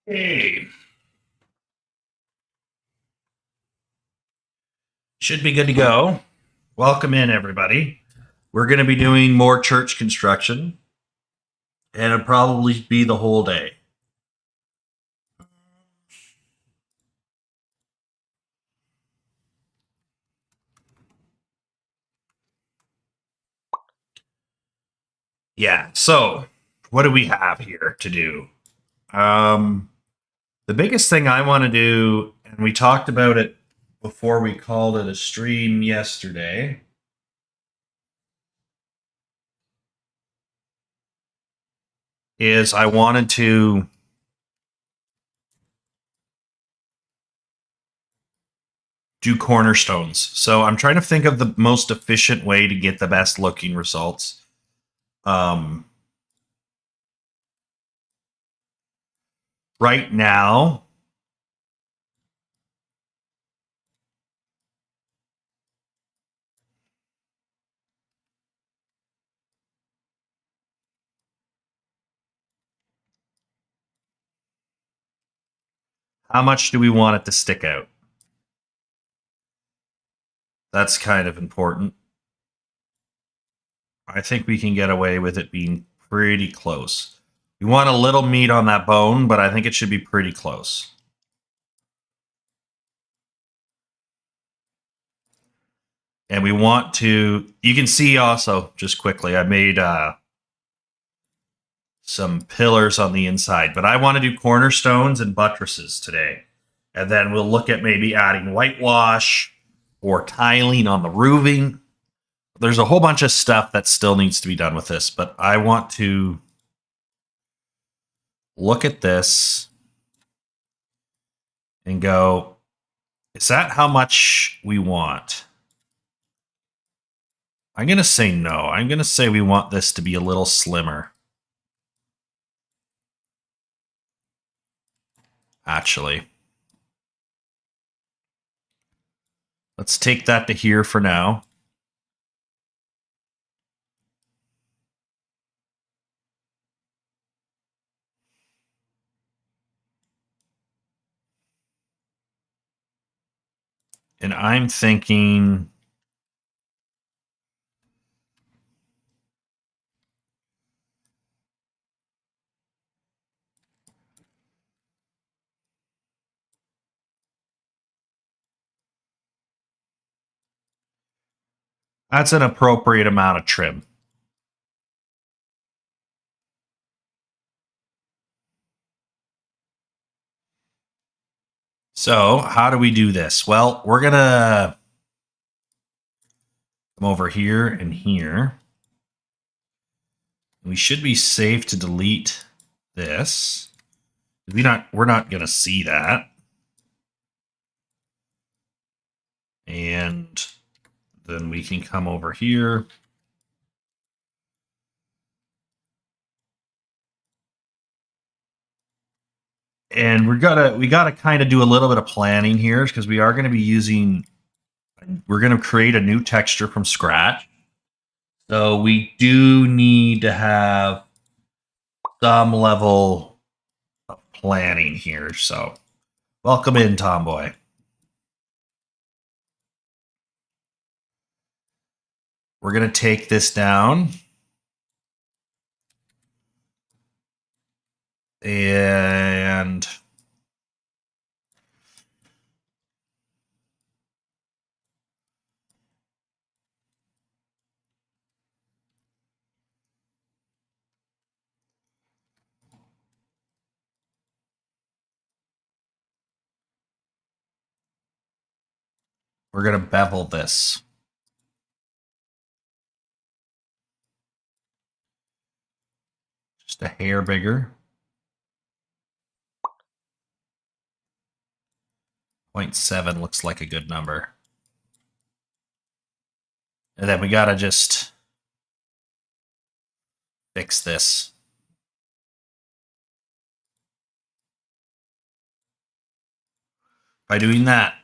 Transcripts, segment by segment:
Hey, should be good to go. Welcome in, everybody. We're going to be doing more church construction, and it'll probably be the whole day. Yeah, so what do we have here to do? Um, the biggest thing I want to do, and we talked about it before we called it a stream yesterday, is I wanted to do cornerstones. So I'm trying to think of the most efficient way to get the best looking results. Um, right now, how much do we want it to stick out? That's kind of important. I think we can get away with it being pretty close. We want a little meat on that bone, but I think it should be pretty close. And we want to, you can see also, just quickly, I made some pillars on the inside, but I want to do cornerstones and buttresses today. And then we'll look at maybe adding whitewash or tiling on the roofing. There's a whole bunch of stuff that still needs to be done with this, but I want to look at this and go, is that how much we want? I'm going to say no. I'm going to say we want this to be a little slimmer. Actually, let's take that to here for now. And I'm thinking that's an appropriate amount of trim. So, how do we do this? Well, we're going to come over here and here. We should be safe to delete this. We're not going to see that. And then we can come over here. And we gotta kind of do a little bit of planning here because we are going to be using, we're going to create a new texture from scratch. So we do need to have some level of planning here. So welcome in, Tomboy. We're going to take this down. And we're going to bevel this. Just a hair bigger. 0.7 looks like a good number. And then we got to just fix this. By doing that,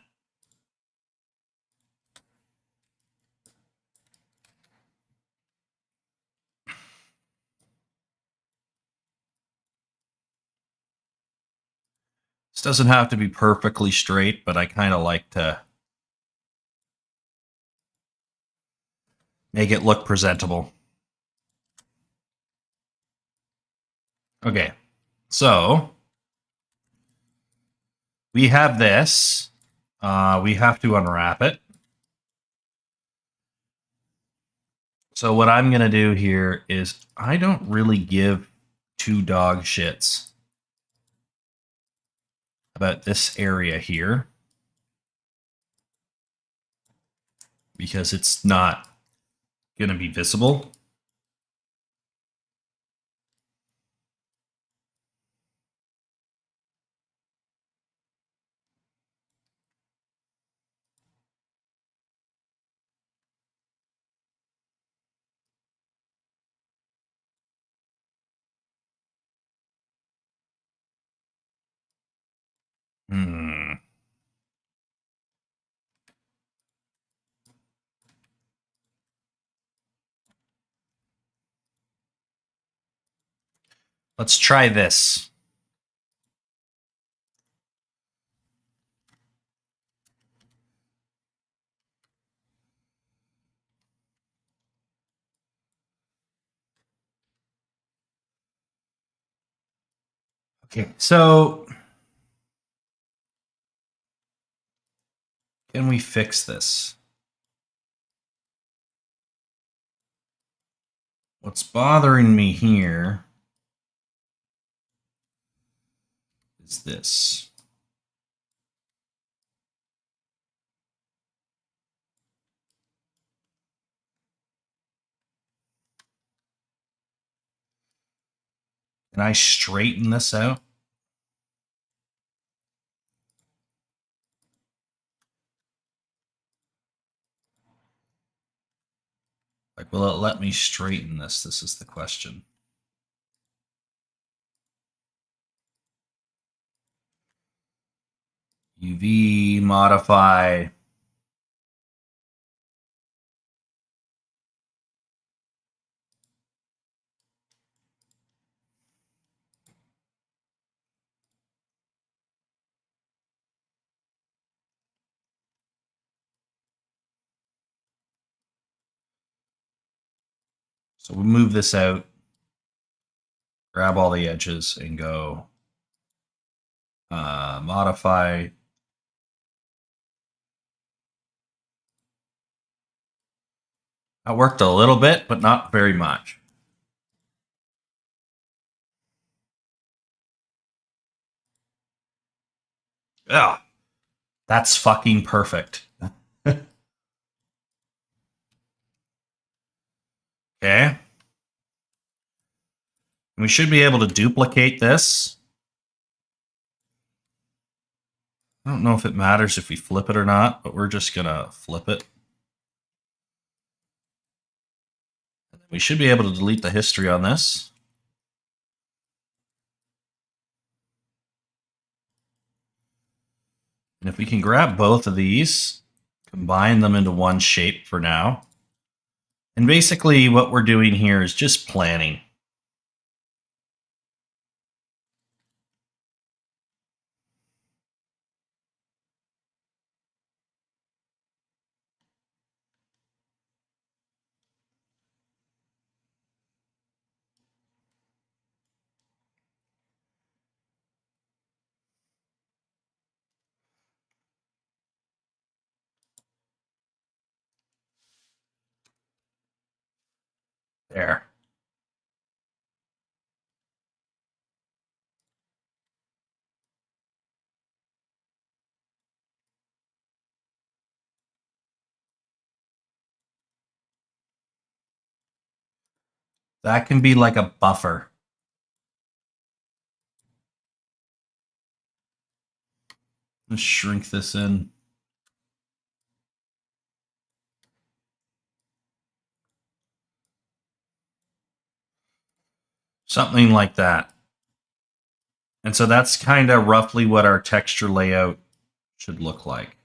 This doesn't have to be perfectly straight, but I kind of like to make it look presentable. Okay, so we have this. We have to unwrap it. So what I'm going to do here is I don't really give two dog shits about this area here because it's not going to be visible. Let's try this. Okay, so can we fix this? What's bothering me here is this. Can I straighten this out? Like, will it let me straighten this? This is the question. UV, modify. So we'll move this out, grab all the edges and go modify. That worked a little bit, but not very much. Yeah, that's fucking perfect. Okay. We should be able to duplicate this. I don't know if it matters if we flip it or not, but we're just going to flip it. We should be able to delete the history on this. And if we can grab both of these, combine them into one shape for now. And basically what we're doing here is just planning. There. That can be like a buffer. Let's shrink this in. Something like that. And so that's kind of roughly what our texture layout should look like.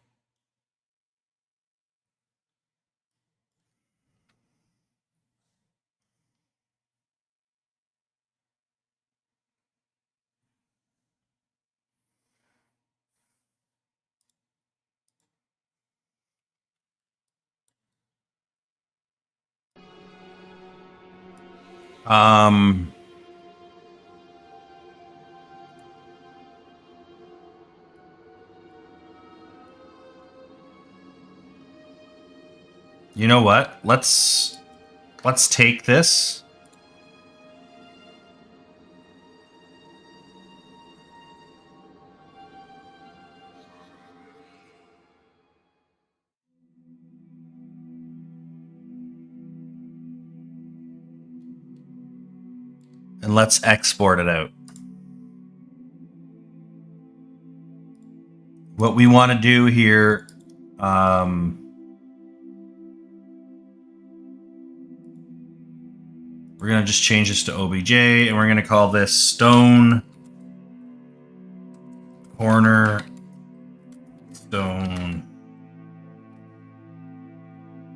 You know what? Let's take this. And let's export it out. What we want to do here, we're going to just change this to OBJ, and we're going to call this stone corner stone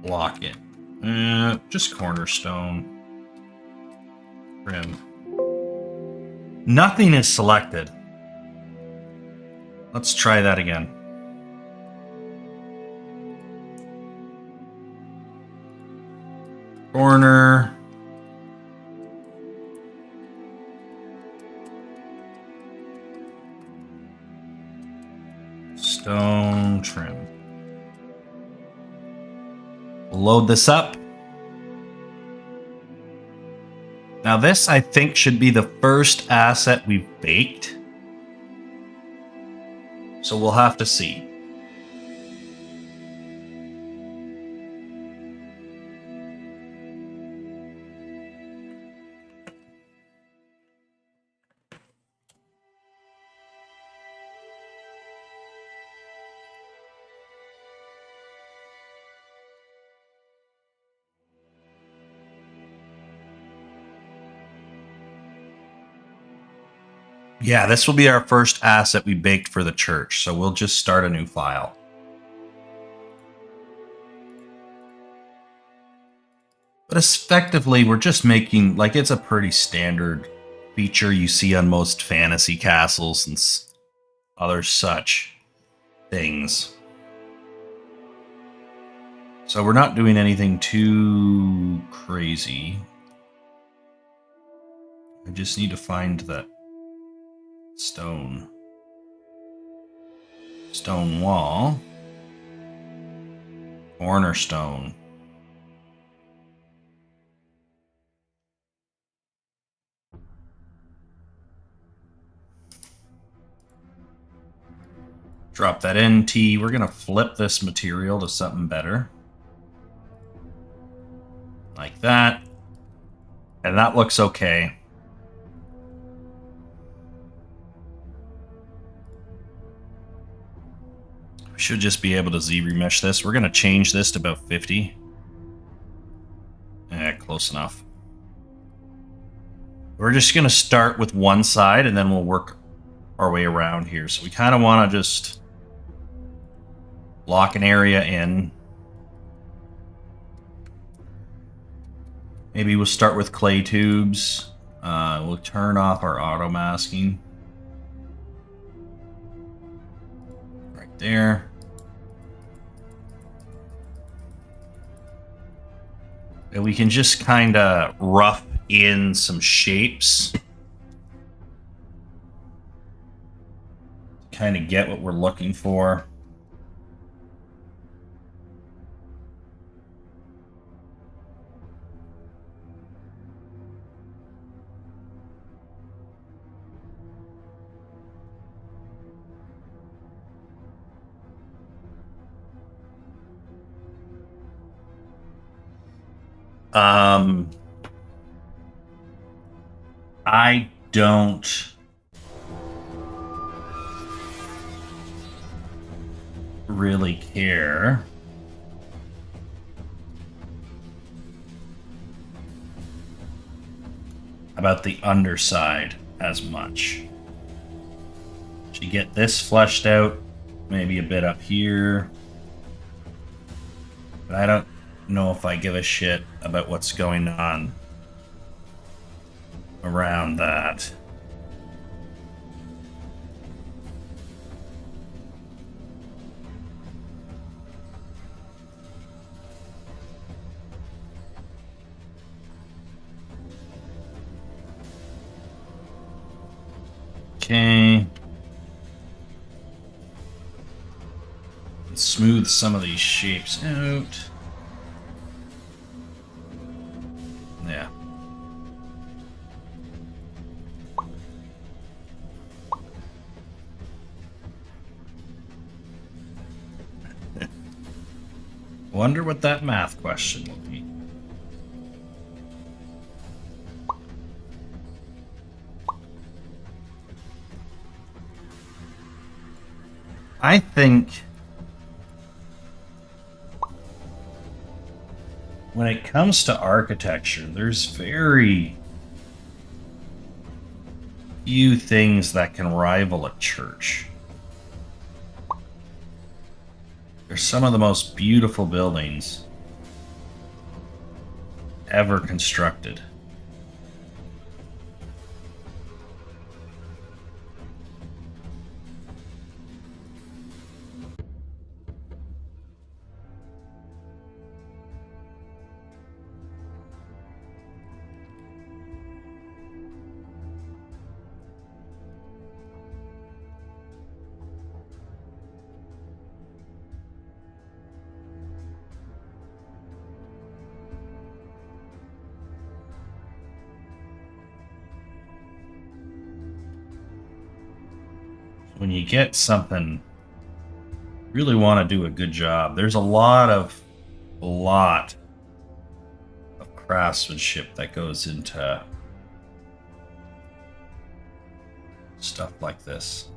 block it. Just cornerstone trim. Nothing is selected. Let's try that again. Corner. Stone trim. Load this up. Now this, I think, should be the first asset we've baked. So we'll have to see. Yeah, this will be our first asset we baked for the church, so we'll just start a new file. But effectively, we're just making, like, it's a pretty standard feature you see on most fantasy castles and other such things. So we're not doing anything too crazy. I just need to find that stone wall, cornerstone. Drop that in T. We're gonna flip this material to something better, like that, and that looks okay. Should just be able to Z-remesh this. We're going to change this to about 50. Close enough. We're just going to start with one side, and then we'll work our way around here. So we kind of want to just lock an area in. Maybe we'll start with clay tubes. We'll turn off our auto masking. Right there. And we can just kind of rough in some shapes to kind of get what we're looking for. I don't really care about the underside as much. To get this fleshed out, maybe a bit up here. But I don't know if I give a shit about what's going on around that. Okay. Let's smooth some of these shapes out. Yeah. Wonder what that math question will be. I think when it comes to architecture, there's very few things that can rival a church. They're some of the most beautiful buildings ever constructed. When you get something, really want to do a good job. There's a lot of craftsmanship that goes into stuff like this.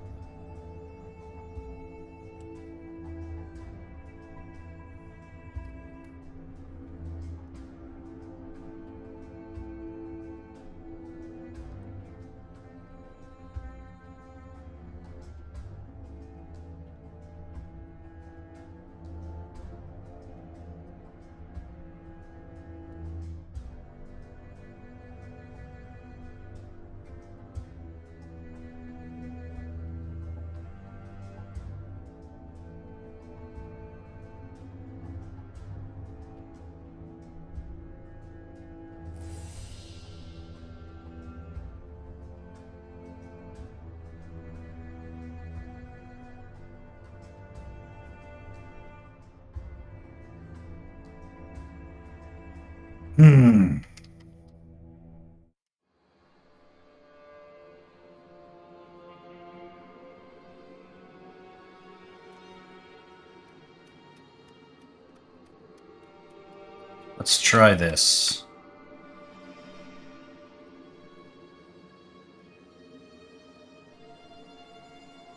Let's try this.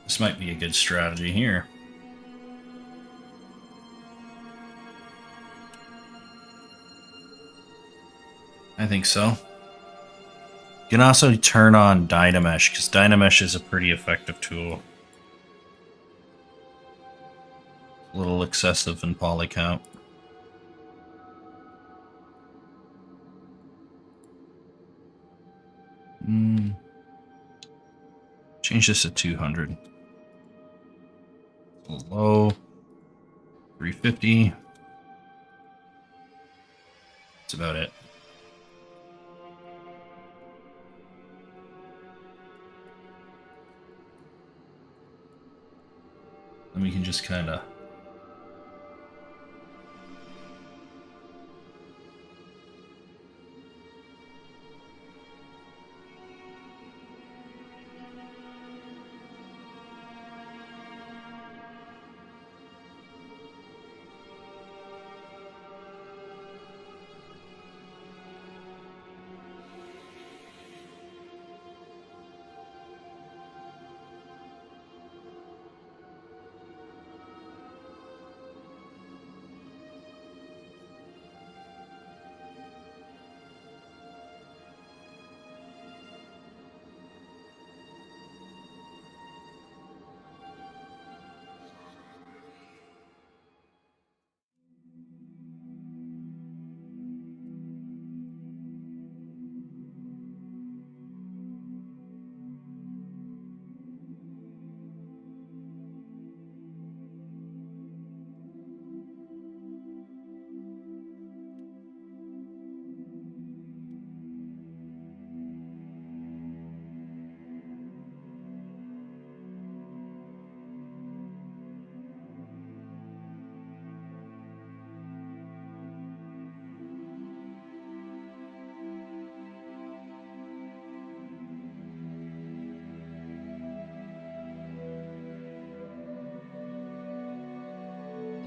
This might be a good strategy here. I think so. You can also turn on Dynamesh, because Dynamesh is a pretty effective tool. A little excessive in poly count. Change this to 200. A little low. 350. That's about it. Then we can just kind of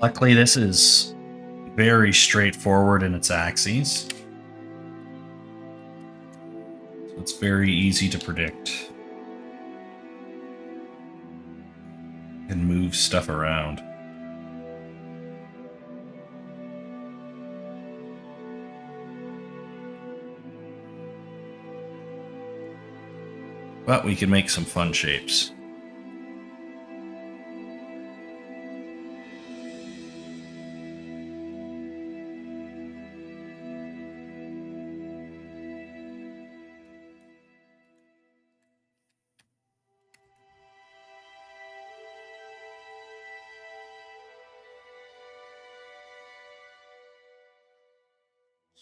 Luckily, this is very straightforward in its axes. So it's very easy to predict and move stuff around. But we can make some fun shapes.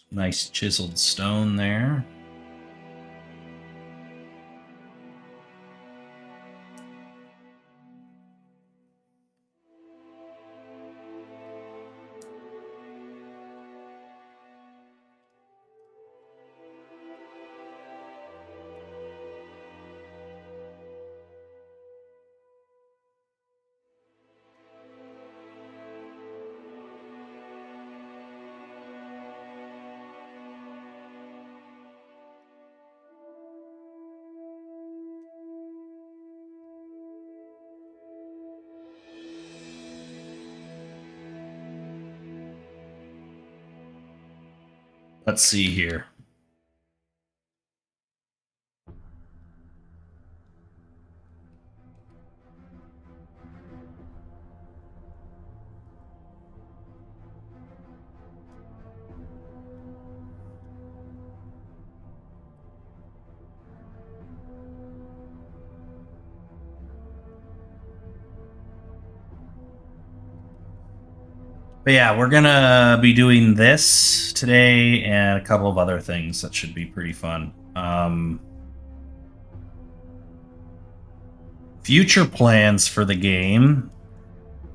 Nice chiseled stone there. Let's see here. But yeah, we're gonna be doing this today and a couple of other things that should be pretty fun. Future plans for the game.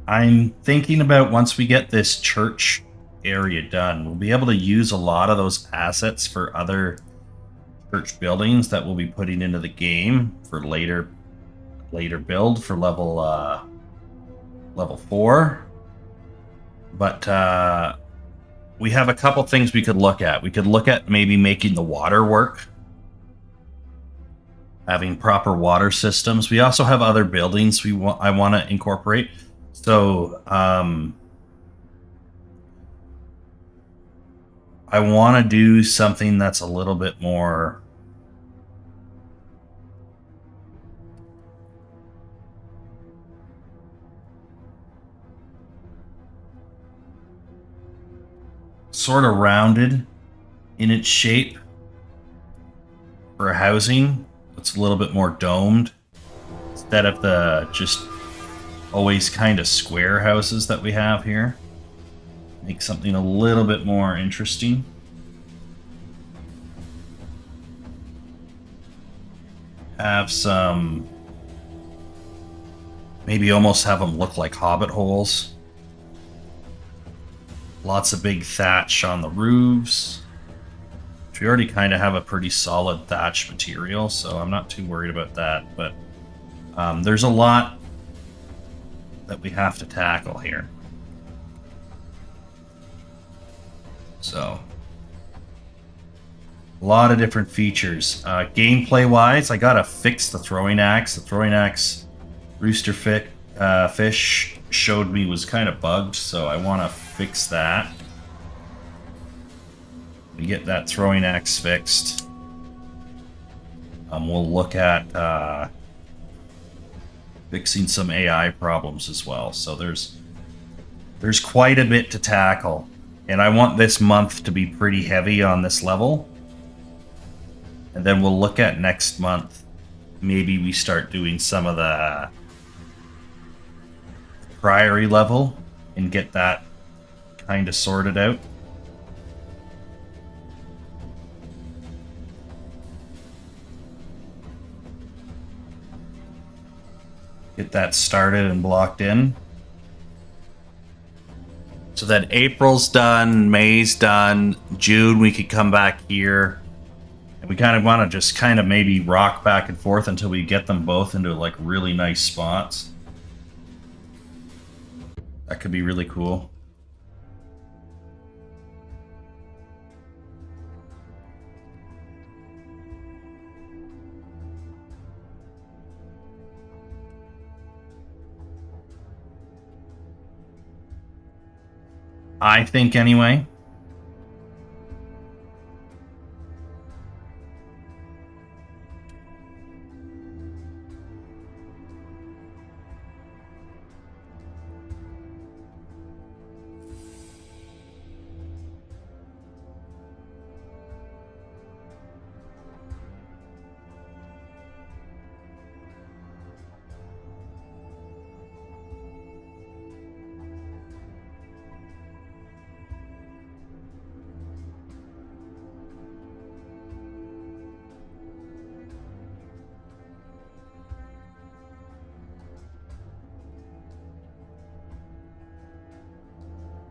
I'm thinking about once we get this church area done, we'll be able to use a lot of those assets for other church buildings that we'll be putting into the game for later build for level 4. But we have a couple things we could look at. We could look at maybe making the water work, having proper water systems. We also have other buildings I want to incorporate. So I want to do something that's a little bit more sort of rounded in its shape for housing. It's a little bit more domed instead of the just always kind of square houses that we have here. Make something a little bit more interesting. Have some, maybe almost have them look like hobbit holes. Lots of big thatch on the roofs. Which we already kind of have a pretty solid thatch material, so I'm not too worried about that. But there's a lot that we have to tackle here. So, a lot of different features. Gameplay-wise, I gotta fix the throwing axe. The throwing axe rooster fish showed me was kind of bugged, so I want to fix that. We get that throwing axe fixed. We'll look at fixing some AI problems as well. So there's quite a bit to tackle, and I want this month to be pretty heavy on this level. And then we'll look at next month. Maybe we start doing some of the priory level and get that kind of sorted out. Get that started and blocked in. So then April's done, May's done, June we could come back here. And we kind of want to just kind of maybe rock back and forth until we get them both into like really nice spots. That could be really cool. I think anyway.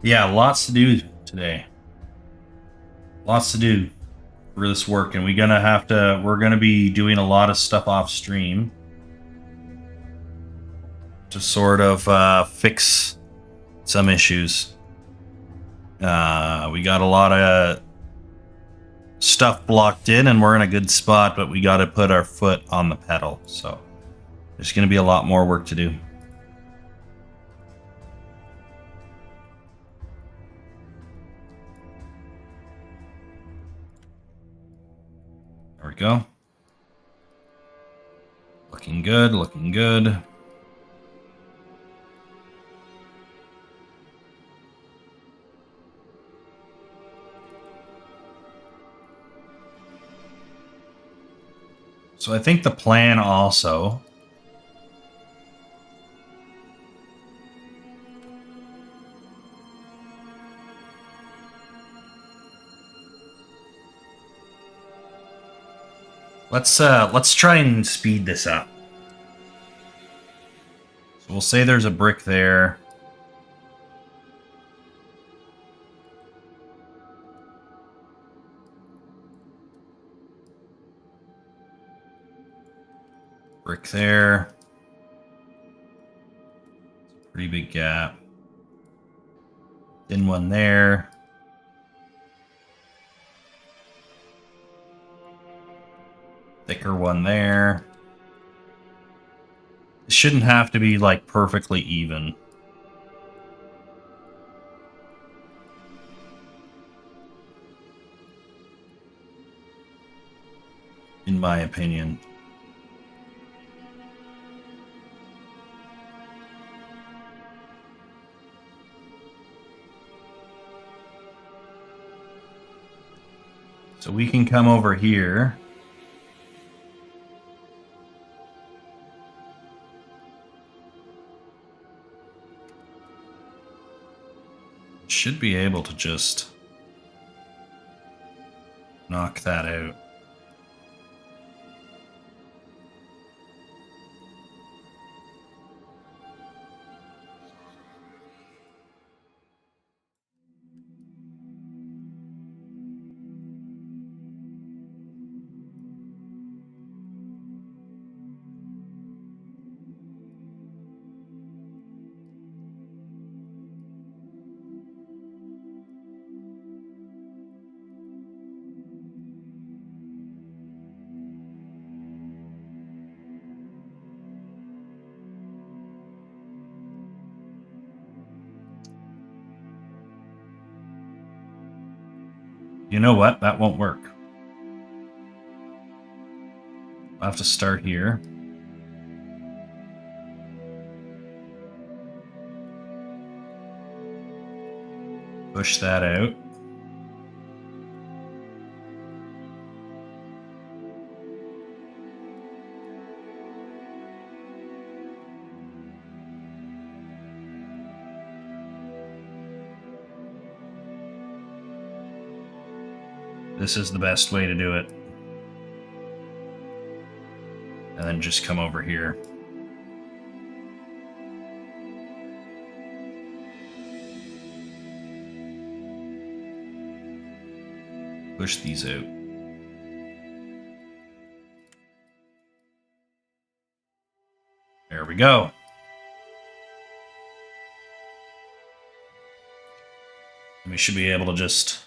Yeah, lots to do today. Lots to do for this work, and we're gonna be doing a lot of stuff off stream to sort of fix some issues. We got a lot of stuff blocked in, and we're in a good spot, but we got to put our foot on the pedal. So there's going to be a lot more work to do. There we go. Looking good, looking good. So I think the plan also let's try and speed this up. So we'll say there's a brick there. Brick there. Pretty big gap. Thin one there. Thicker one there. It shouldn't have to be like perfectly even. In my opinion. So we can come over here. Should be able to just knock that out. You know what? That won't work. I'll have to start here. Push that out. This is the best way to do it. And then just come over here. Push these out. There we go. We should be able to just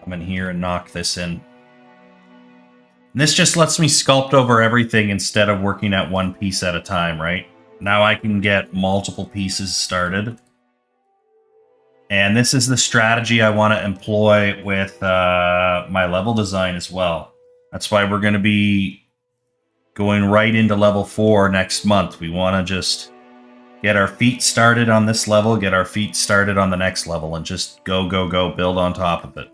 come in here and knock this in. And this just lets me sculpt over everything instead of working at one piece at a time, right? Now I can get multiple pieces started. And this is the strategy I want to employ with my level design as well. That's why we're going to be going right into level 4 next month. We want to just get our feet started on this level, get our feet started on the next level, and just go, go, go, build on top of it.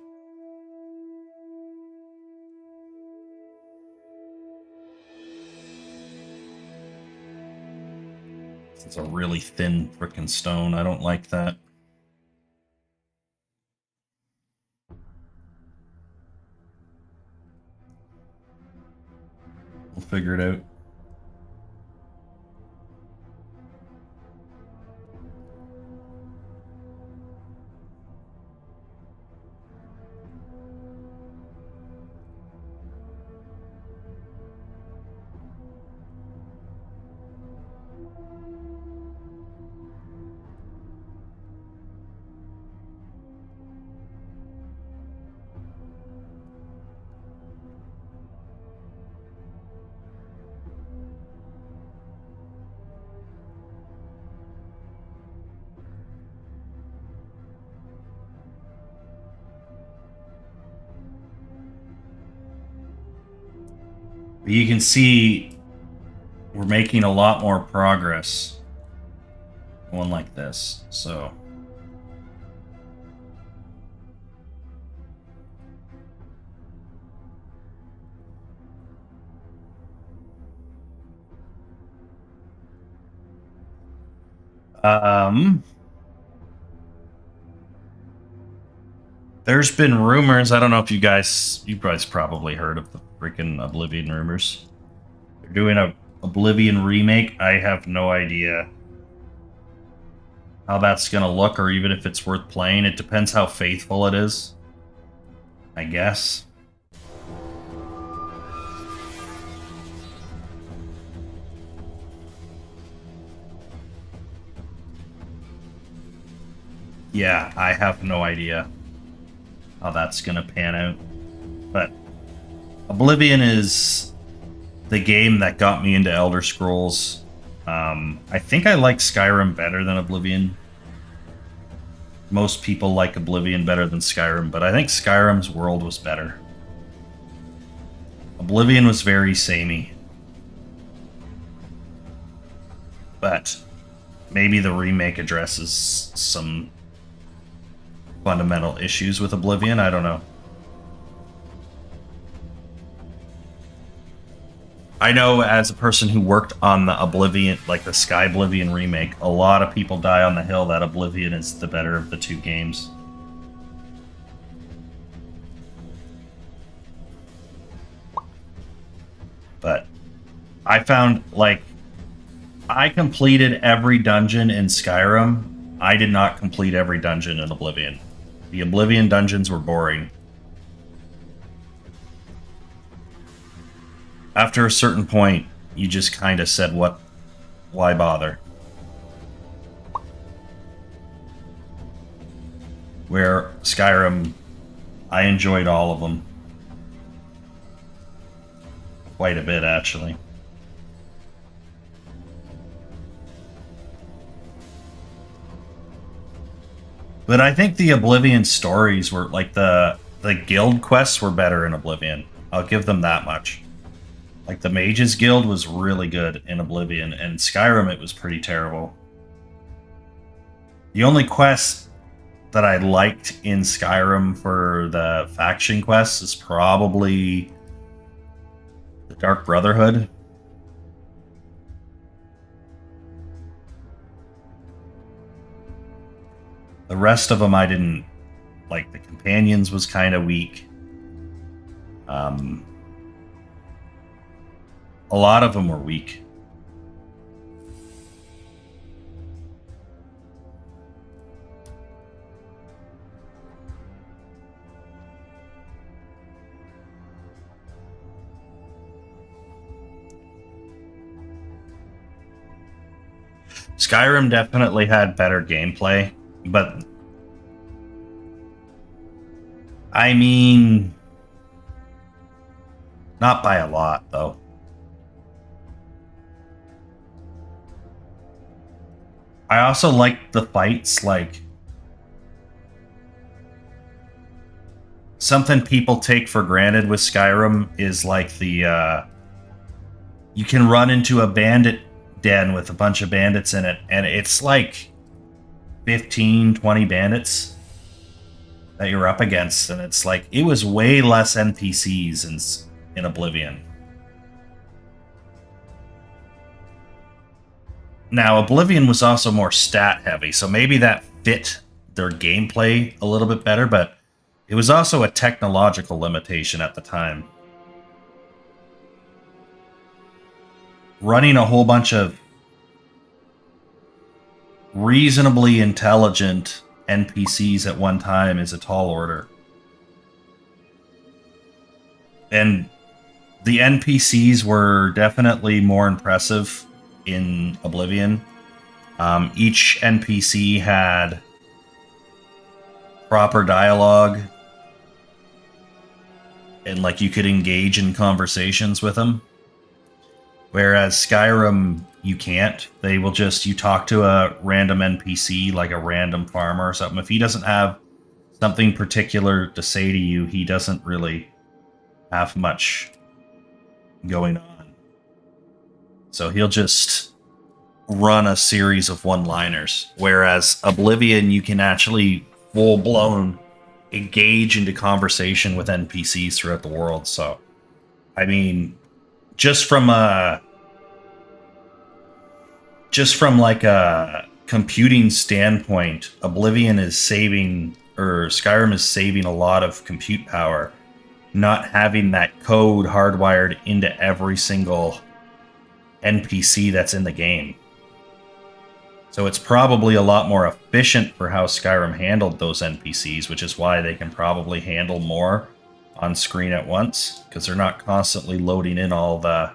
It's a really thin frickin' stone. I don't like that. We'll figure it out. You can see we're making a lot more progress going like this. So there's been rumors. I don't know if you guys probably heard of the freaking Oblivion rumors. They're doing a Oblivion remake. I have no idea how that's gonna look, or even if it's worth playing. It depends how faithful it is, I guess. Yeah, I have no idea how that's gonna pan out. But Oblivion is the game that got me into Elder Scrolls. I think I like Skyrim better than Oblivion. Most people like Oblivion better than Skyrim, but I think Skyrim's world was better. Oblivion was very samey. But maybe the remake addresses some fundamental issues with Oblivion. I don't know. I know as a person who worked on the Oblivion, like the Sky Oblivion remake, a lot of people die on the hill that Oblivion is the better of the two games. But I found, like, I completed every dungeon in Skyrim. I did not complete every dungeon in Oblivion. The Oblivion dungeons were boring. After a certain point, you just kind of said, why bother? Where Skyrim, I enjoyed all of them. Quite a bit, actually. But I think the Oblivion stories were, like, the guild quests were better in Oblivion. I'll give them that much. Like, the Mages Guild was really good in Oblivion, and Skyrim it was pretty terrible. The only quest that I liked in Skyrim for the faction quests is probably the Dark Brotherhood. The rest of them I didn't like. The Companions was kind of weak. A lot of them were weak. Skyrim definitely had better gameplay, but I mean, not by a lot, though. I also like the fights, like something people take for granted with Skyrim is like the you can run into a bandit den with a bunch of bandits in it, and it's like 15, 20 bandits that you're up against, and it's like it was way less NPCs in Oblivion. Now, Oblivion was also more stat heavy, so maybe that fit their gameplay a little bit better, but it was also a technological limitation at the time. Running a whole bunch of reasonably intelligent NPCs at one time is a tall order. And the NPCs were definitely more impressive in Oblivion. Each NPC had proper dialogue, and like you could engage in conversations with them. Whereas Skyrim, you can't. They will just, you talk to a random NPC, like a random farmer or something. If he doesn't have something particular to say to you, he doesn't really have much going on. So he'll just run a series of one-liners. Whereas Oblivion, you can actually full-blown engage into conversation with NPCs throughout the world. So, I mean, just from like a computing standpoint, Oblivion is saving, or Skyrim is saving a lot of compute power, not having that code hardwired into every single NPC that's in the game. So it's probably a lot more efficient for how Skyrim handled those NPCs, which is why they can probably handle more on screen at once, because they're not constantly loading in all that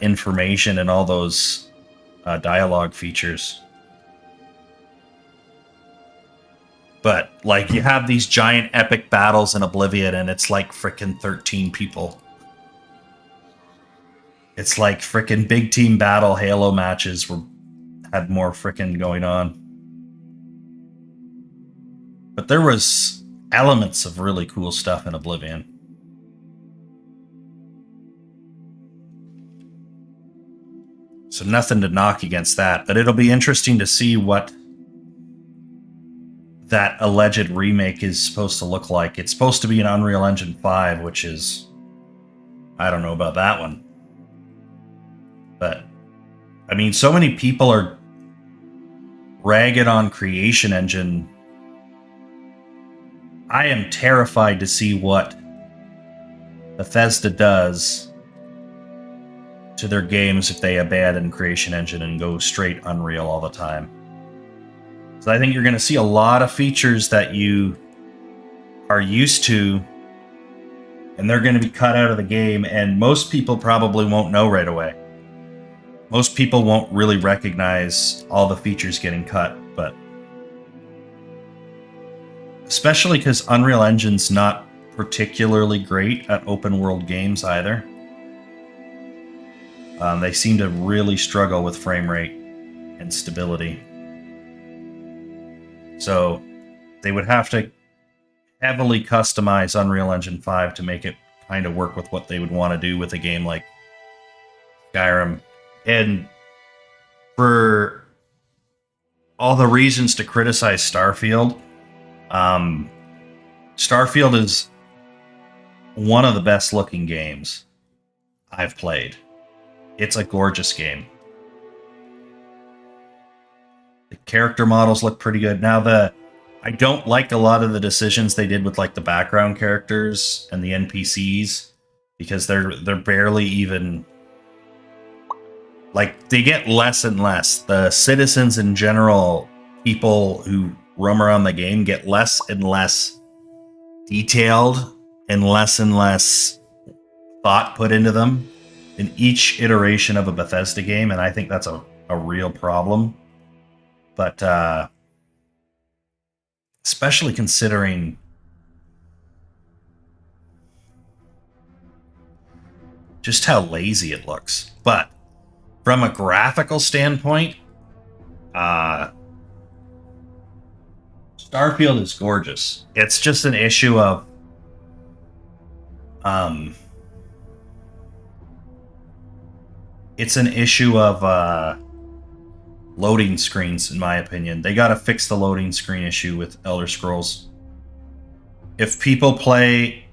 information and all those dialogue features. But like, you have these giant epic battles in Oblivion, and it's like frickin' 13 people. It's like frickin' big team battle Halo matches had more frickin' going on. But there was elements of really cool stuff in Oblivion. So nothing to knock against that, but it'll be interesting to see what that alleged remake is supposed to look like. It's supposed to be an Unreal Engine 5, which is, I don't know about that one. But, I mean, so many people are ragged on Creation Engine. I am terrified to see what Bethesda does to their games if they abandon Creation Engine and go straight Unreal all the time. So I think you're going to see a lot of features that you are used to, and they're going to be cut out of the game, and most people probably won't know right away. Most people won't really recognize all the features getting cut, but especially because Unreal Engine's not particularly great at open world games either. They seem to really struggle with frame rate and stability. So they would have to heavily customize Unreal Engine 5 to make it kind of work with what they would want to do with a game like Skyrim. And for all the reasons to criticize Starfield, Starfield is one of the best looking games I've played. It's a gorgeous game. The character models look pretty good. Now, I don't like a lot of the decisions they did with like the background characters and the NPCs, because they're barely even, like, they get less and less. The citizens in general, people who roam around the game, get less and less detailed and less thought put into them in each iteration of a Bethesda game, and I think that's a a real problem. But especially considering just how lazy it looks. But from a graphical standpoint, Starfield is gorgeous. It's just an issue of loading screens, in my opinion. They got to fix the loading screen issue with Elder Scrolls. If people play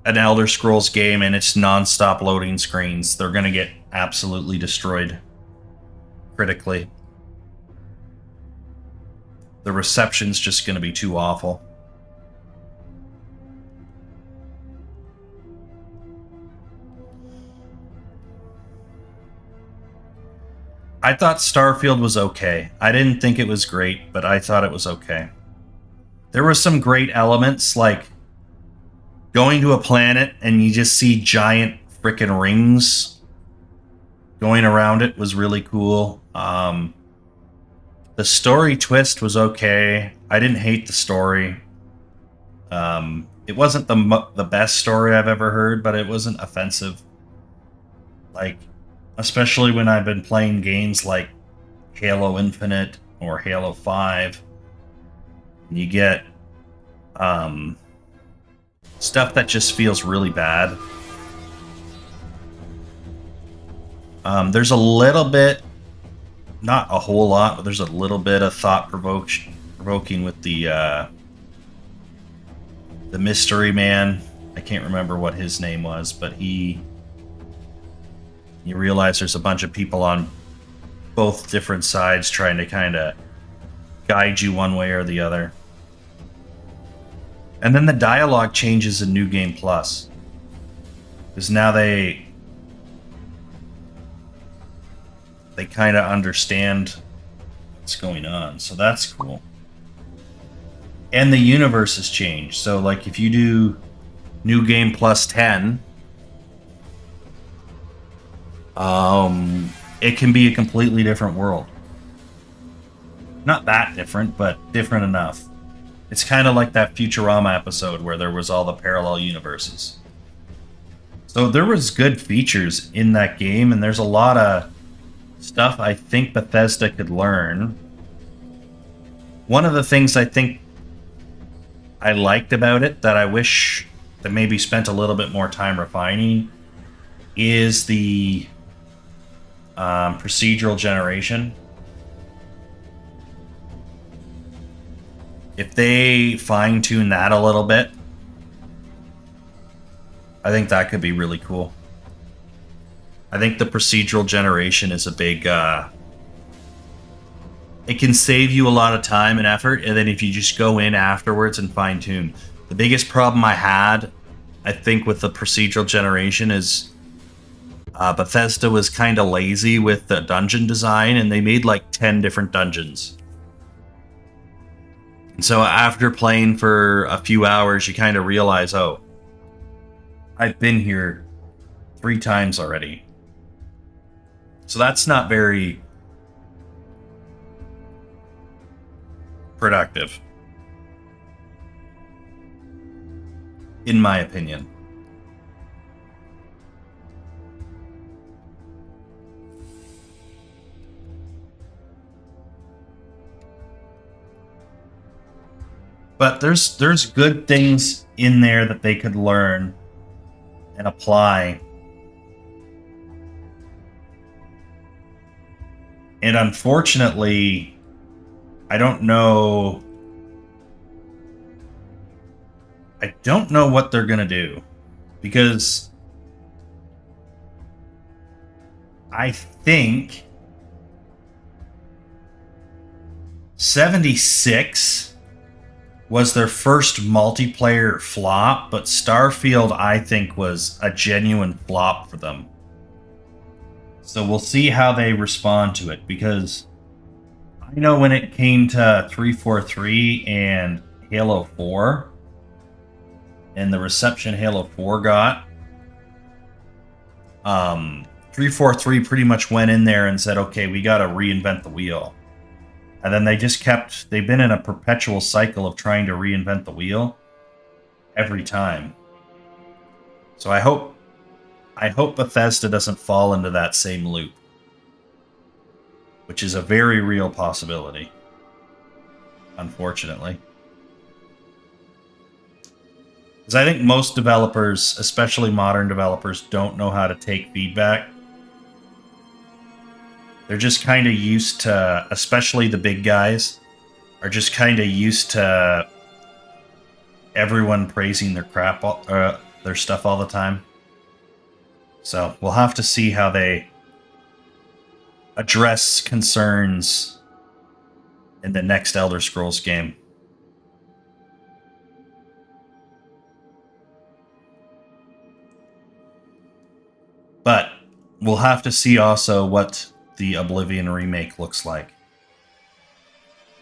an Elder Scrolls game and it's non-stop loading screens, they're going to get absolutely destroyed critically. The reception's just going to be too awful. I thought Starfield was okay. I didn't think it was great, but I thought it was okay. There were some great elements, like going to a planet and you just see giant frickin' rings going around it was really cool. The story twist was okay. I didn't hate the story. It wasn't the best story I've ever heard, but it wasn't offensive. Like, especially when I've been playing games like Halo Infinite or Halo 5, you get stuff that just feels really bad. There's a little bit, not a whole lot, but there's a little bit of thought-provoking with the mystery man. I can't remember what his name was, but you realize there's a bunch of people on both different sides trying to kind of guide you one way or the other. And then the dialogue changes in New Game Plus, because now they kind of understand what's going on, so that's cool. And the universe has changed, so like if you do New Game Plus 10, it can be a completely different world. Not that different, but different enough. It's kind of like that Futurama episode where there was all the parallel universes. So there was good features in that game, and there's a lot of stuff I think Bethesda could learn. One of the things I think I liked about it that I wish that maybe spent a little bit more time refining is the procedural generation. If they fine-tune that a little bit, I think that could be really cool. I think the procedural generation is a big... it can save you a lot of time and effort, and then if you just go in afterwards and fine-tune. The biggest problem I had, I think, with the procedural generation is Bethesda was kind of lazy with the dungeon design, and they made like 10 different dungeons. And so after playing for a few hours, you kind of realize, oh, I've been here 3 times already. So that's not very productive, in my opinion. But there's good things in there that they could learn and apply. And unfortunately, I don't know what they're going to do, because I think 76 was their first multiplayer flop, but Starfield, I think, was a genuine flop for them. So we'll see how they respond to it, because I know when it came to 343 and Halo 4, and the reception Halo 4 got, 343 pretty much went in there and said, okay, we got to reinvent the wheel. And then they've been in a perpetual cycle of trying to reinvent the wheel every time. So I hope Bethesda doesn't fall into that same loop, which is a very real possibility, unfortunately. Because I think most developers, especially modern developers, don't know how to take feedback. They're just kind of used to, especially the big guys, are just kind of used to everyone praising their their stuff all the time. So we'll have to see how they address concerns in the next Elder Scrolls game. But we'll have to see also what the Oblivion remake looks like.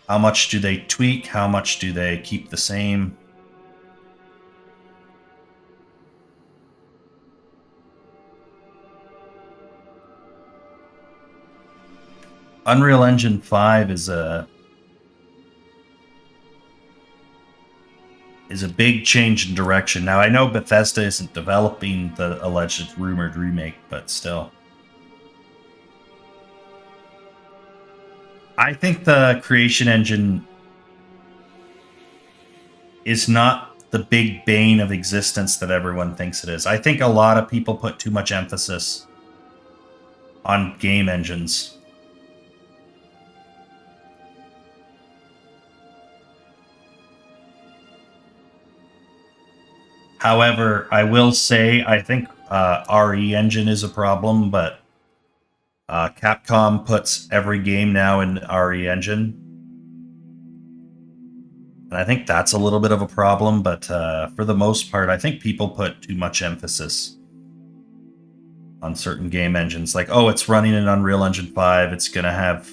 How much do they tweak? How much do they keep the same? Unreal Engine 5 is a big change in direction. Now, I know Bethesda isn't developing the alleged rumored remake, but still. I think the creation engine is not the big bane of existence that everyone thinks it is. I think a lot of people put too much emphasis on game engines. However, I will say I think RE engine is a problem, but Capcom puts every game now in RE engine. And I think that's a little bit of a problem, but for the most part, I think people put too much emphasis on certain game engines. Like, oh, it's running in Unreal Engine 5, it's going to have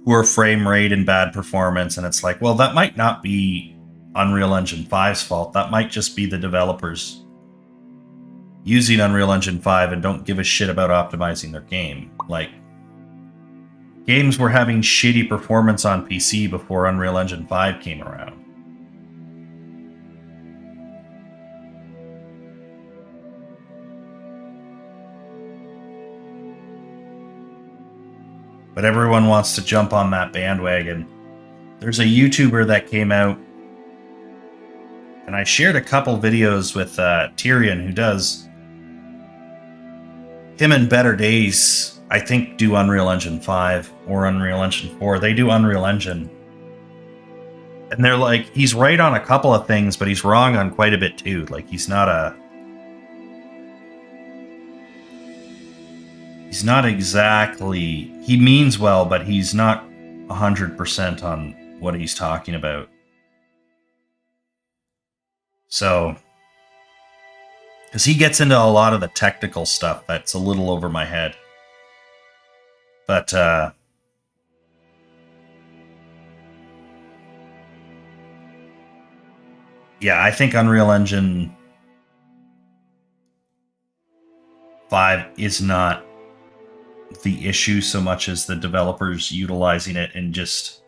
poor frame rate and bad performance, and it's like, well, that might not be Unreal Engine 5's fault. That might just be the developers using Unreal Engine 5 and don't give a shit about optimizing their game. Like, games were having shitty performance on PC before Unreal Engine 5 came around. But everyone wants to jump on that bandwagon. There's a YouTuber that came out, and I shared a couple videos with Tyrion, who does... Him and Better Days, I think, do Unreal Engine 5 or Unreal Engine 4. They do Unreal Engine. And they're like, he's right on a couple of things, but he's wrong on quite a bit too. Like, he's not exactly... He means well, but he's not 100% on what he's talking about. So, because he gets into a lot of the technical stuff that's a little over my head. But, yeah, I think Unreal Engine 5 is not the issue so much as the developers utilizing it and just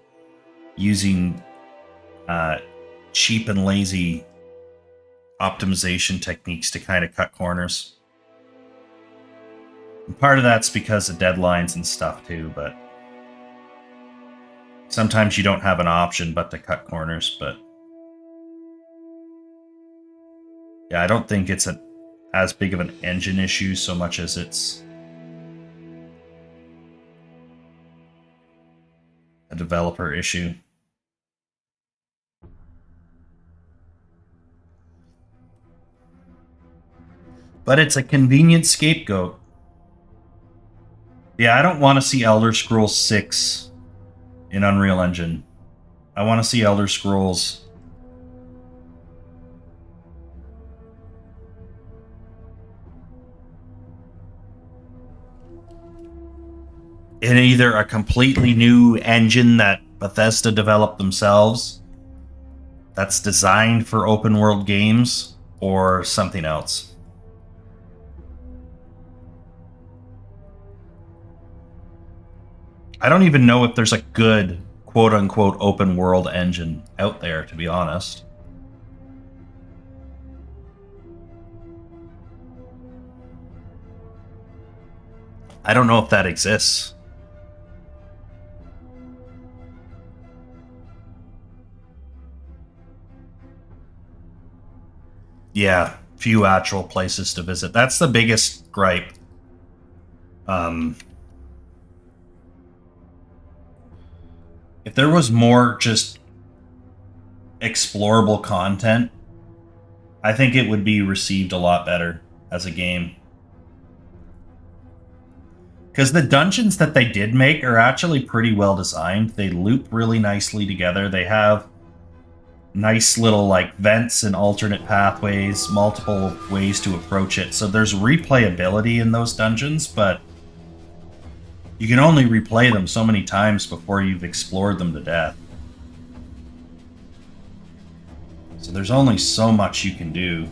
using cheap and lazy optimization techniques to kind of cut corners. And part of that's because of deadlines and stuff too, but sometimes you don't have an option but to cut corners. But yeah, I don't think it's as big of an engine issue so much as it's a developer issue. But it's a convenient scapegoat. Yeah, I don't want to see Elder Scrolls 6 in Unreal Engine. I want to see Elder Scrolls in either a completely new engine that Bethesda developed themselves that's designed for open world games or something else. I don't even know if there's a good quote-unquote open world engine out there, to be honest. I don't know if that exists. Yeah, few actual places to visit. That's the biggest gripe. If there was more just explorable content, I think it would be received a lot better as a game. Because the dungeons that they did make are actually pretty well designed. They loop really nicely together. They have nice little like vents and alternate pathways, multiple ways to approach it. So there's replayability in those dungeons, but you can only replay them so many times before you've explored them to death. So there's only so much you can do.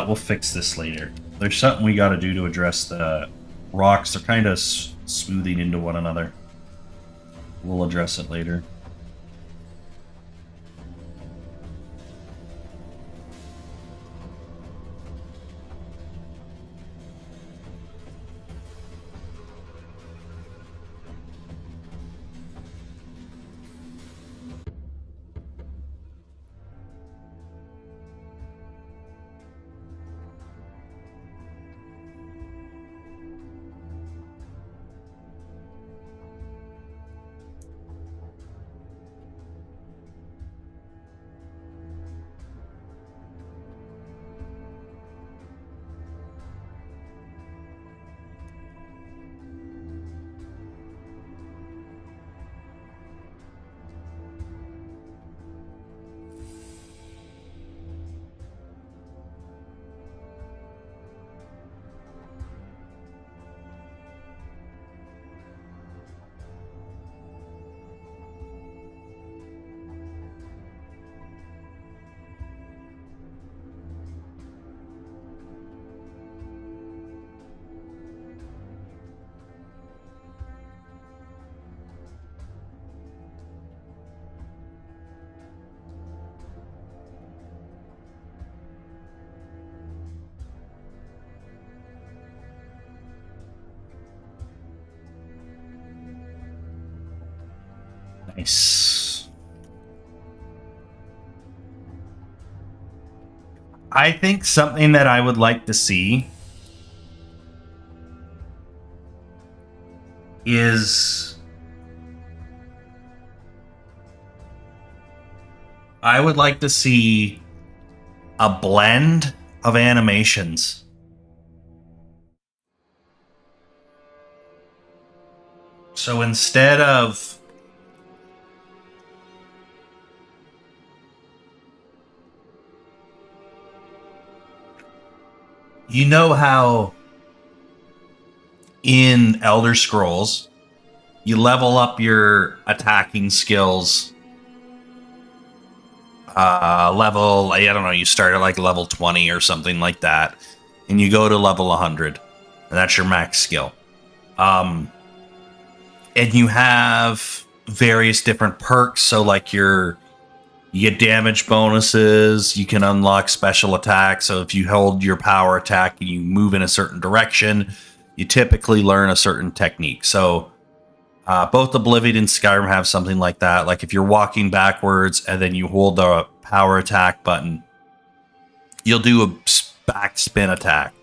We'll fix this later. There's something we got to do to address the rocks. They're kind of smoothing into one another. We'll address it later. Nice. I think something that I would like to see is I would like to see a blend of animations. So instead of you know how in Elder Scrolls you level up your attacking skills level, I don't know, you start at like level 20 or something like that, and you go to level 100, and that's your max skill. And you have various different perks, so like your You get damage bonuses. You can unlock special attacks. So if you hold your power attack and you move in a certain direction, you typically learn a certain technique. So both Oblivion and Skyrim have something like that. Like if you're walking backwards and then you hold the power attack button, you'll do a back spin attack.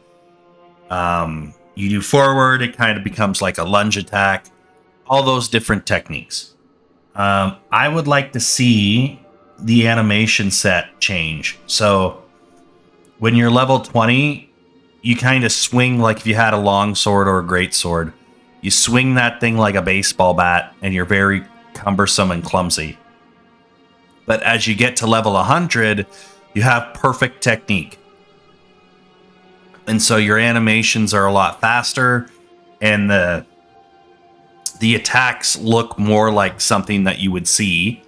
You do forward, it kind of becomes like a lunge attack. All those different techniques. I would like to see the animation set change. So when you're level 20, you kind of swing like if you had a long sword or a great sword. You swing that thing like a baseball bat, and you're very cumbersome and clumsy. But as you get to level 100, you have perfect technique. And so your animations are a lot faster, and the attacks look more like something that you would see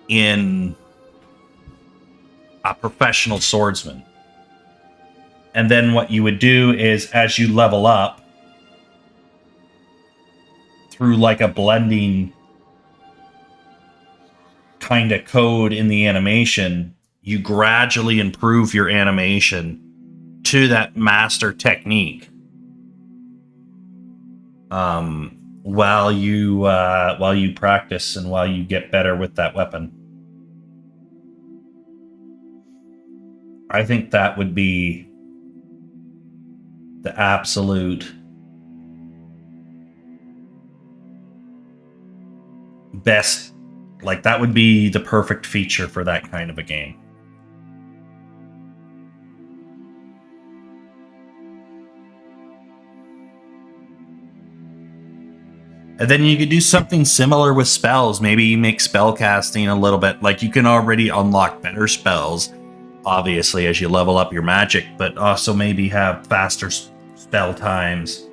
in a professional swordsman. And then what you would do is, as you level up, through like a blending kind of code in the animation, you gradually improve your animation to that master technique while you practice and while you get better with that weapon. I think that would be the absolute best. Like, that would be the perfect feature for that kind of a game. And then you could do something similar with spells. Maybe you make spell casting a little bit. Like, you can already unlock better spells, obviously, as you level up your magic, but also maybe have faster spell times.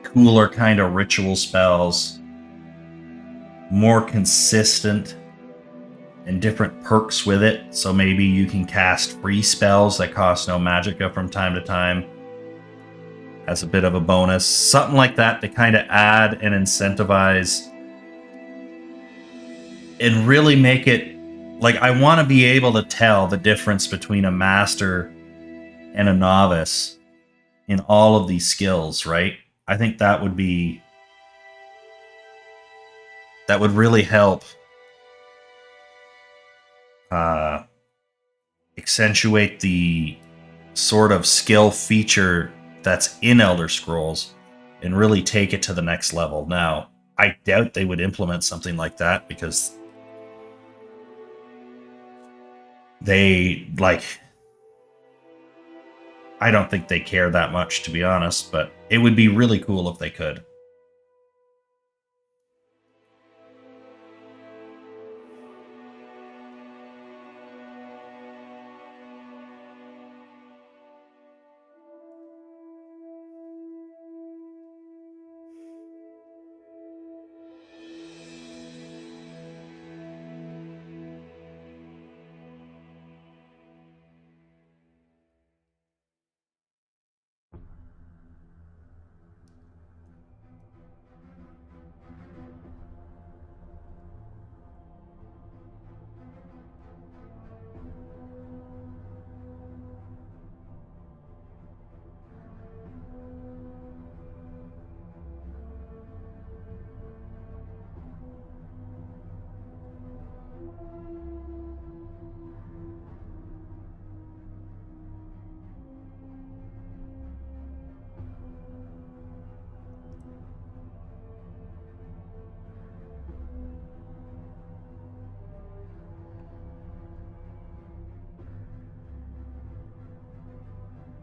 Cooler kind of ritual spells. More consistent and different perks with it. So maybe you can cast free spells that cost no magicka from time to time as a bit of a bonus. Something like that to kind of add and incentivize and really make it like, I want to be able to tell the difference between a master and a novice in all of these skills, right? I think that would really help accentuate the sort of skill feature that's in Elder Scrolls and really take it to the next level. Now, I doubt they would implement something like that because I don't think they care that much, to be honest, but it would be really cool if they could.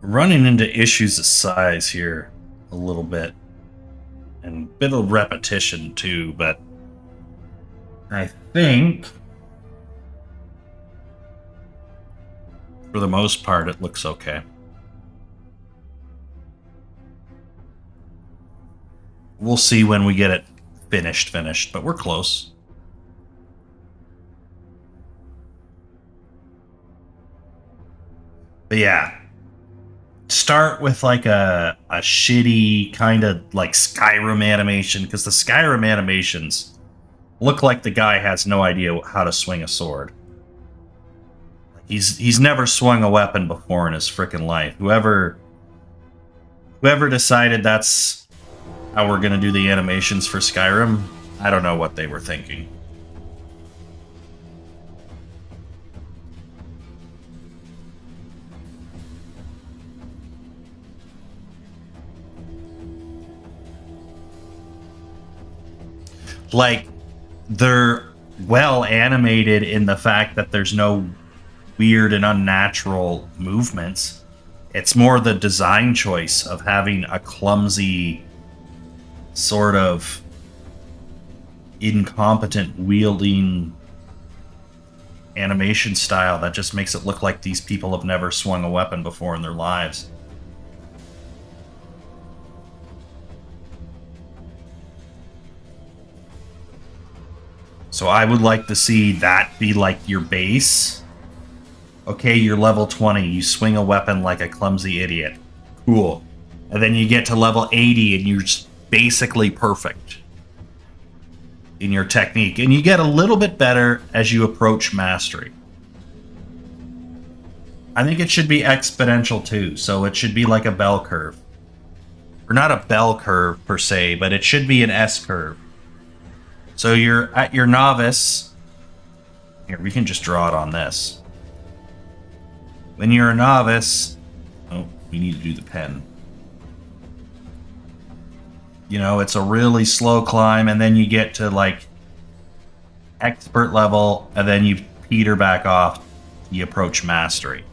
Running into issues of size here a little bit and a bit of repetition too, but I think for the most part it looks okay. We'll see when we get it finished, but we're close. But yeah, start with like a shitty kind of like Skyrim animation, because the Skyrim animations look like the guy has no idea how to swing a sword. He's never swung a weapon before in his freaking life. Whoever decided that's how we're gonna do the animations for Skyrim, I don't know what they were thinking. Like, they're well animated in the fact that there's no weird and unnatural movements. It's more the design choice of having a clumsy, sort of incompetent wielding animation style that just makes it look like these people have never swung a weapon before in their lives. So I would like to see that be like your base. Okay, you're level 20, you swing a weapon like a clumsy idiot. Cool. And then you get to level 80 and you're basically perfect in your technique. And you get a little bit better as you approach mastery. I think it should be exponential too, so it should be like a bell curve. Or not a bell curve per se, but it should be an S curve. So you're at your novice. Here, we can just draw it on this. When you're a novice, oh, we need to do the pen. You know, it's a really slow climb, and then you get to like expert level, and then you peter back off. You approach mastery.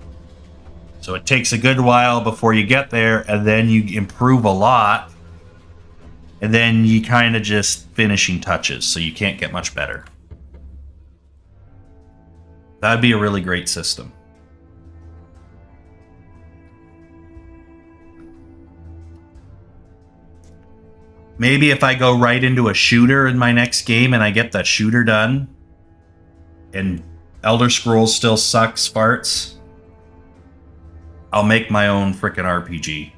So it takes a good while before you get there, and then you improve a lot. And then you kind of just finishing touches, so you can't get much better. That'd be a really great system. Maybe if I go right into a shooter in my next game and I get that shooter done, and Elder Scrolls still sucks farts, I'll make my own frickin' RPG.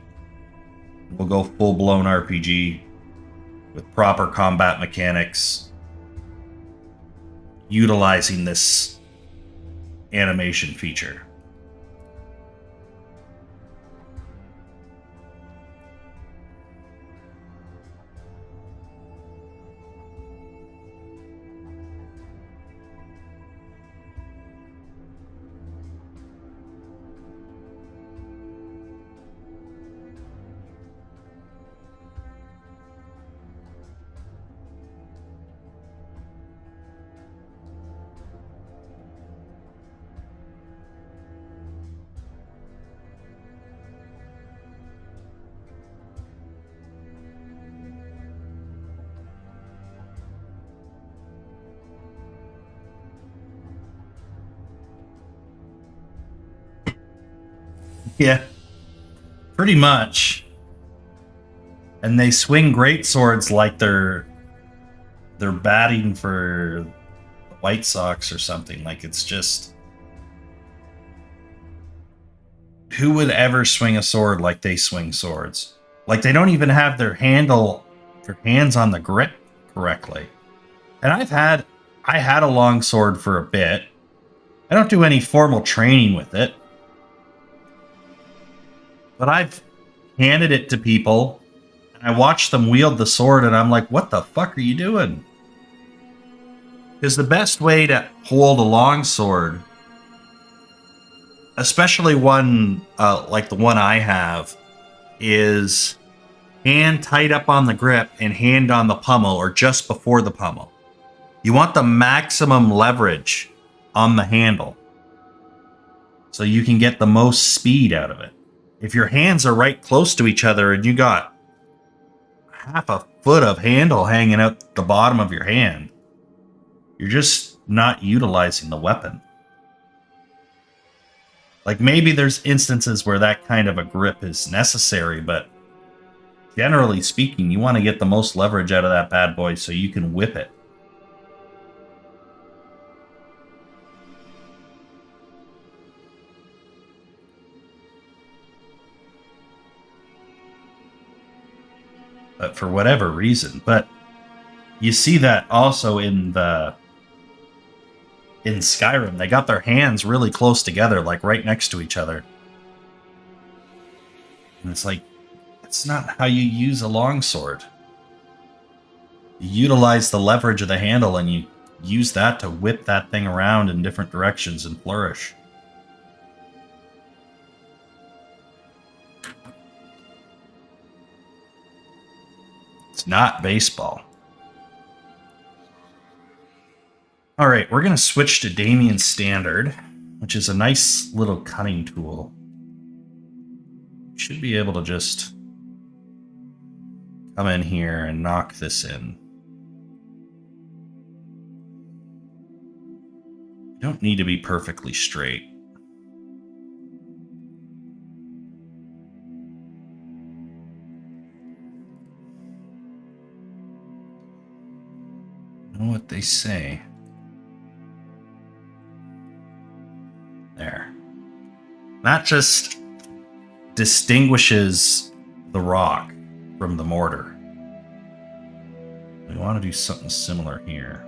We'll go full-blown RPG with proper combat mechanics, utilizing this animation feature. Yeah, pretty much. And they swing great swords like they're batting for the White Sox or something. Like, it's just, who would ever swing a sword like they swing swords? Like, they don't even have their hands on the grip correctly. And I had a long sword for a bit. I don't do any formal training with it. But I've handed it to people, and I watch them wield the sword, and I'm like, what the fuck are you doing? Because the best way to hold a long sword, especially one like the one I have, is hand tight up on the grip and hand on the pommel, or just before the pommel. You want the maximum leverage on the handle so you can get the most speed out of it. If your hands are right close to each other and you got half a foot of handle hanging out the bottom of your hand, you're just not utilizing the weapon. Like, maybe there's instances where that kind of a grip is necessary, but generally speaking, you want to get the most leverage out of that bad boy so you can whip it. But for whatever reason, but You see that also in Skyrim. They got their hands really close together, like right next to each other. And it's like, it's not how you use a longsword. You utilize the leverage of the handle and you use that to whip that thing around in different directions and flourish. It's not baseball. All right, we're going to switch to Damien Standard, which is a nice little cutting tool. Should be able to just come in here and knock this in. You don't need to be perfectly straight. You know what they say. There. That just distinguishes the rock from the mortar. We want to do something similar here.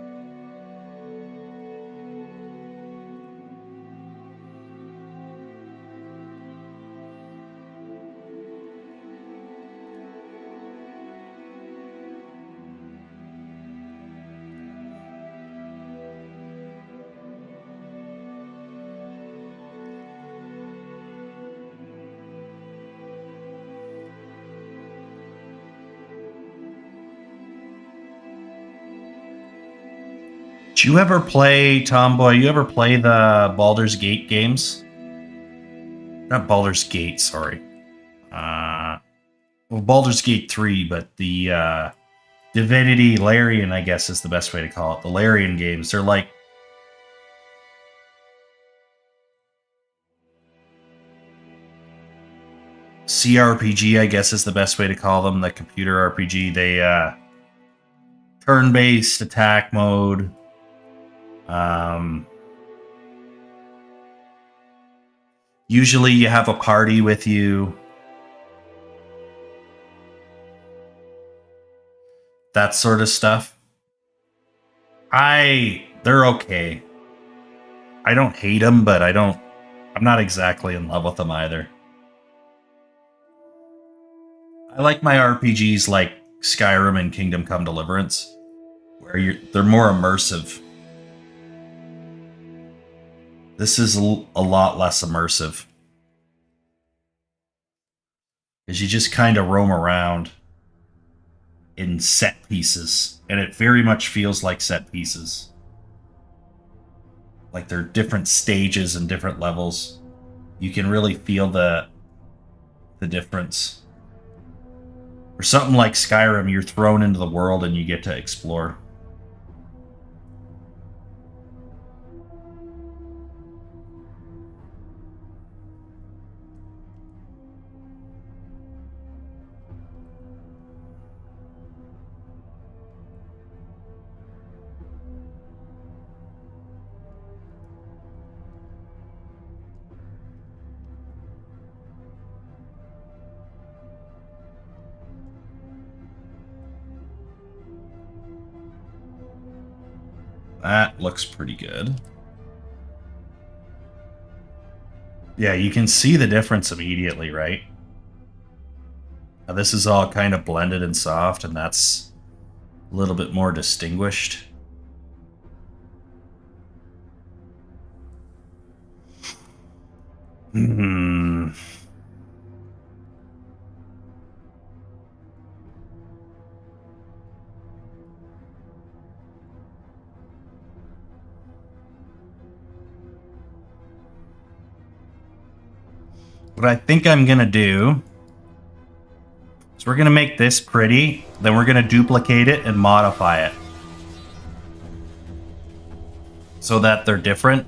Did you ever play, Tomboy, you ever play the Baldur's Gate games? Not Baldur's Gate, sorry. Well, Baldur's Gate 3, but the Divinity Larian, I guess is the best way to call it. The Larian games, they're like... CRPG, I guess is the best way to call them, the computer RPG. They, turn-based attack mode. Usually you have a party with you. That sort of stuff. They're okay. I don't hate them, but I'm not exactly in love with them either. I like my RPGs like Skyrim and Kingdom Come Deliverance, where they're more immersive. This is a lot less immersive. Because you just kind of roam around in set pieces. And it very much feels like set pieces. Like they're different stages and different levels. You can really feel the difference. For something like Skyrim, you're thrown into the world and you get to explore. That looks pretty good. Yeah, you can see the difference immediately, right? Now, this is all kind of blended and soft, and that's a little bit more distinguished. What I think I'm going to do is we're going to make this pretty, then we're going to duplicate it and modify it so that they're different.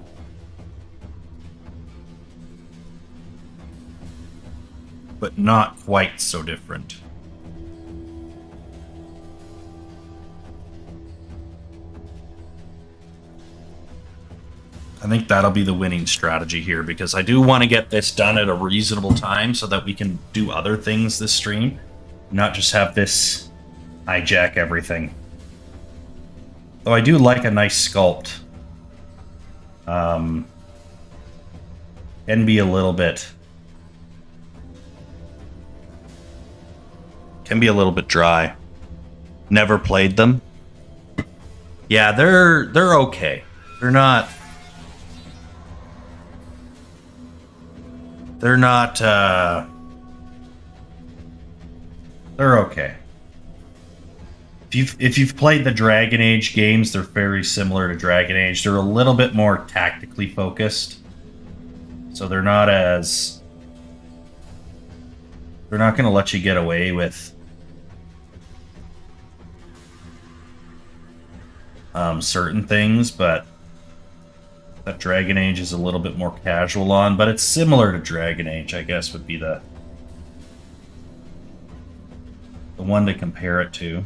But not quite so different. I think that'll be the winning strategy here, because I do want to get this done at a reasonable time so that we can do other things this stream, not just have this hijack everything. Though I do like a nice sculpt. Can be a little bit dry. Never played them. Yeah, they're okay. They're not they're okay. If you've played the Dragon Age games, they're very similar to Dragon Age. They're a little bit more tactically focused. So they're not going to let you get away with certain things, but that Dragon Age is a little bit more casual on, but it's similar to Dragon Age, I guess, would be the one to compare it to.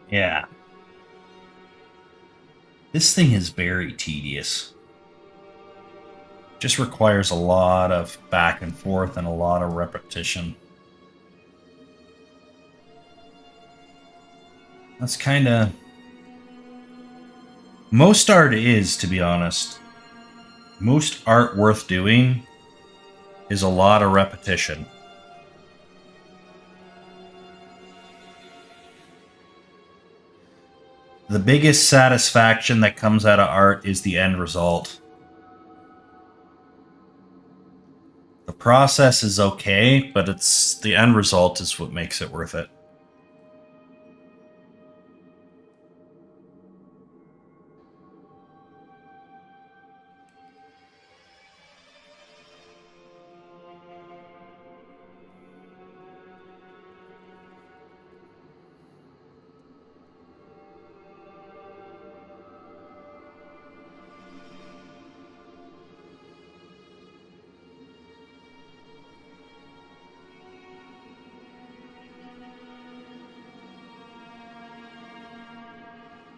Yeah. This thing is very tedious. Just requires a lot of back and forth and a lot of repetition. That's kind of... Most art is, to be honest. Most art worth doing is a lot of repetition. The biggest satisfaction that comes out of art is the end result. The process is okay, but it's the end result is what makes it worth it.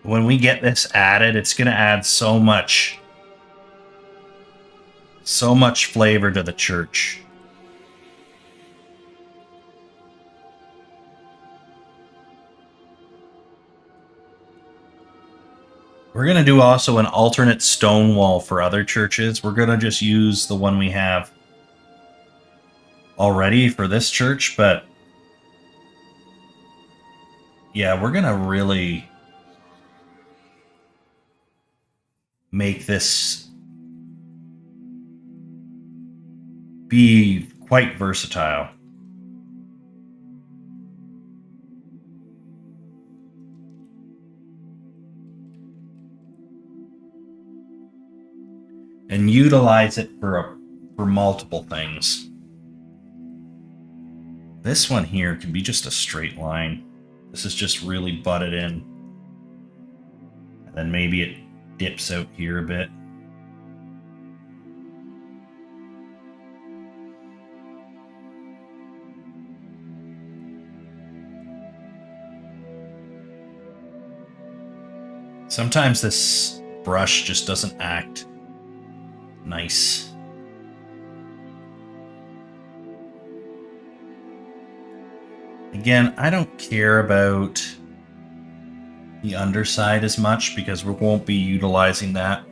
When we get this added, it's going to add so much flavor to the church. We're going to do also an alternate stone wall for other churches. We're going to just use the one we have already for this church, but yeah, we're going to really make this be quite versatile. can utilize it for multiple things. This one here can be just a straight line. This is just really butted in. And then maybe it dips out here a bit. Sometimes this brush just doesn't act nice. Again, I don't care about the underside as much because we won't be utilizing that.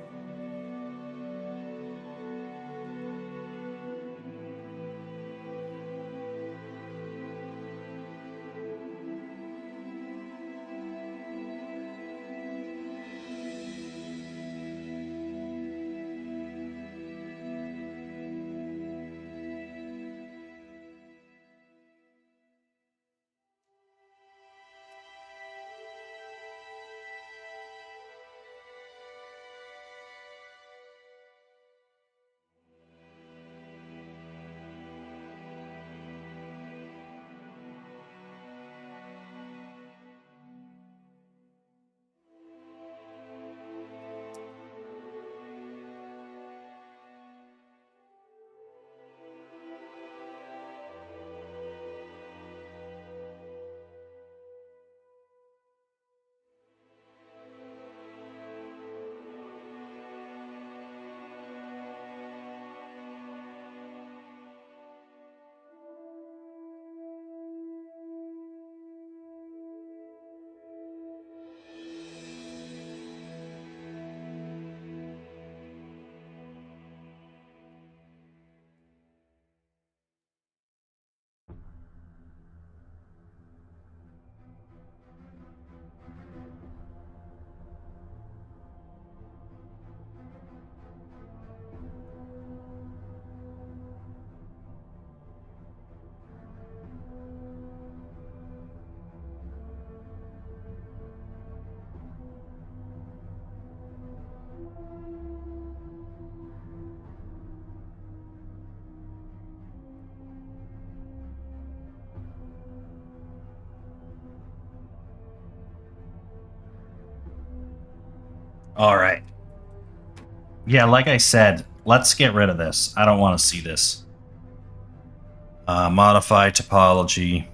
All right. Yeah, like I said, let's get rid of this. I don't want to see this. Modify topology.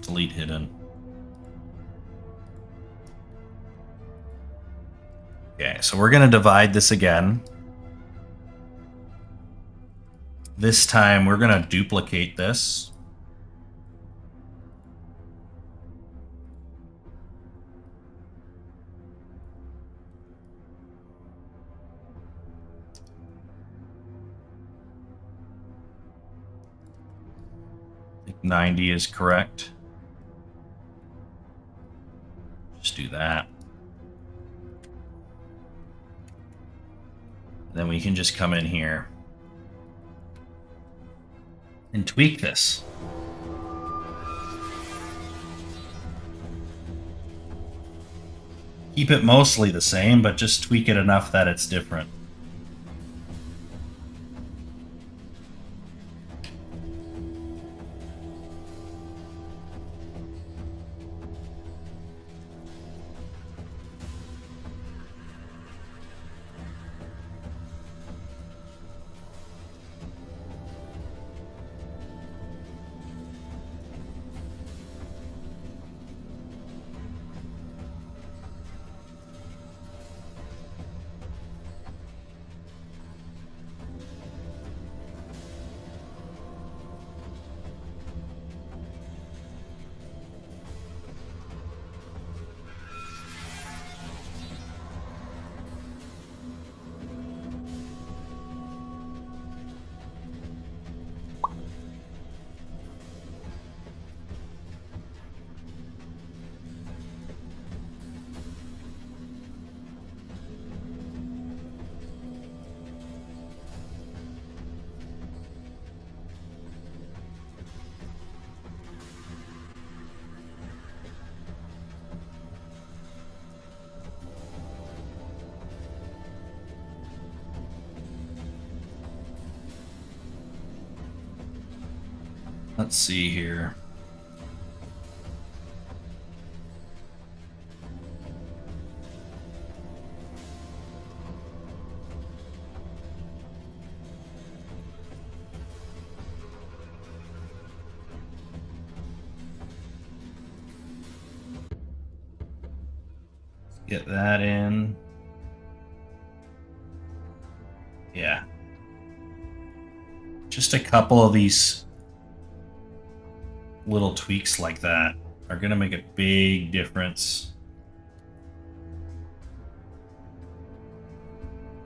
Delete hidden. Okay, so we're going to divide this again. This time we're going to duplicate this. I think 90 is correct. Just do that. Then we can just come in here and tweak this. Keep it mostly the same, but just tweak it enough that it's different. Let's see here. Get that in. Yeah. Just a couple of these little tweaks like that are going to make a big difference.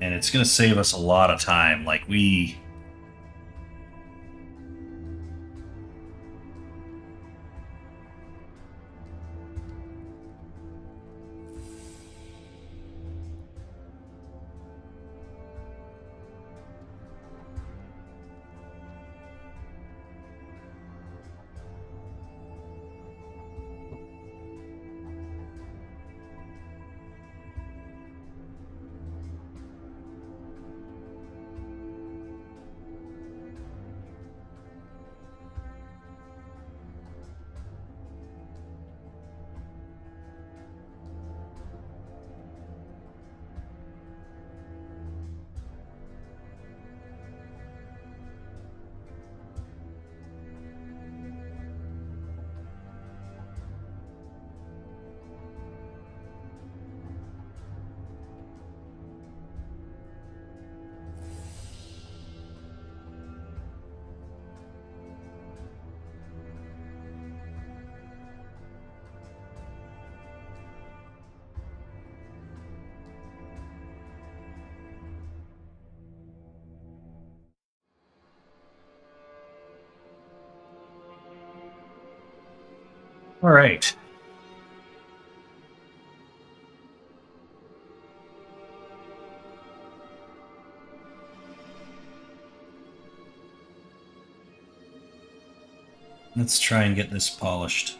And it's going to save us a lot of time. Like we... All right. Let's try and get this polished.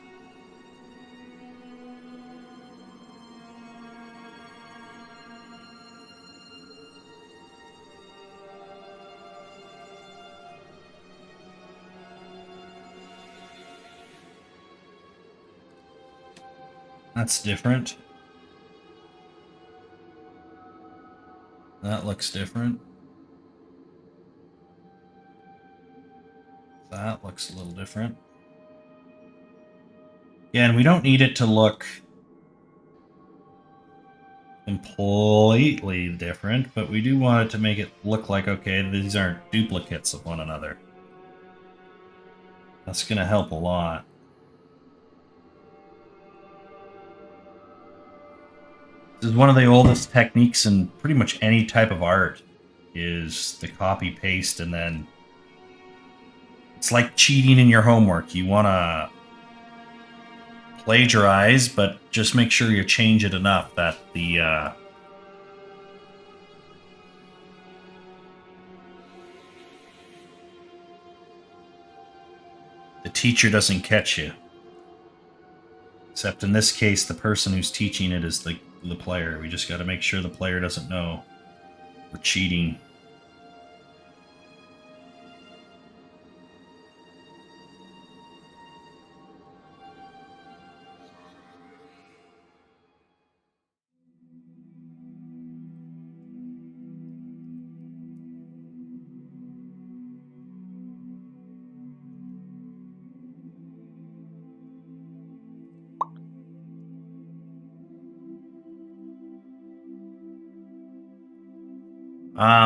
That's different. That looks different. That looks a little different. Again, we don't need it to look completely different, but we do want it to make it look like, okay, these aren't duplicates of one another. That's going to help a lot. This is one of the oldest techniques in pretty much any type of art, is the copy paste, and then it's like cheating in your homework. You want to plagiarize, but just make sure you change it enough that the teacher doesn't catch you. Except in this case, the person who's teaching it is the player. We just got to make sure the player doesn't know we're cheating.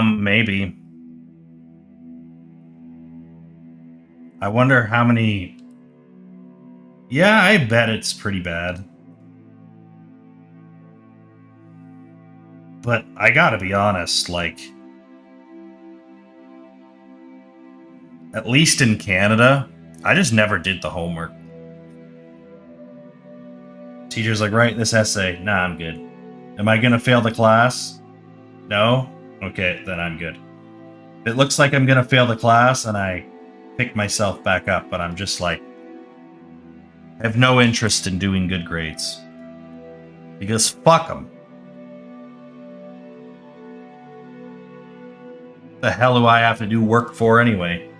Maybe. I wonder how many... Yeah, I bet it's pretty bad. But I gotta be honest, like... At least in Canada, I just never did the homework. Teacher's like, write this essay. Nah, I'm good. Am I gonna fail the class? No? Okay, then I'm good. It looks like I'm gonna fail the class, and I pick myself back up, but I'm just like, I have no interest in doing good grades. Because fuck them. The hell do I have to do work for anyway?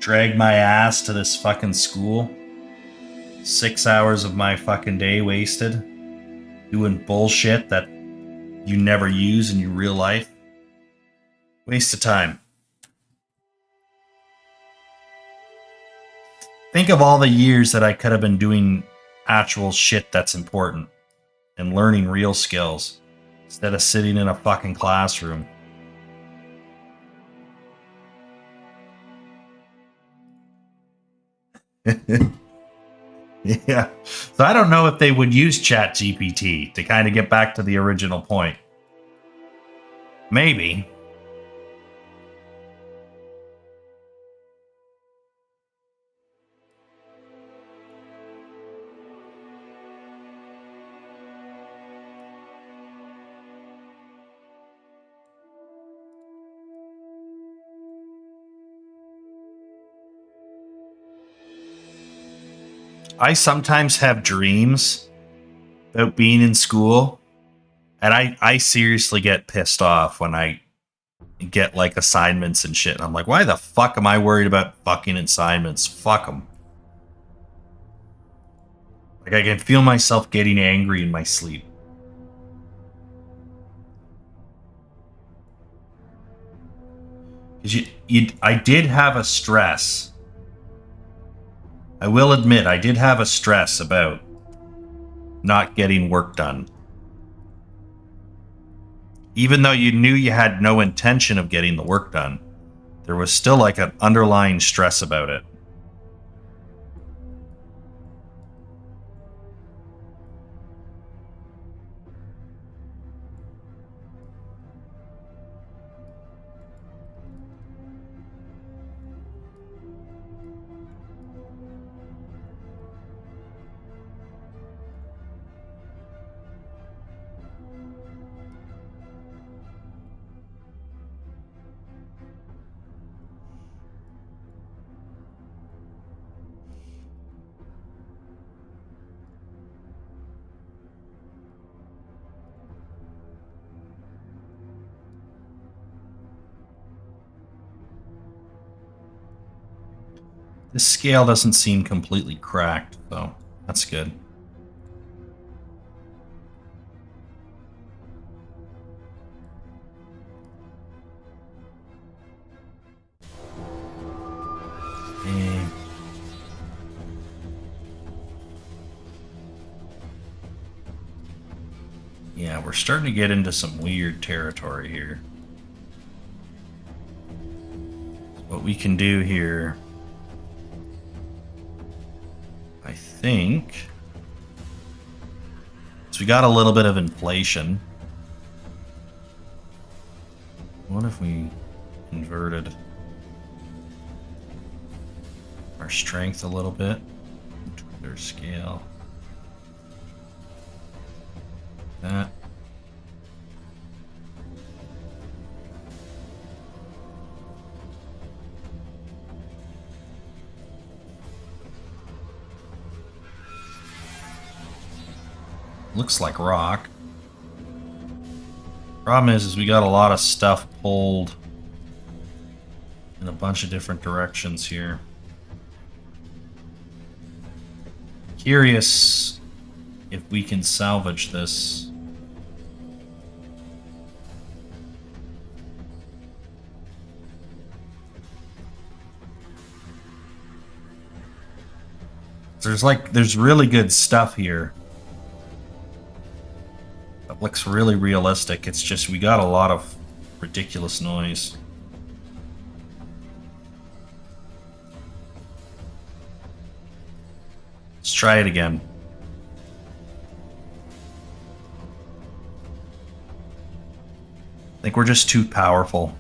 drag my ass to this fucking school. 6 hours of my fucking day wasted doing bullshit that you never use in your real life. Waste of time. Think of all the years that I could have been doing actual shit that's important and learning real skills instead of sitting in a fucking classroom. Yeah. So I don't know if they would use ChatGPT to kind of get back to the original point. Maybe. I sometimes have dreams about being in school, and I seriously get pissed off when I get like assignments and shit. And I'm like, why the fuck am I worried about fucking assignments? Fuck them. Like, I can feel myself getting angry in my sleep. I did have a stress. I will admit, I did have a stress about not getting work done. Even though you knew you had no intention of getting the work done, there was still like an underlying stress about it. This scale doesn't seem completely cracked, so that's good. And yeah, we're starting to get into some weird territory here. What we can do here, I think, so we got a little bit of inflation. What if we inverted our strength a little bit into their scale? That. Looks like rock. Problem is we got a lot of stuff pulled in a bunch of different directions here. Curious if we can salvage this. There's really good stuff here. It looks really realistic. It's just we got a lot of ridiculous noise. Let's try it again. I think we're just too powerful.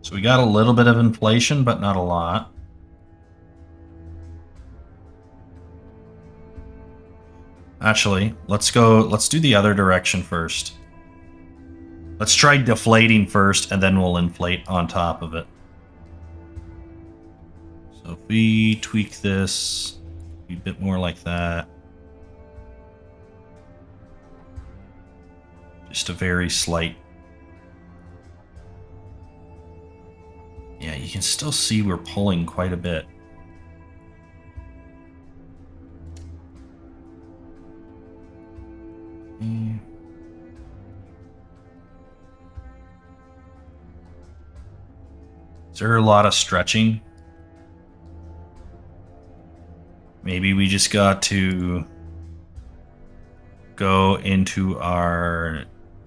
So we got a little bit of inflation, but not a lot. Actually, let's do the other direction first. Let's try deflating first, and then we'll inflate on top of it. So if we tweak this a bit more like that. Just a very slight. Yeah, you can still see we're pulling quite a bit. Is there a lot of stretching? Maybe we just got to go into our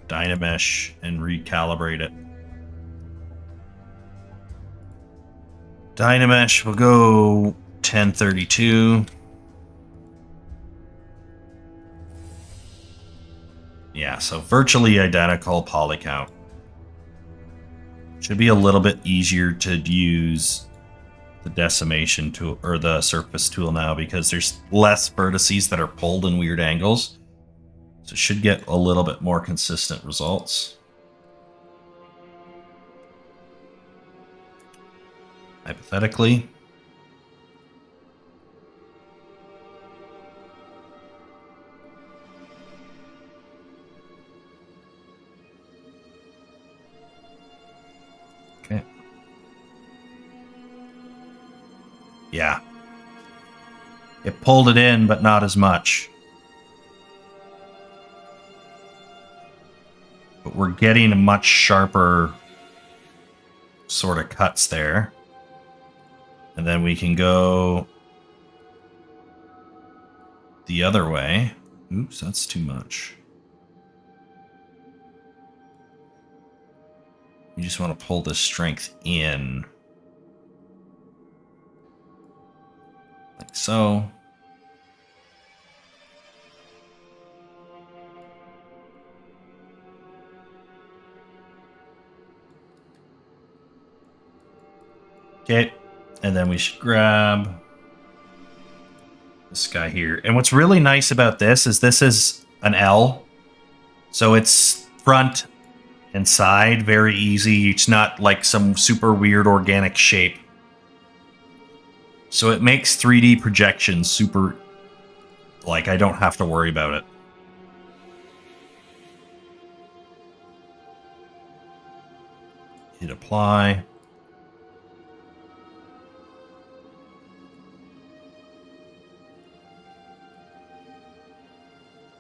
Dynamesh and recalibrate it. Dynamesh will go 1032. Yeah, so virtually identical poly count. Should be a little bit easier to use the decimation tool or the surface tool now because there's less vertices that are pulled in weird angles. So it should get a little bit more consistent results. Hypothetically. Okay. Yeah. It pulled it in, but not as much. But we're getting a much sharper sort of cuts there. And then we can go the other way. Oops, that's too much. You just want to pull this strength in. Like so. Okay, and then we should grab this guy here. And what's really nice about this is an L. So it's front and side, very easy. It's not like some super weird organic shape. So it makes 3D projections super, like, I don't have to worry about it. Hit apply.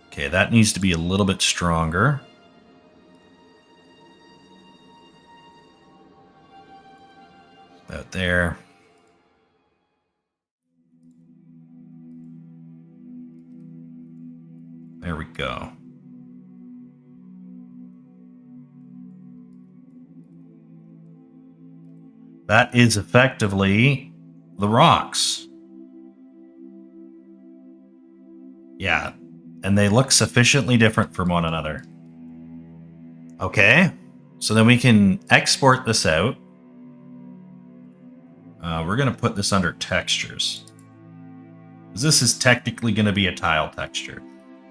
Okay, that needs to be a little bit stronger. About there. There we go. That is effectively the rocks. Yeah, and they look sufficiently different from one another. Okay, so then we can export this out. We're going to put this under textures. This is technically going to be a tile texture.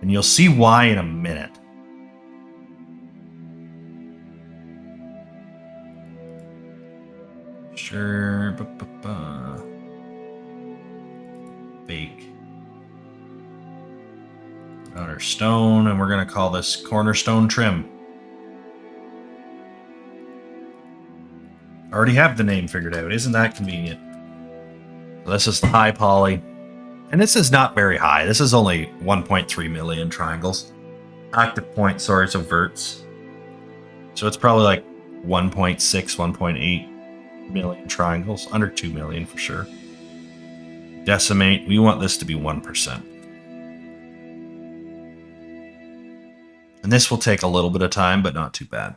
And you'll see why in a minute. Sure. Bake. On our stone, and we're going to call this cornerstone trim. I already have the name figured out. Isn't that convenient? So this is the high poly. And this is not very high. This is only 1.3 million triangles. Active point, sorry, so verts. So it's probably like 1.6, 1.8 million triangles. Under 2 million for sure. Decimate. We want this to be 1%. And this will take a little bit of time, but not too bad.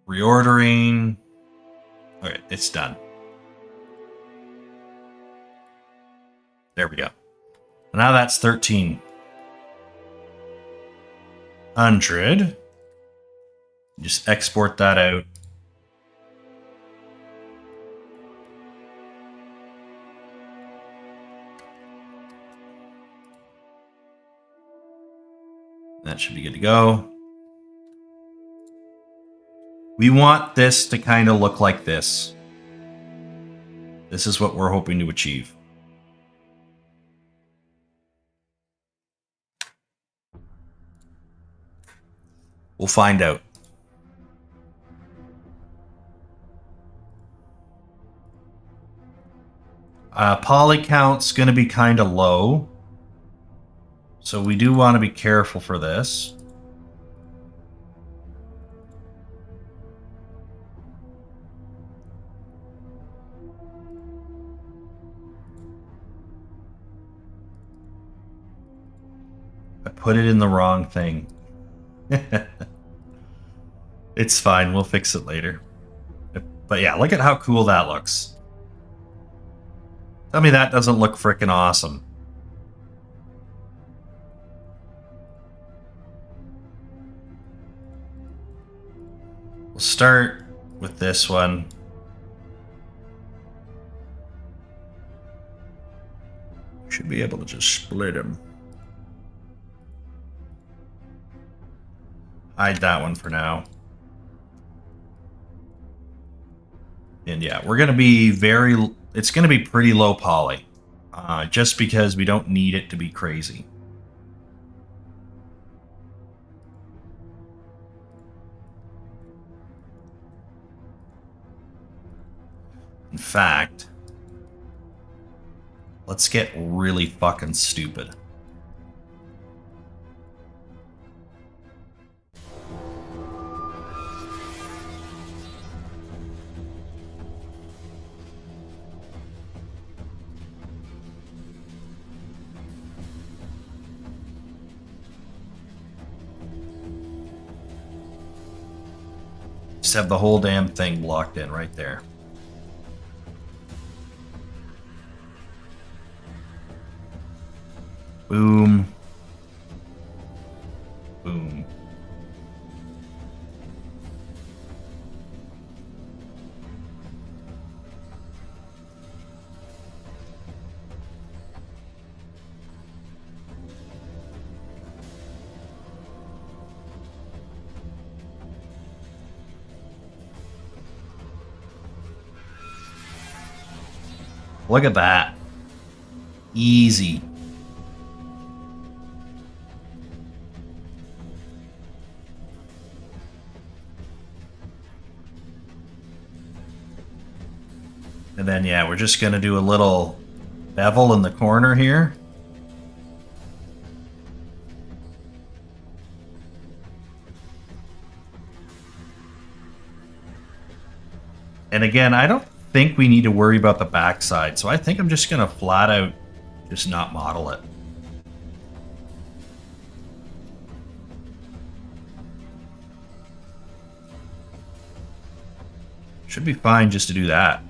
Reordering. Okay, it's done. There we go. Now that's 13. 100. Just export that out. That should be good to go. We want this to kind of look like this. This is what we're hoping to achieve. We'll find out. Poly count's going to be kind of low. So we do want to be careful for this. I put it in the wrong thing. It's fine. We'll fix it later. But yeah, look at how cool that looks. Tell me that doesn't look freaking awesome. We'll start with this one. Should be able to just split them. Hide that one for now. And yeah, we're going to be it's going to be pretty low poly. Just because we don't need it to be crazy. In fact, let's get really fucking stupid. Just have the whole damn thing locked in right there. Boom. Boom. Look at that. Easy. And then, yeah, we're just going to do a little bevel in the corner here. And again, I don't think we need to worry about the backside, so I think I'm just going to flat out just not model it. Should be fine just to do that.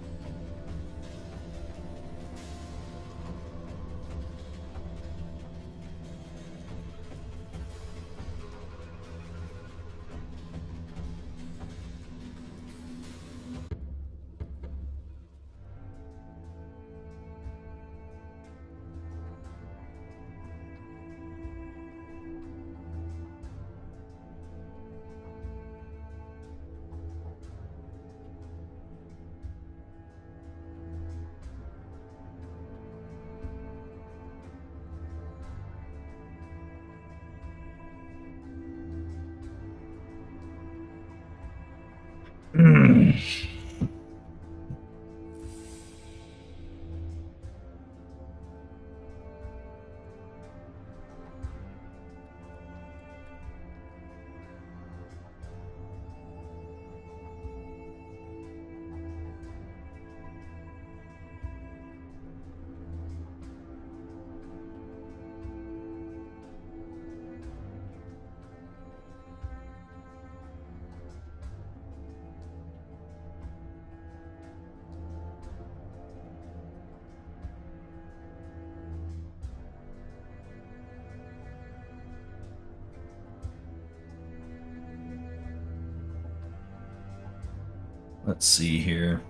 Let's see here.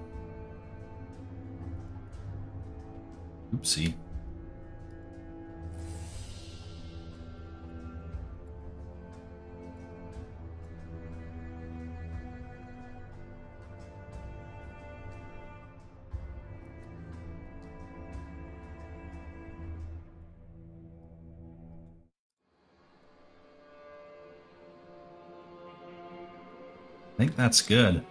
Oopsie. I think that's good.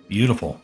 Beautiful.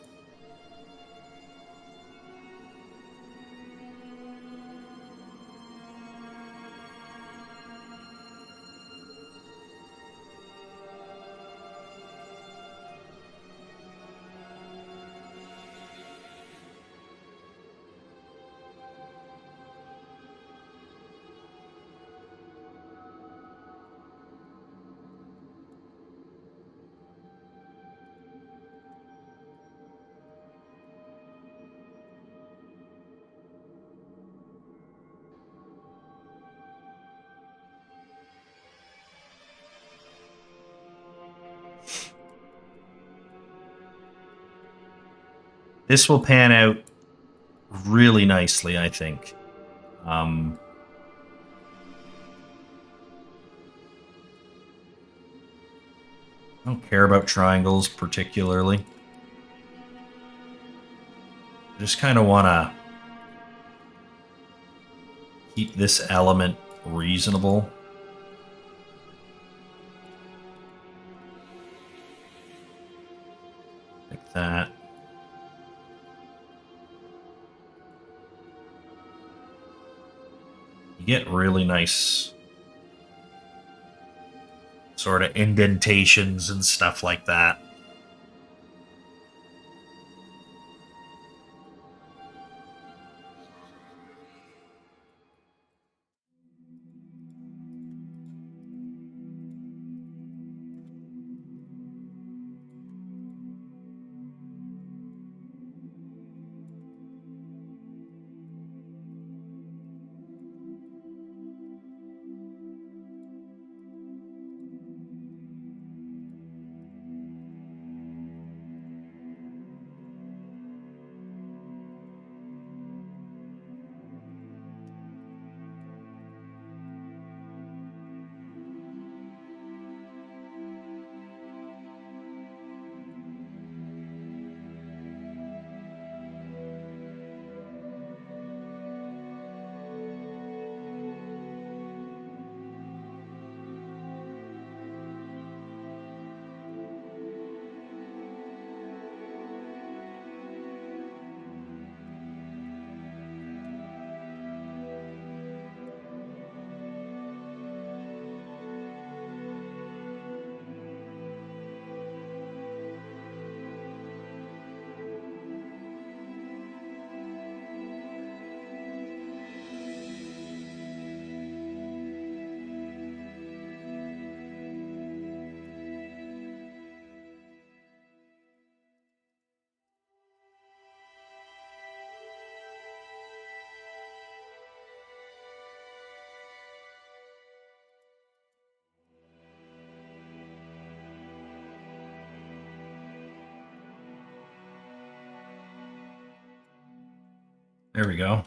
This will pan out really nicely, I think. I don't care about triangles particularly. I just kind of want to keep this element reasonable. Like that. You get really nice sort of indentations and stuff like that. There we go.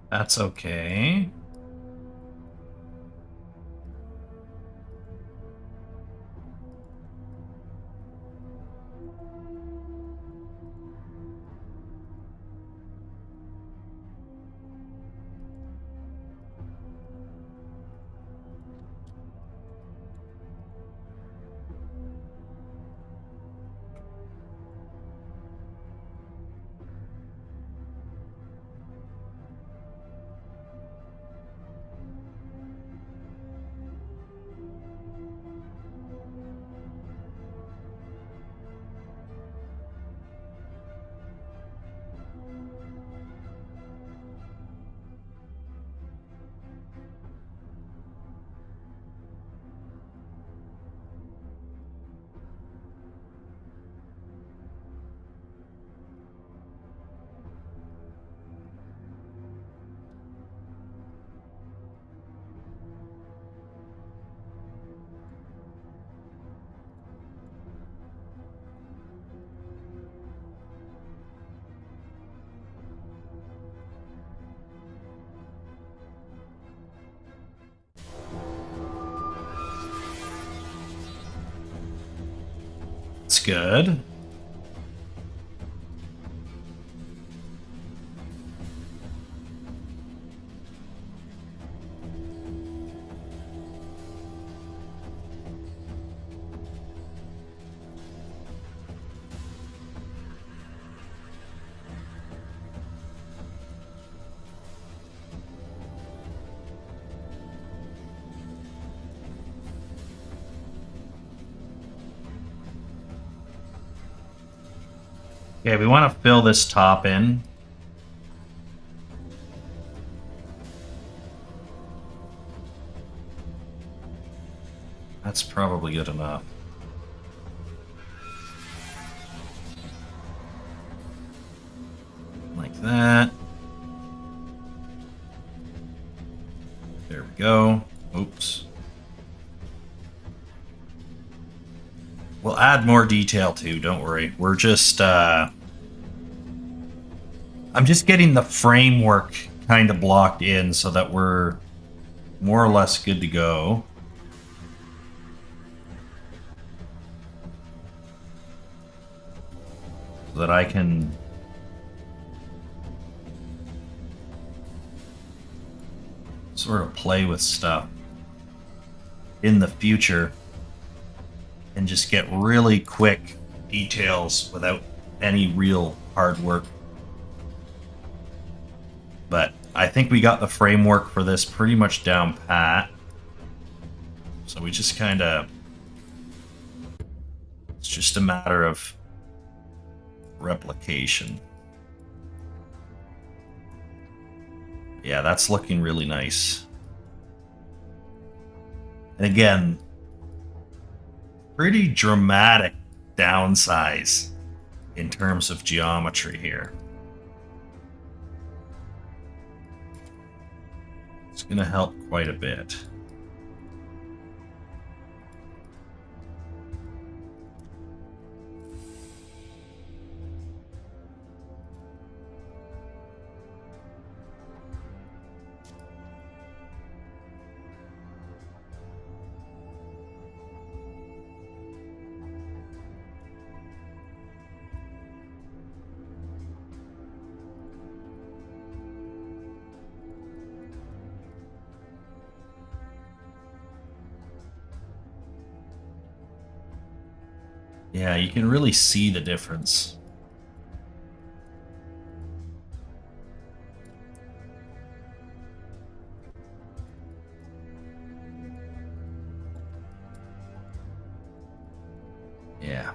That's okay. good. Okay, we want to fill this top in. That's probably good enough. Like that. There we go. Oops. We'll add more detail too, don't worry. We're just, I'm just getting the framework kind of blocked in so that we're more or less good to go. So that I can sort of play with stuff in the future and just get really quick details without any real hard work. But I think we got the framework for this pretty much down pat. So we just kind of... It's just a matter of replication. Yeah, that's looking really nice. And again, pretty dramatic downsize in terms of geometry here. It's going to help quite a bit. Yeah, you can really see the difference. Yeah.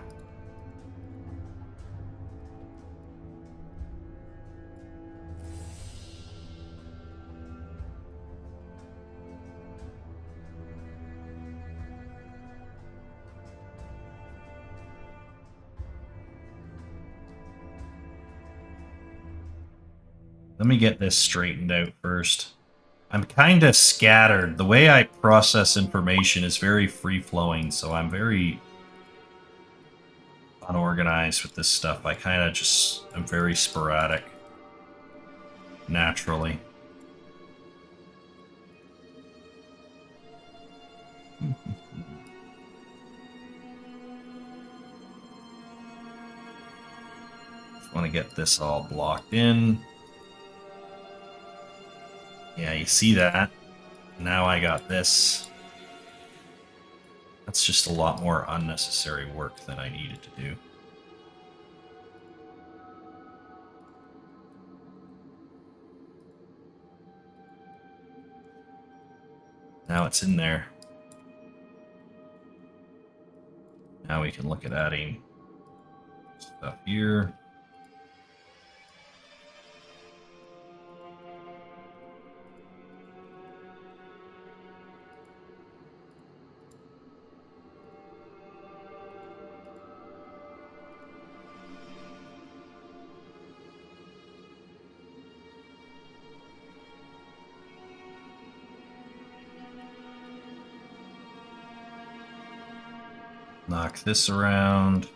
Let me get this straightened out first. I'm kind of scattered. The way I process information is very free-flowing, so I'm very unorganized with this stuff. I kind of just... I'm very sporadic. Naturally. Just want to get this all blocked in. Yeah, you see that? Now I got this. That's just a lot more unnecessary work than I needed to do. Now it's in there. Now we can look at adding stuff here. Knock this around.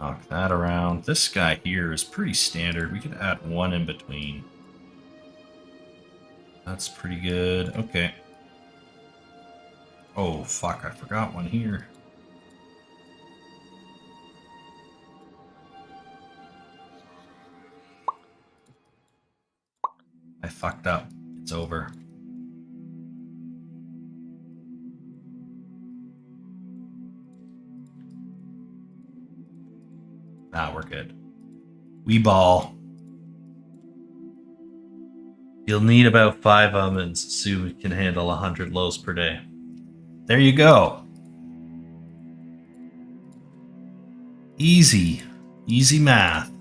Knock that around. This guy here is pretty standard. We could add one in between. That's pretty good. Okay. Oh, fuck. I forgot one here. I fucked up. It's over. Nah, we're good. We ball. You'll need about 5 ovens so you can handle 100 loaves per day. There you go. Easy. Easy math.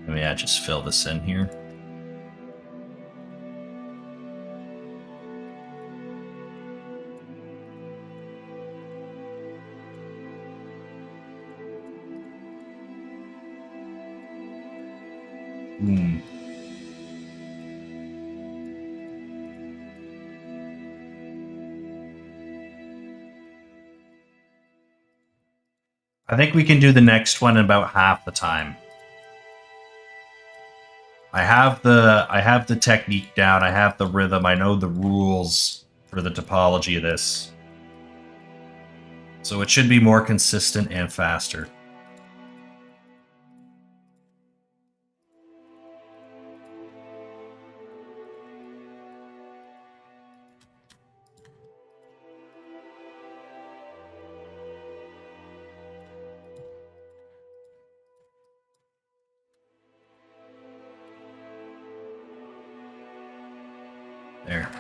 Maybe I just fill this in here. Boom. I think we can do the next one in about half the time. I have the technique down. I have the rhythm. I know the rules for the topology of this. So it should be more consistent and faster. There.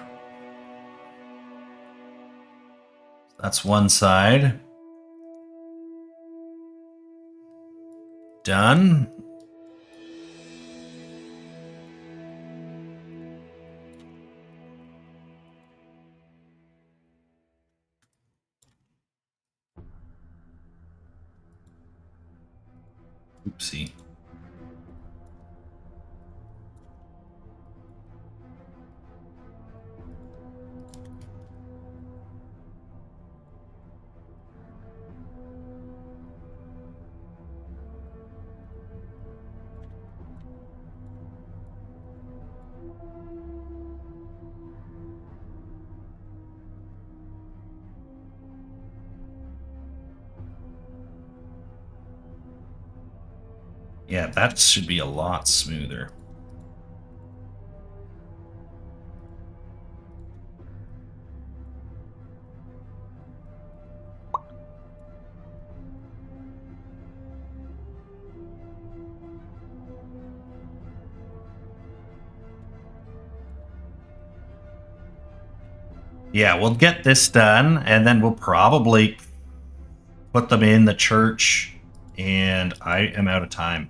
That's one side. Done. Oopsie. Yeah, that should be a lot smoother. Yeah, we'll get this done, and then we'll probably put them in the church, and I am out of time.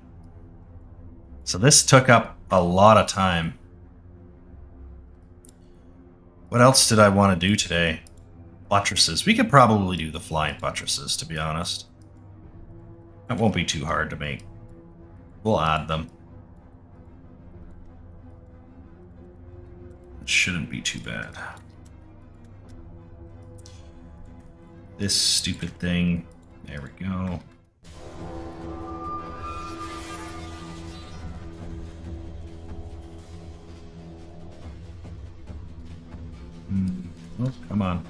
So this took up a lot of time. What else did I want to do today? Buttresses. We could probably do the flying buttresses, to be honest. That won't be too hard to make. We'll add them. It shouldn't be too bad. This stupid thing. There we go. Oh, come on.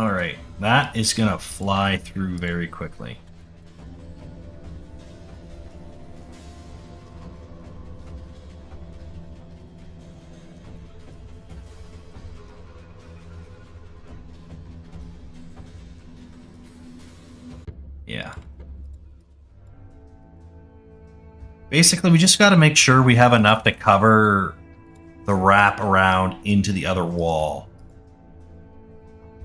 All right, that is gonna fly through very quickly. Yeah. Basically, we just got to make sure we have enough to cover the wrap around into the other wall.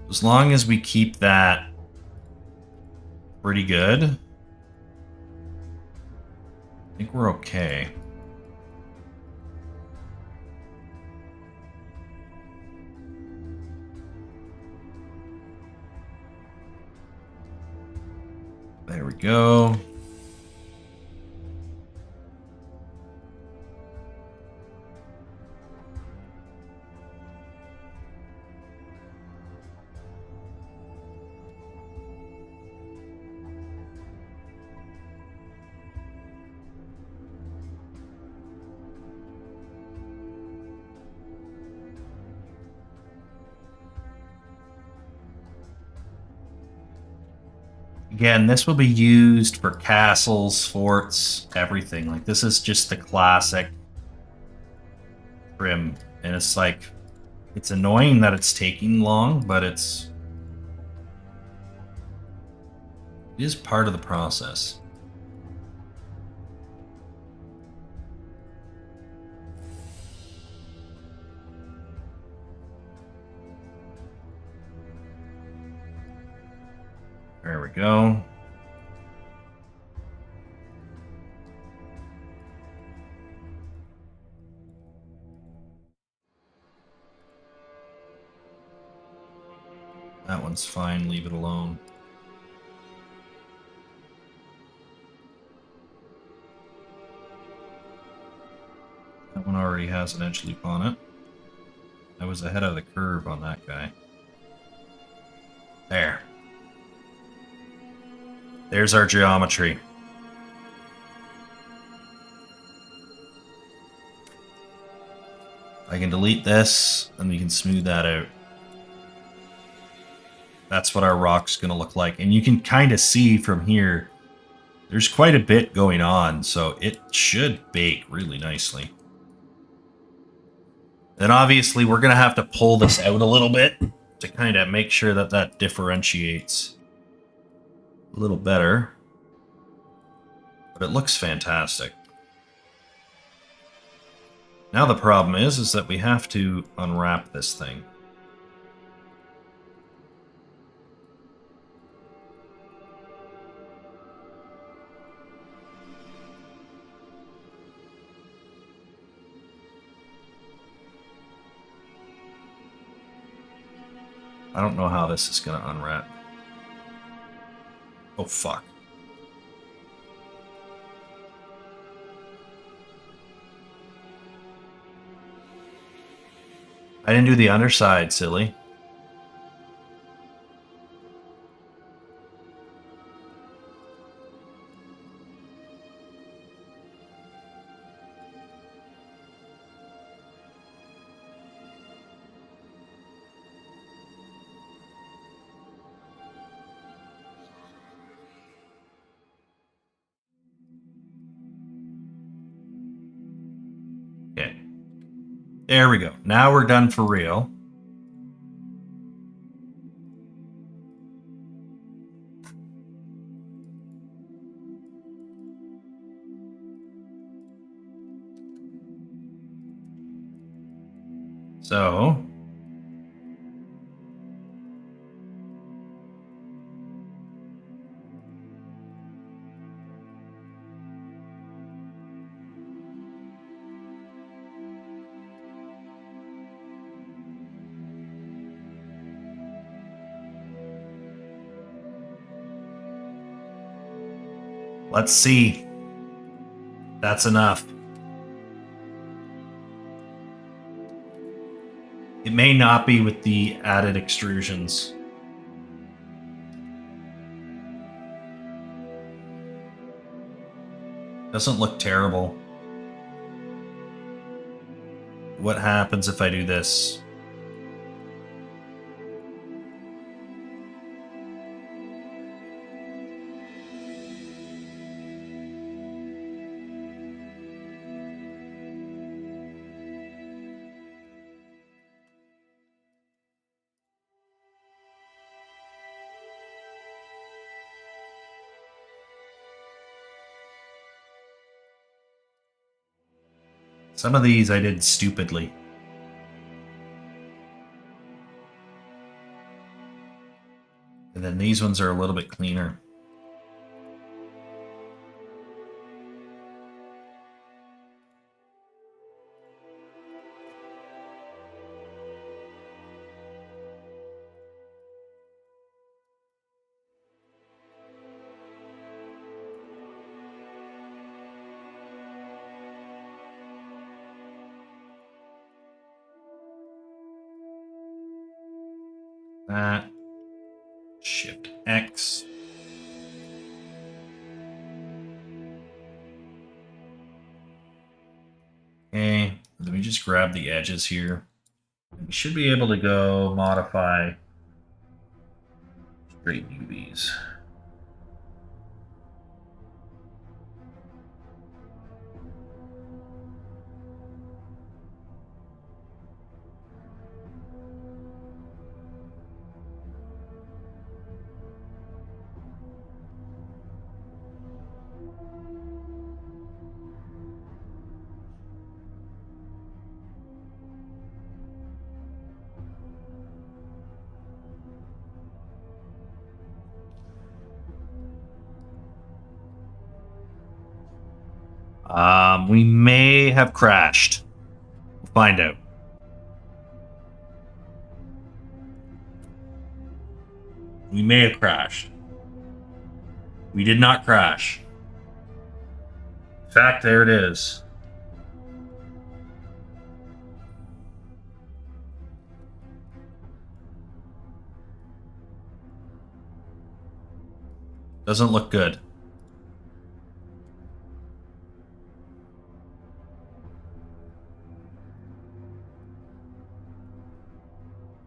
As long as we keep that pretty good, I think we're okay. There we go. Again, this will be used for castles, forts, everything. Like, this is just the classic trim. And it's like, it's annoying that it's taking long, but it is part of the process. There we go. That one's fine, leave it alone. That one already has an edge loop on it. I was ahead of the curve on that guy. There. There's our geometry. I can delete this, and we can smooth that out. That's what our rock's going to look like. And you can kind of see from here, there's quite a bit going on, so it should bake really nicely. Then obviously we're going to have to pull this out a little bit to kind of make sure that that differentiates a little better. But it looks fantastic. Now the problem is that we have to unwrap this thing. I don't know how this is going to unwrap. Oh, fuck. I didn't do the underside, silly. Okay. There we go. Now we're done for real. So, let's see. That's enough. It may not be with the added extrusions. Doesn't look terrible. What happens if I do this? Some of these I did stupidly. And then these ones are a little bit cleaner. That. Shift X. Okay, let me just grab the edges here. We should be able to go modify straight UVs. We may have crashed. We'll find out. We may have crashed. We did not crash. In fact, there it is. Doesn't look good.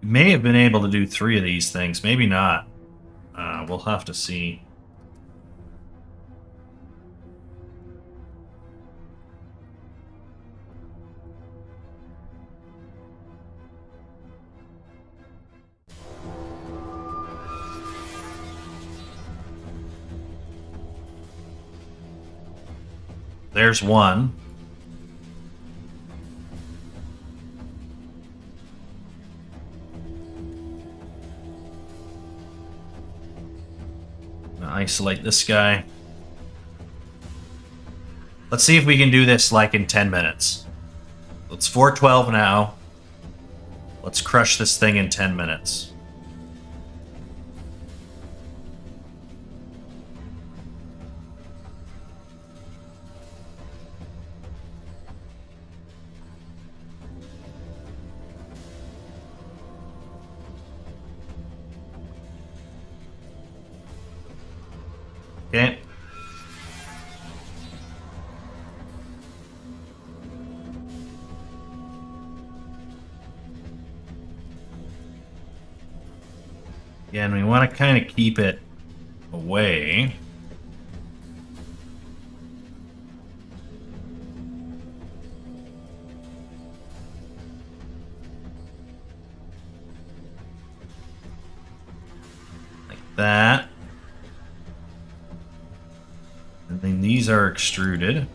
We may have been able to do 3 of these things. Maybe not. We'll have to see. There's one. Isolate this guy. Let's see if we can do this like in 10 minutes. It's 4:12 now. Let's crush this thing in 10 minutes. Okay. Again, we want to kind of keep it away. Like that. And then these are extruded.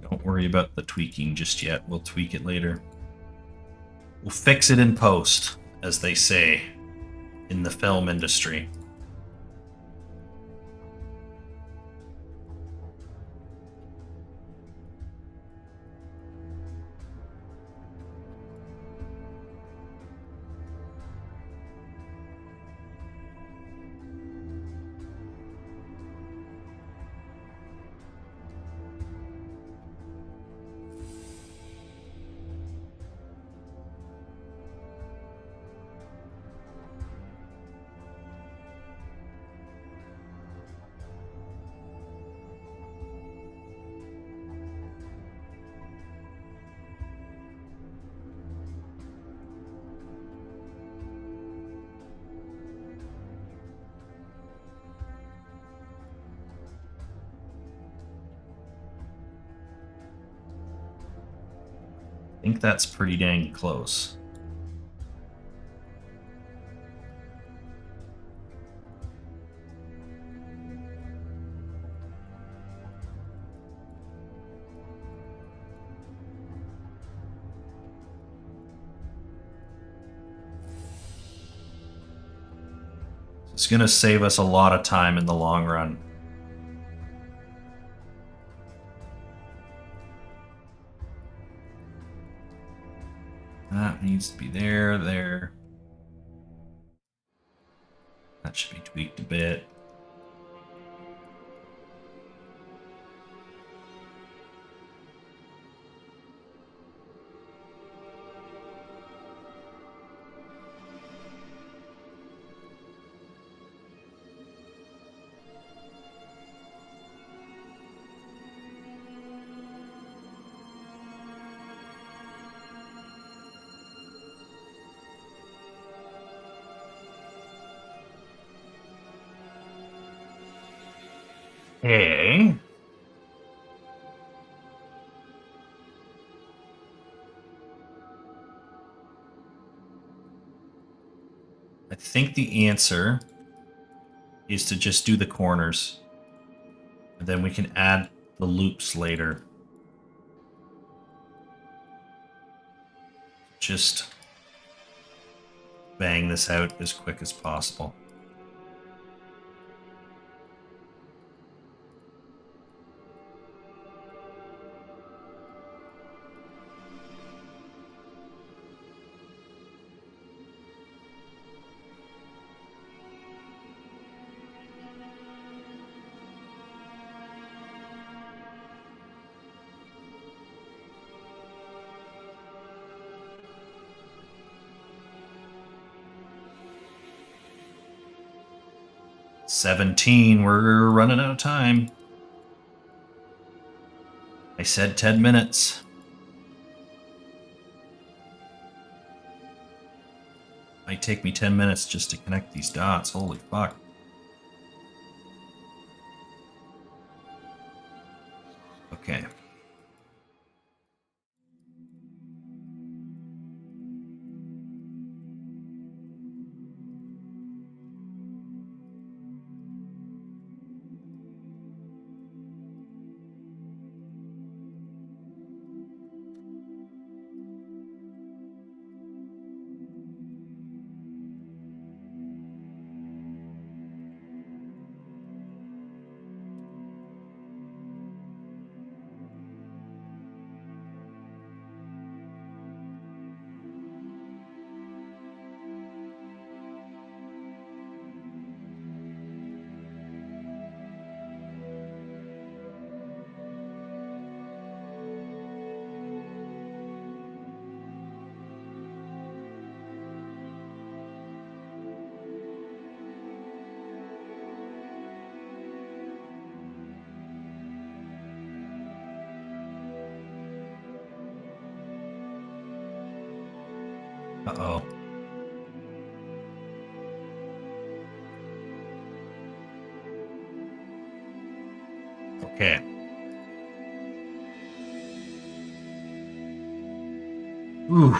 Don't worry about the tweaking just yet. We'll tweak it later. We'll fix it in post, as they say in the film industry. think that's pretty dang close. It's going to save us a lot of time in the long run. That needs to be there, there. That should be tweaked a bit. Okay. I think the answer is to just do the corners. And then we can add the loops later. Just bang this out as quick as possible. $17, we're running out of time. I said 10 minutes. Might take me 10 minutes just to connect these dots. Holy fuck. Okay. Uh-oh. Okay. Ooh.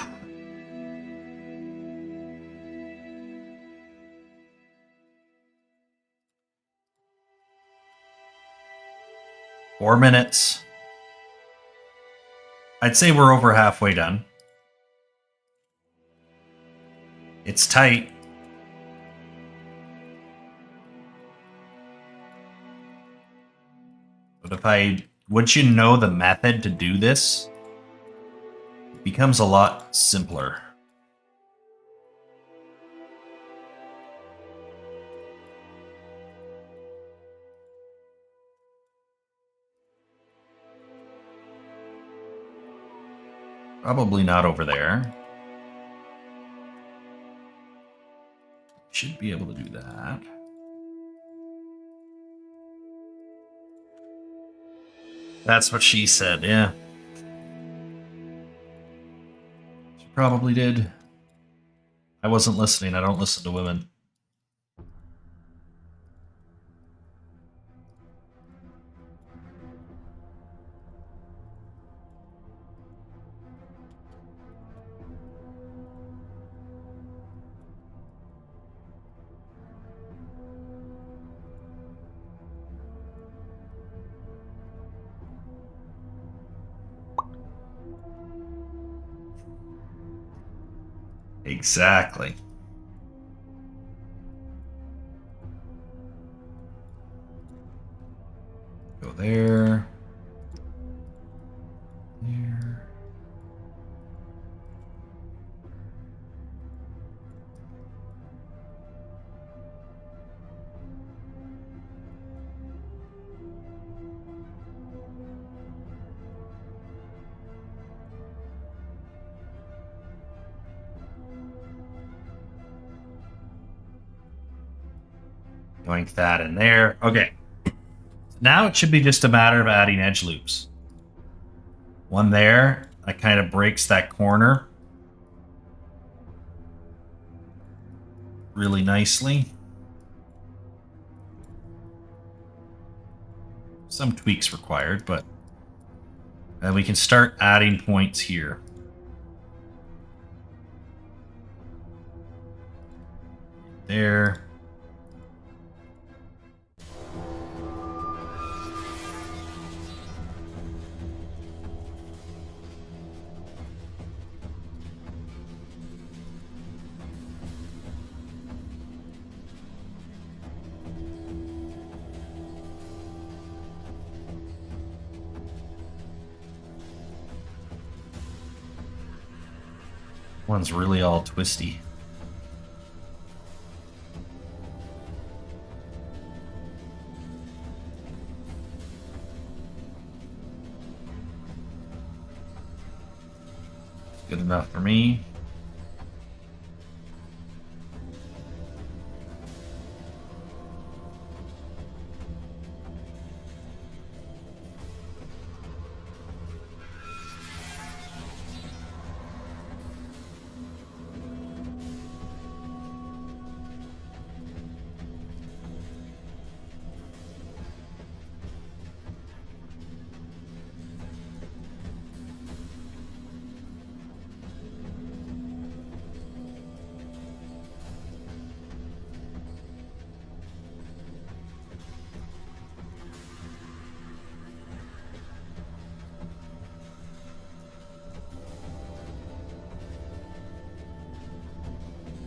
Four minutes. I'd say we're over halfway done. It's tight. But once you know the method to do this, it becomes a lot simpler. Probably not over there. Should be able to do that. That's what she said, yeah. She probably did. I wasn't listening. I don't listen to women. Exactly. Go there. There. Yoink that in there. Okay. Now it should be just a matter of adding edge loops. One there. That kind of breaks that corner really nicely. Some tweaks required, but then we can start adding points here. There. One's really all twisty. Good enough for me.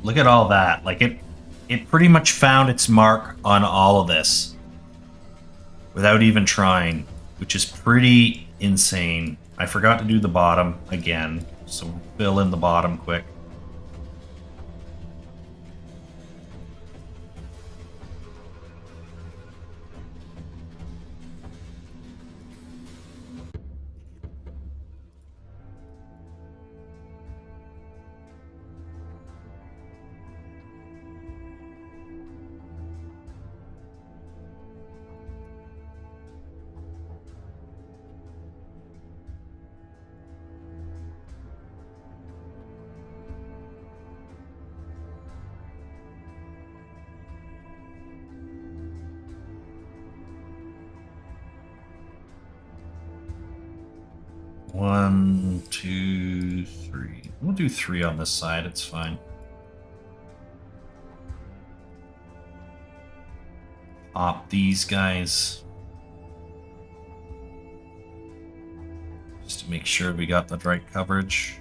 Look at all that. Like it pretty much found its mark on all of this without even trying, which is pretty insane. I forgot to do the bottom again, so fill in the bottom quick. One, two, three. We'll do three on this side, it's fine. Pop these guys. Just to make sure we got the right coverage.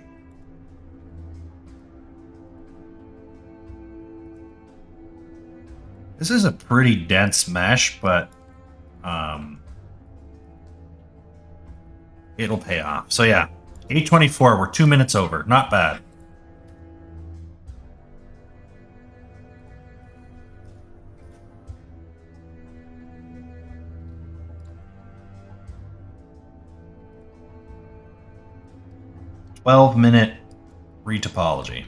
This is a pretty dense mesh, but it'll pay off. So yeah, 8:24, we're 2 minutes over. Not bad. "12-minute retopology."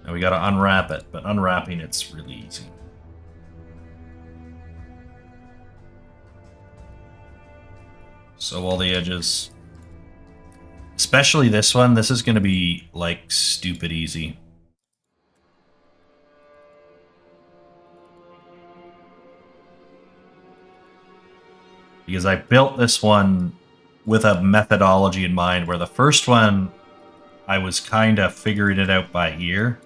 Now we gotta unwrap it, but unwrapping it's really easy. So all the edges, especially this one, this is going to be like stupid easy. Because I built this one with a methodology in mind, where the first one I was kind of figuring it out by ear.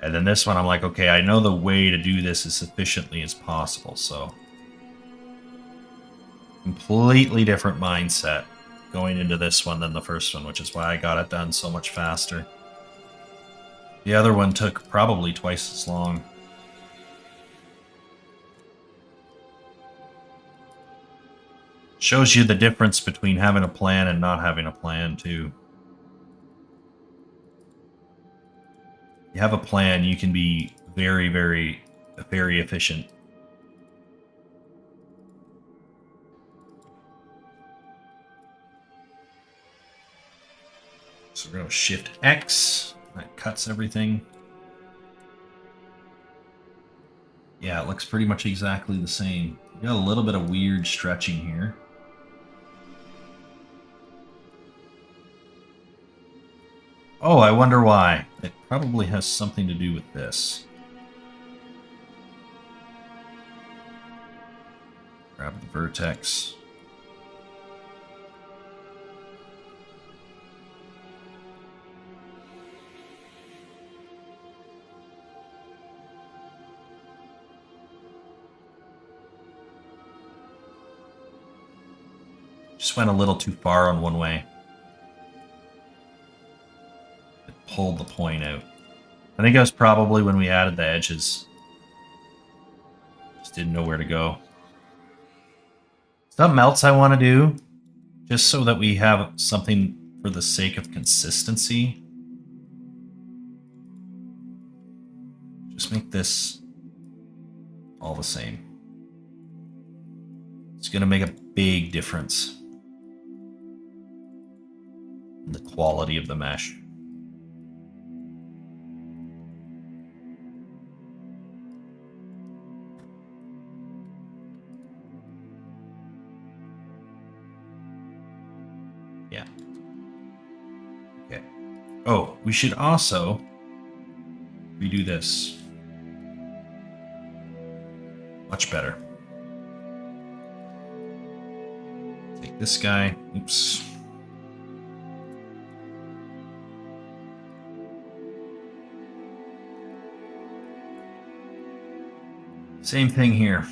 And then this one I'm like, okay, I know the way to do this as efficiently as possible, so completely different mindset going into this one than the first one, which is why I got it done so much faster. The other one took probably twice as long. Shows you the difference between having a plan and not having a plan, too. You have a plan, you can be very, very, very efficient. So we're going to Shift X. That cuts everything. Yeah, it looks pretty much exactly the same. You got a little bit of weird stretching here. Oh, I wonder why. It probably has something to do with this. Grab the vertex. Just went a little too far on one way. It pulled the point out. I think it was probably when we added the edges. Just didn't know where to go. Something else I want to do, just so that we have something for the sake of consistency. Just make this all the same. It's going to make a big difference in the quality of the mesh. Yeah. Okay. Oh, we should also redo this. Much better. Take this guy. Oops. Same thing here.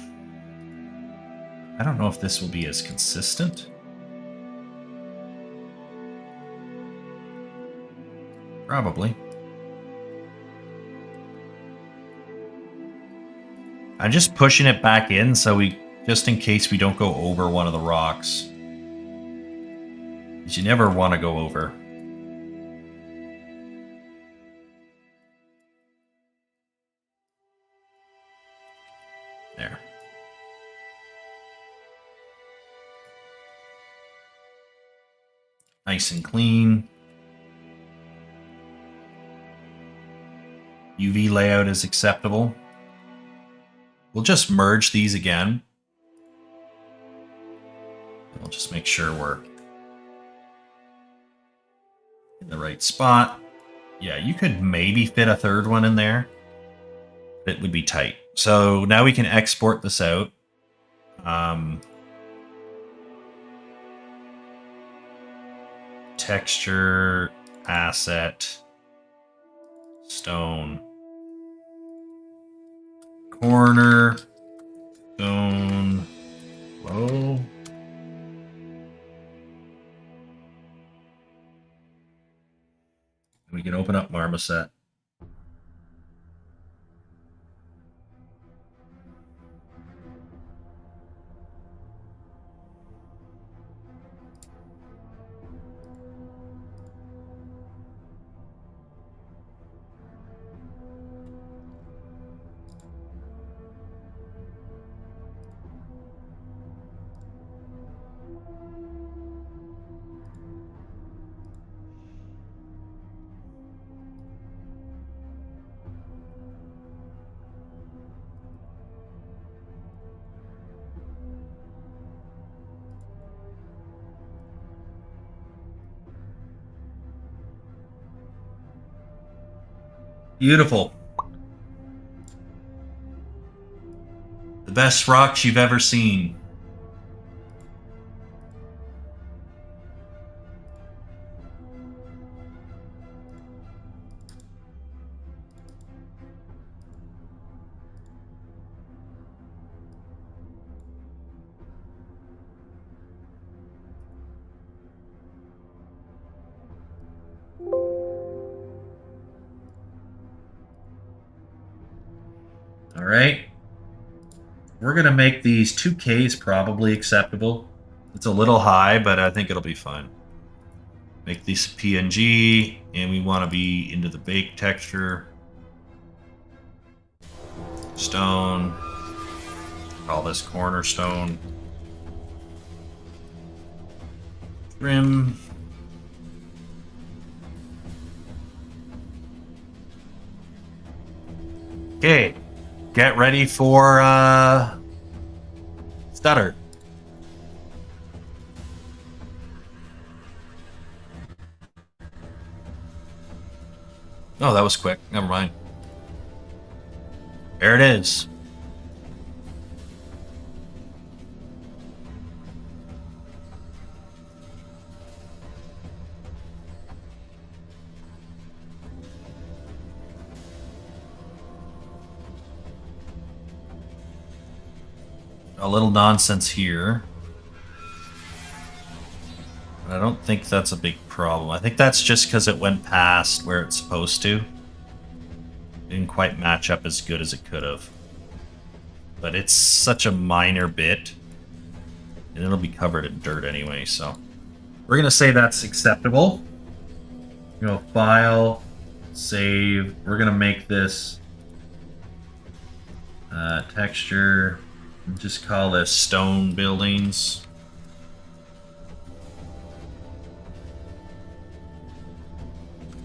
I don't know if this will be as consistent. Probably. I'm just pushing it back in so just in case we don't go over one of the rocks. Because you never want to go over. There. Nice and clean. UV layout is acceptable. We'll just merge these again. We'll just make sure we're in the right spot. Yeah, you could maybe fit a third one in there. It would be tight. So now we can export this out. Texture, asset, stone, corner, stone, low. We can open up Marmoset. Beautiful. The best rocks you've ever seen. All right. We're going to make these 2Ks probably acceptable. It's a little high, but I think it'll be fine. Make these PNG, and we want to be into the bake texture. Stone. Call this cornerstone. Trim. Okay. Get ready for stutter. Oh, that was quick. Never mind. There it is. A little nonsense here. I don't think that's a big problem. I think that's just because it went past where it's supposed to. Didn't quite match up as good as it could have. But it's such a minor bit. And it'll be covered in dirt anyway, so. We're going to say that's acceptable. You know, file, save. We're going to make this texture. Just call this stone buildings.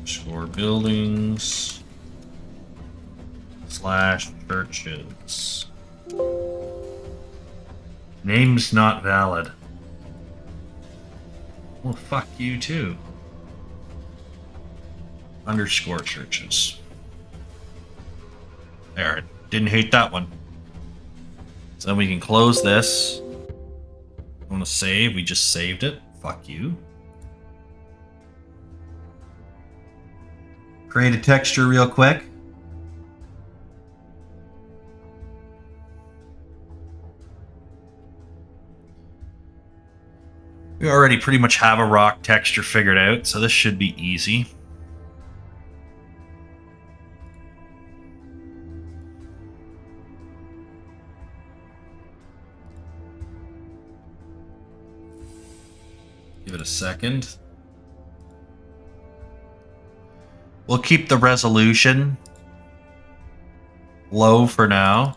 Shore buildings / churches. Name's not valid. Well, fuck you too. _ churches. There, didn't hate that one. So then we can close this. I want to save. We just saved it. Fuck you. Create a texture real quick. We already pretty much have a rock texture figured out, so this should be easy. Give it a second. We'll keep the resolution low for now.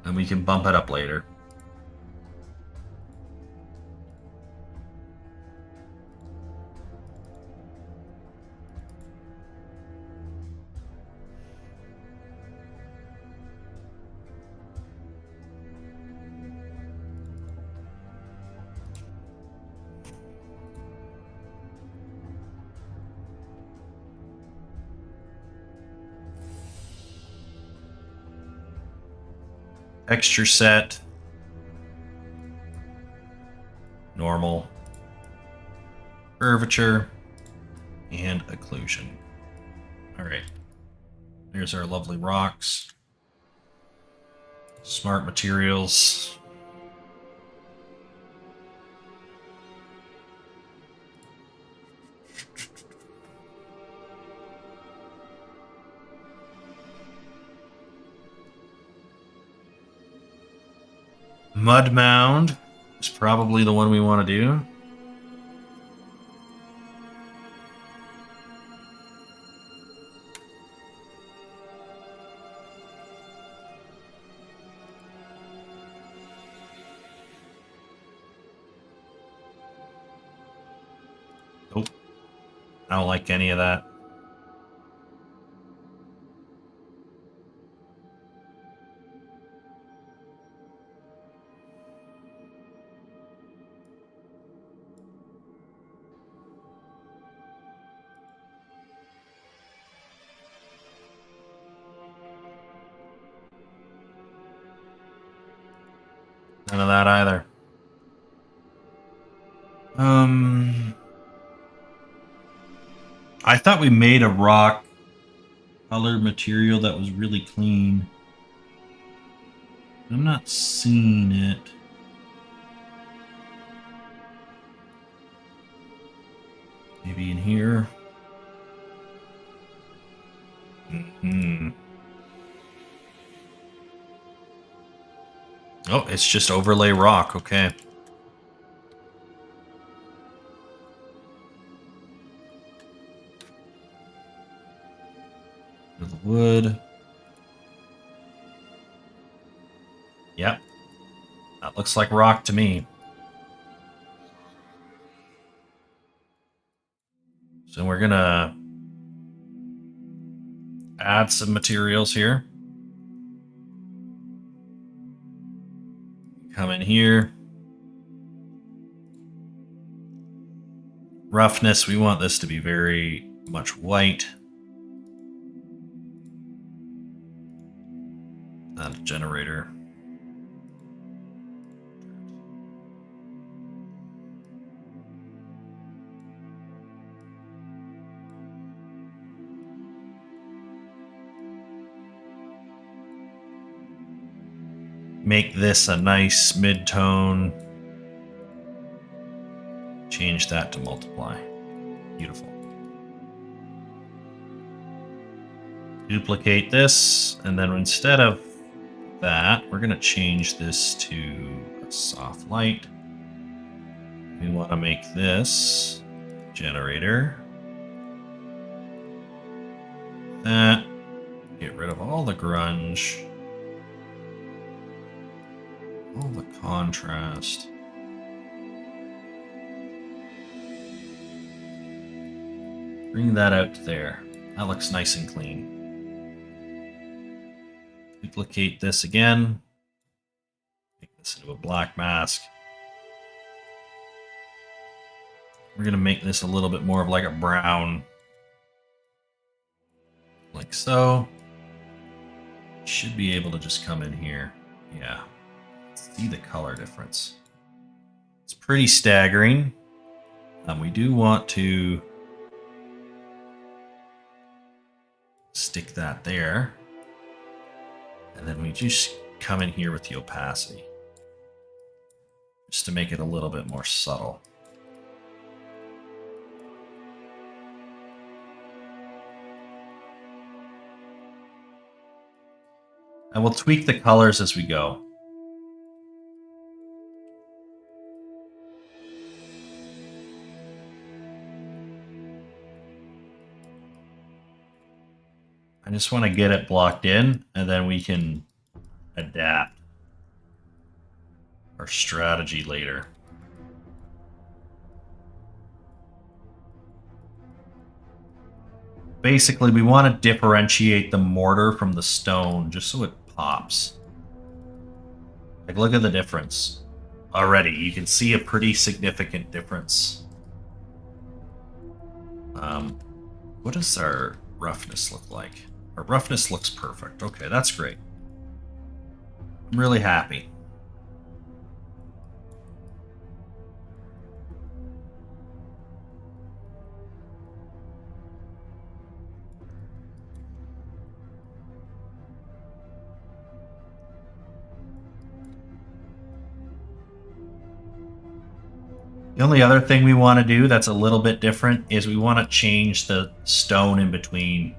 And we can bump it up later. Texture set, normal, curvature, and occlusion. All right, there's our lovely rocks. Smart materials. Mud mound is probably the one we want to do. Nope. I don't like any of that. None of that either. I thought we made a rock color material that was really clean. I'm not seeing it. Maybe in here. Oh, it's just overlay rock. Okay. The wood. Yep. That looks like rock to me. So we're gonna add some materials here. Come in here. Roughness, we want this to be very much white. Add a generator. Make this a nice mid-tone. Change that to multiply. Beautiful. Duplicate this, and then instead of that, we're going to change this to a soft light. We want to make this generator. That. Get rid of all the grunge. All the contrast. Bring that out to there. That looks nice and clean. Duplicate this again. Make this into a black mask. We're going to make this a little bit more of like a brown. Like so. Should be able to just come in here. Yeah. See the color difference. It's pretty staggering. We do want to stick that there. And then we just come in here with the opacity. Just to make it a little bit more subtle. And we'll tweak the colors as we go. I just want to get it blocked in, and then we can adapt our strategy later. Basically, we want to differentiate the mortar from the stone just so it pops. Like, look at the difference. Already, you can see a pretty significant difference. What does our roughness look like? Our roughness looks perfect. Okay, that's great. I'm really happy. The only other thing we want to do that's a little bit different is we want to change the stone in between.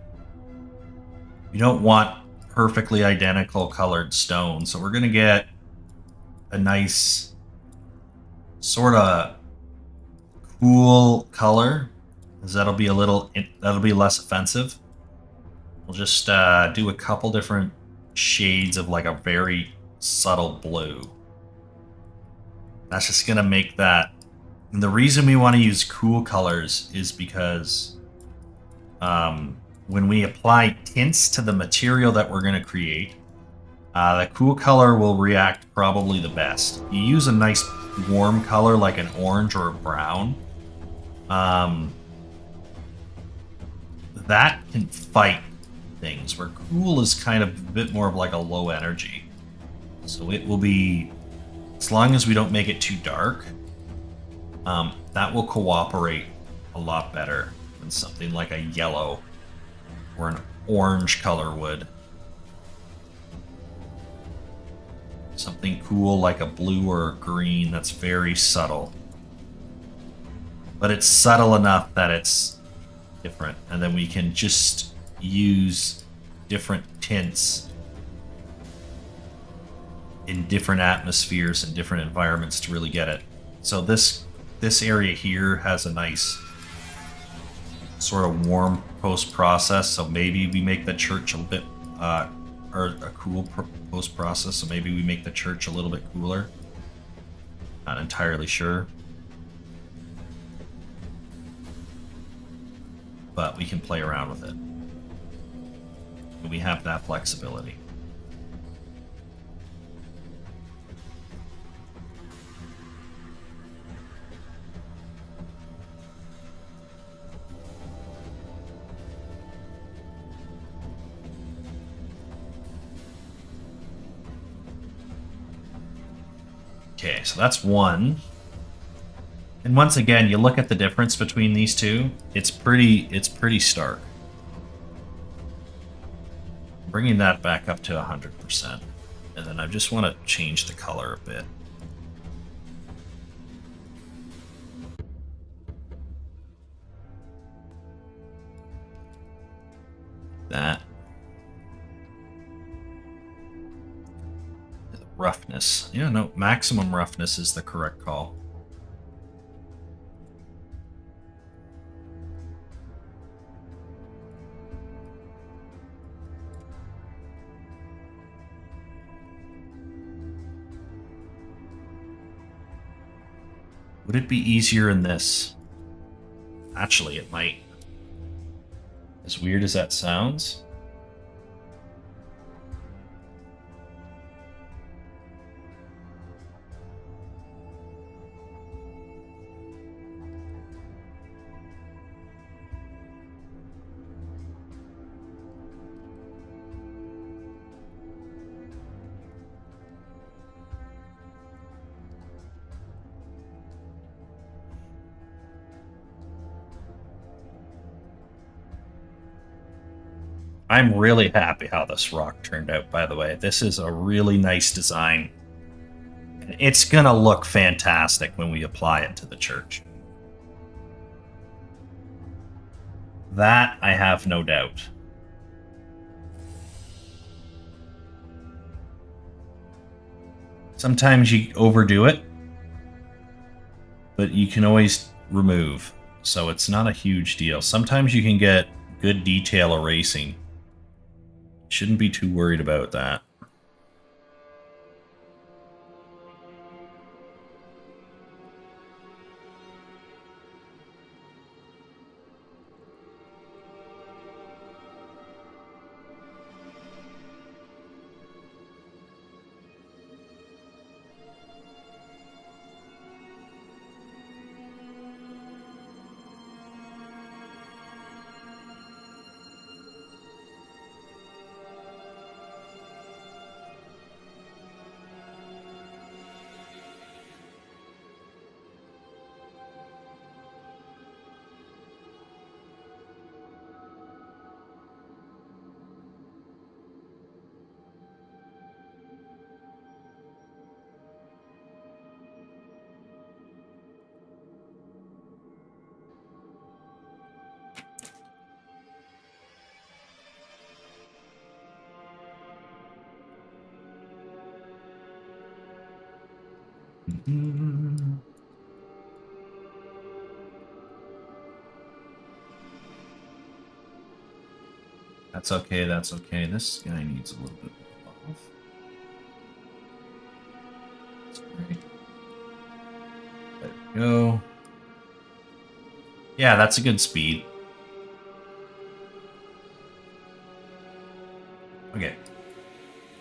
You don't want perfectly identical colored stone, so we're going to get a nice sort of cool color, because that'll be less offensive. We'll just do a couple different shades of like a very subtle blue. That's just going to make that. And the reason we want to use cool colors is because when we apply tints to the material that we're going to create, the cool color will react probably the best. You use a nice warm color like an orange or a brown. That can fight things, where cool is kind of a bit more of like a low energy. So it will be, as long as we don't make it too dark, that will cooperate a lot better than something like a yellow or an orange color would. Something cool like a blue or a green that's very subtle. But it's subtle enough that it's different. And then we can just use different tints in different atmospheres and different environments to really get it. So this area here has a nice sort of warm post-process, so maybe we make the church a bit or a cool post-process, so maybe we make the church a little bit cooler. Not entirely sure, but we can play around with it. We have that flexibility. Okay, so that's one. And once again, you look at the difference between these two, it's pretty stark. Bringing that back up to 100%. And then I just want to change the color a bit. That. Roughness. Yeah, no, maximum roughness is the correct call. Would it be easier in this? Actually, it might. As weird as that sounds. I'm really happy how this rock turned out, by the way. This is a really nice design. It's going to look fantastic when we apply it to the church. That I have no doubt. Sometimes you overdo it, but you can always remove, so it's not a huge deal. Sometimes you can get good detail erasing. Shouldn't be too worried about that. That's okay, that's okay. This guy needs a little bit of love. That's great. There we go. Yeah, that's a good speed. Okay.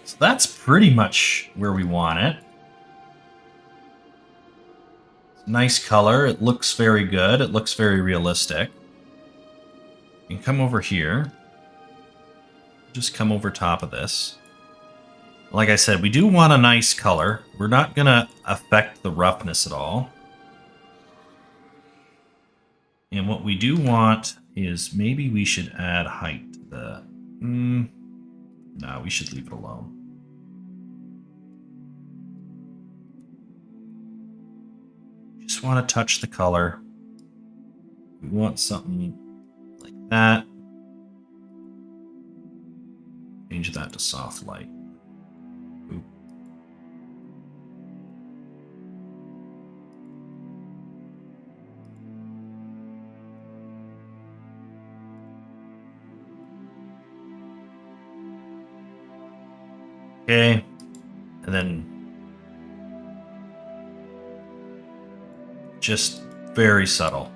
So that's pretty much where we want it. Nice color. It looks very good. It looks very realistic. You can come over here. Just come over top of this. Like I said, we do want a nice color. We're not going to affect the roughness at all. And what we do want is maybe we should add height to the... no, we should leave it alone. just want to touch the color. We want something like that. Change that to soft light. Ooh. Okay, and then just very subtle.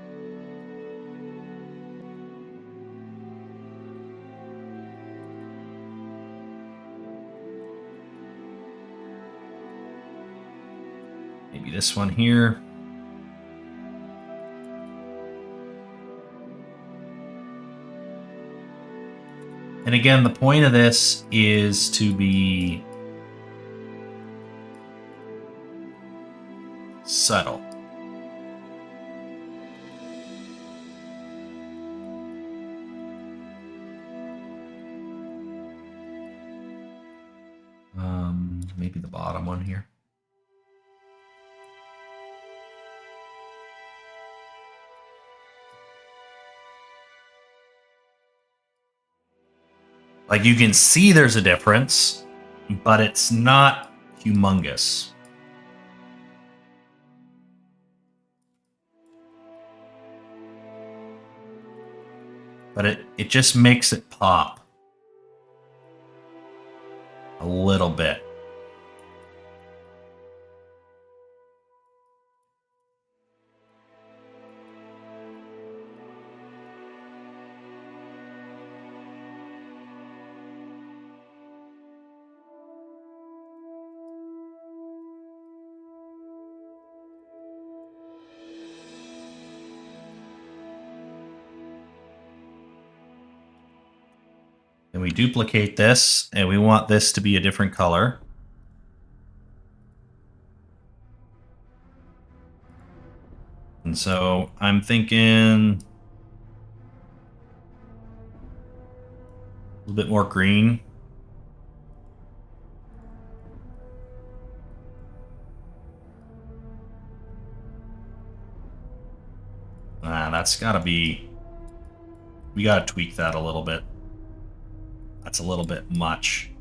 Maybe this one here. And again, the point of this is to be subtle. Maybe the bottom one here. Like you can see there's a difference, but it's not humongous. But it just makes it pop a little bit. And we duplicate this, and we want this to be a different color. And so I'm thinking a little bit more green. That's gotta be, we gotta tweak that a little bit. That's a little bit much.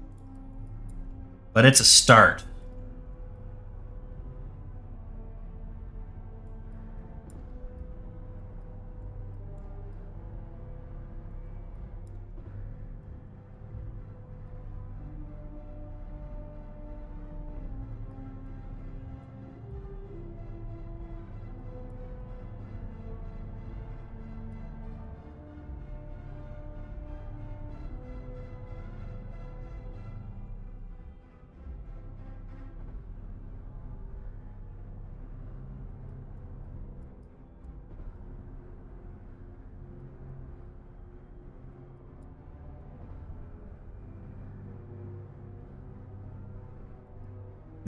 But it's a start.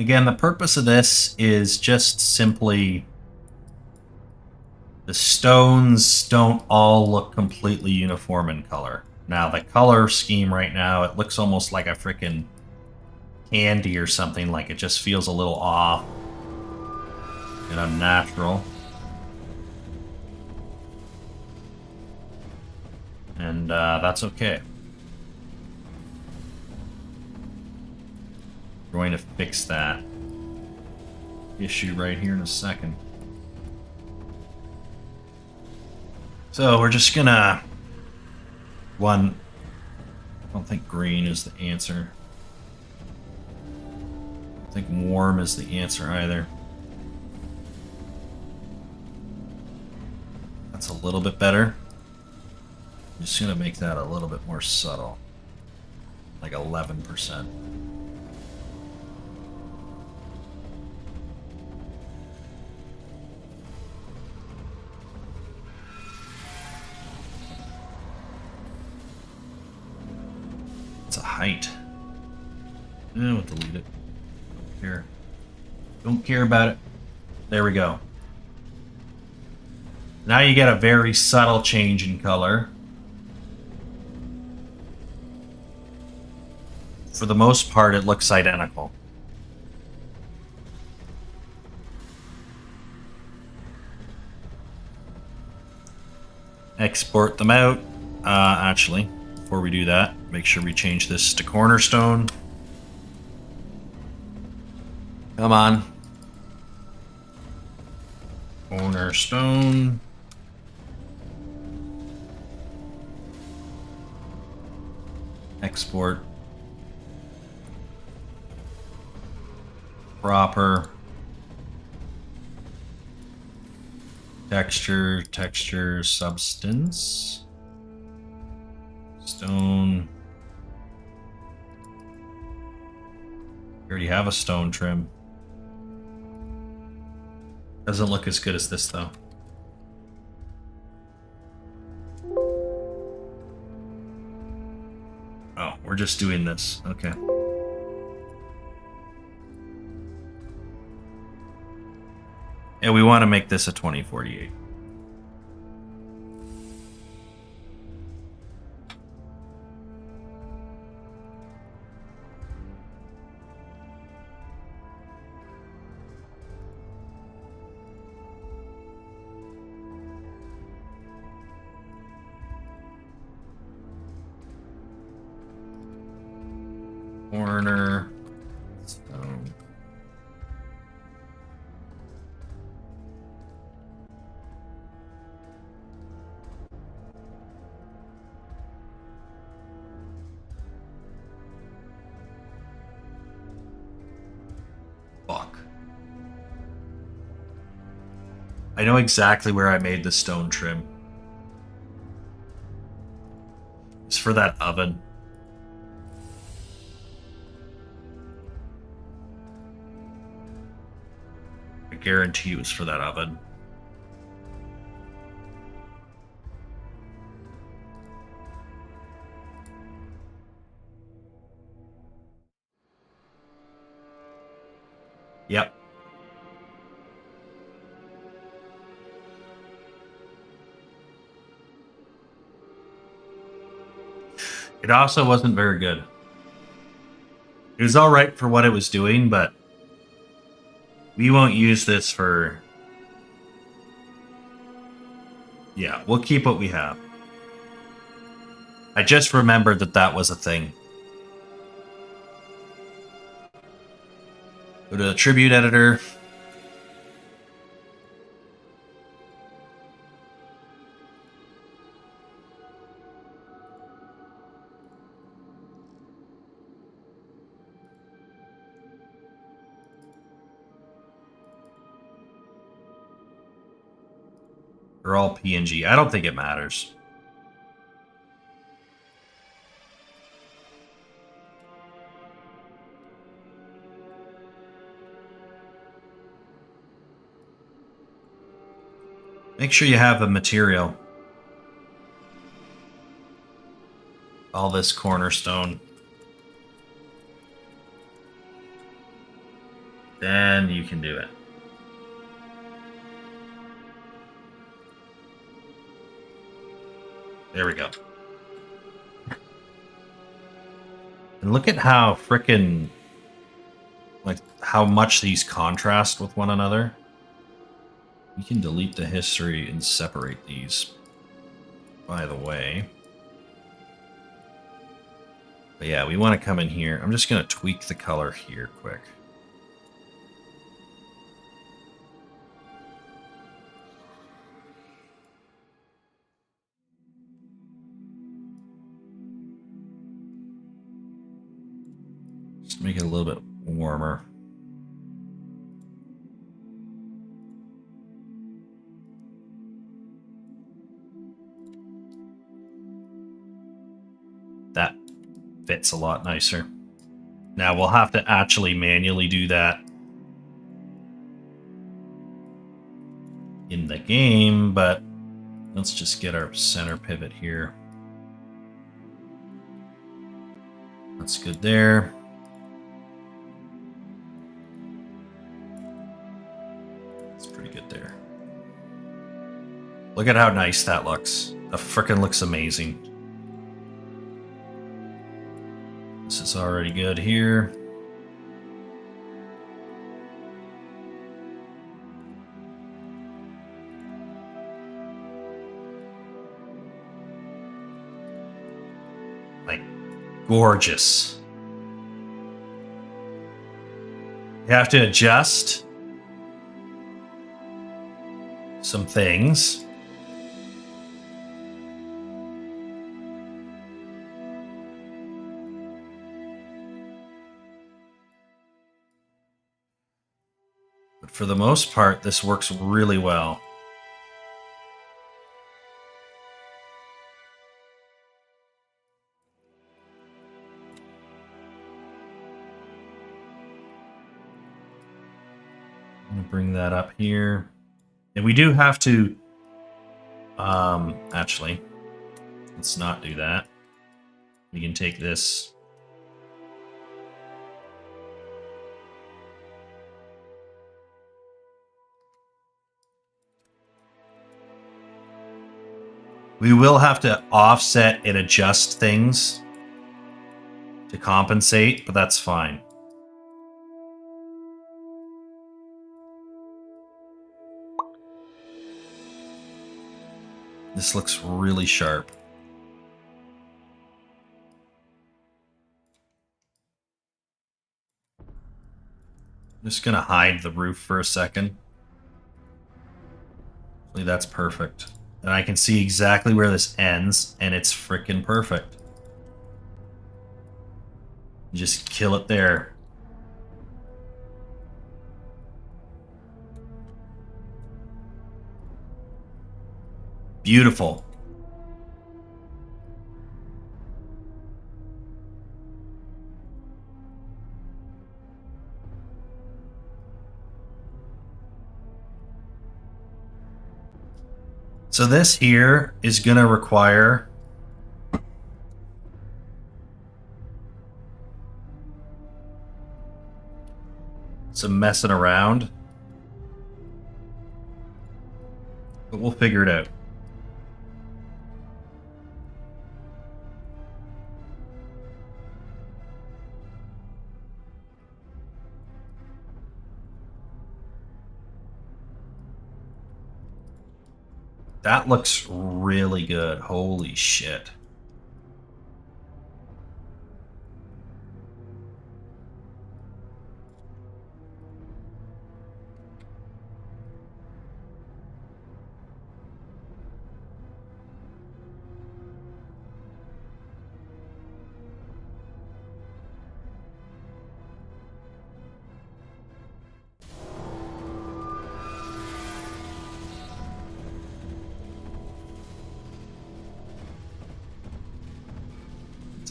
Again, the purpose of this is just simply the stones don't all look completely uniform in color. Now, the color scheme right now, it looks almost like a freaking candy or something. Like it just feels a little off and unnatural. And that's okay. We're going to fix that issue right here in a second. So we're just gonna I don't think green is the answer. I don't think warm is the answer either. That's a little bit better. I'm just gonna make that a little bit more subtle, like 11%. Height. We'll delete it. Don't care. Don't care about it. There we go. Now you get a very subtle change in color. For the most part, it looks identical. export them out. Actually, before we do that, make sure we change this to cornerstone. Come on. Cornerstone. Export. Proper. Texture, substance. Stone. We already have a stone trim. Doesn't look as good as this though. Oh, we're just doing this. Okay. And we want to make this a 2048. Corner. Stone. Fuck. I know exactly where I made the stone trim. It's for that oven. I guarantee it was for that oven. Yep. It also wasn't very good. It was all right for what it was doing, but we won't use this for... Yeah, we'll keep what we have. I just remembered that that was a thing. Go to the tribute editor. They're all PNG. I don't think it matters. Make sure you have a material. All this cornerstone. Then you can do it. There we go. And look at how frickin', like, how much these contrast with one another. We can delete the history and separate these, by the way. But yeah, we want to come in here. I'm just going to tweak the color here quick. Just make it a little bit warmer. That fits a lot nicer. Now we'll have to actually manually do that in the game, but let's just get our center pivot here. That's good there. That's pretty good there. Look at how nice that looks. That frickin' looks amazing. This is already good here. Gorgeous. You have to adjust some things. But for the most part, this works really well. I'm going to bring that up here. And we do have to, actually, let's not do that. We can take this. We will have to offset and adjust things to compensate, but that's fine. This looks really sharp. I'm just gonna hide the roof for a second. Hopefully that's perfect. And I can see exactly where this ends, and it's freaking perfect. Just kill it there. Beautiful. So this here is going to require some messing around, but we'll figure it out. That looks really good. Holy shit.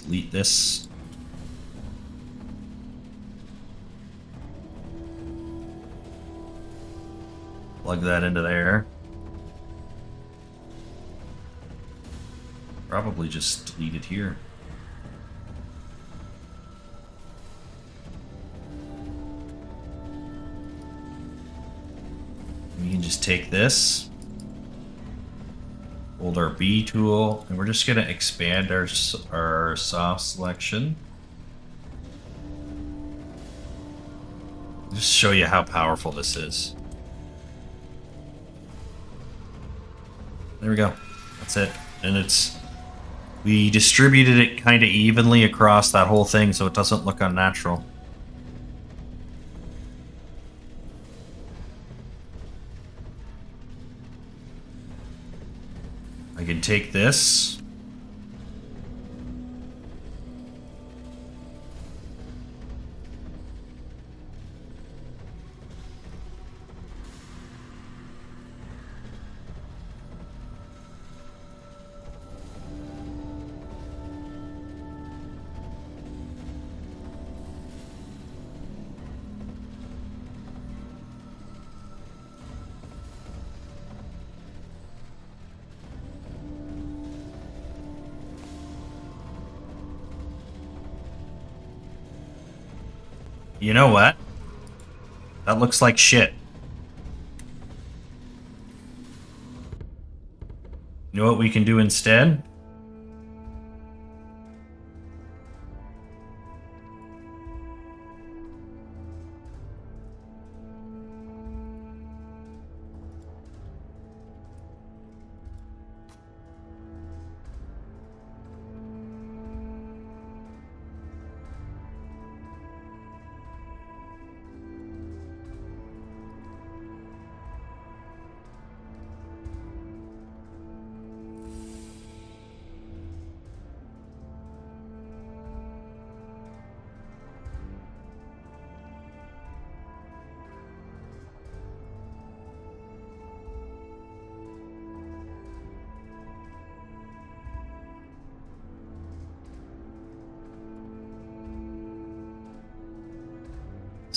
Delete this. Plug that into there. Probably just delete it here. We can just take this, hold our B tool, and we're just going to expand our soft selection. Just show you how powerful this is. There we go. That's it. And we distributed it kind of evenly across that whole thing so it doesn't look unnatural. I can take this. You know what? That looks like shit. You know what we can do instead?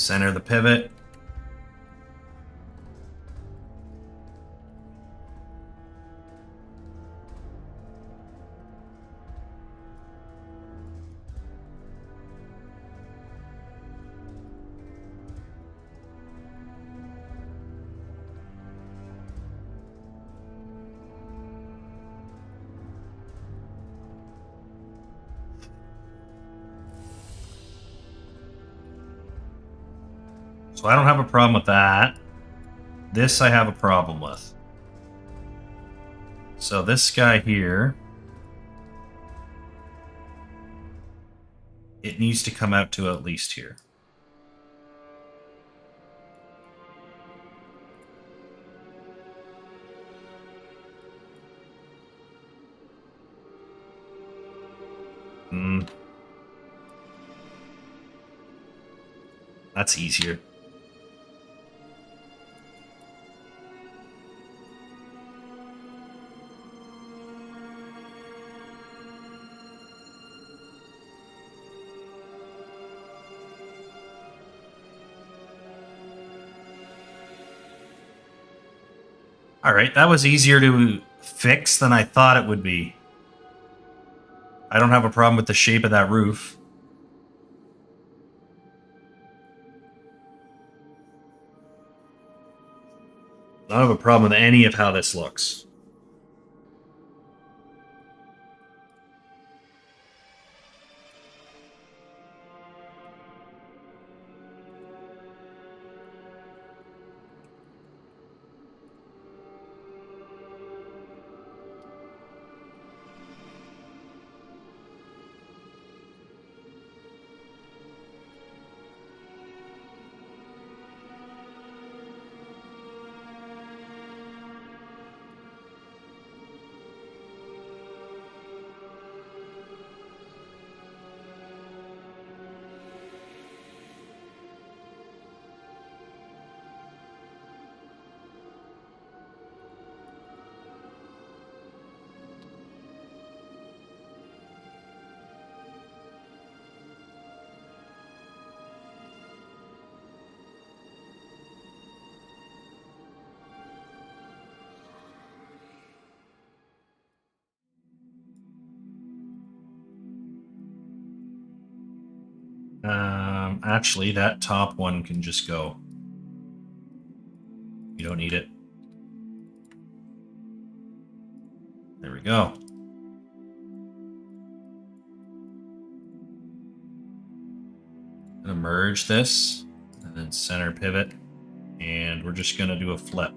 Center the pivot. So I don't have a problem with that. This I have a problem with. So this guy here, it needs to come out to at least here. That's easier. All right, that was easier to fix than I thought it would be. I don't have a problem with the shape of that roof. I don't have a problem with any of how this looks. Actually, that top one can just go. You don't need it. There we go. I'm gonna merge this and then center pivot, and we're just gonna do a flip.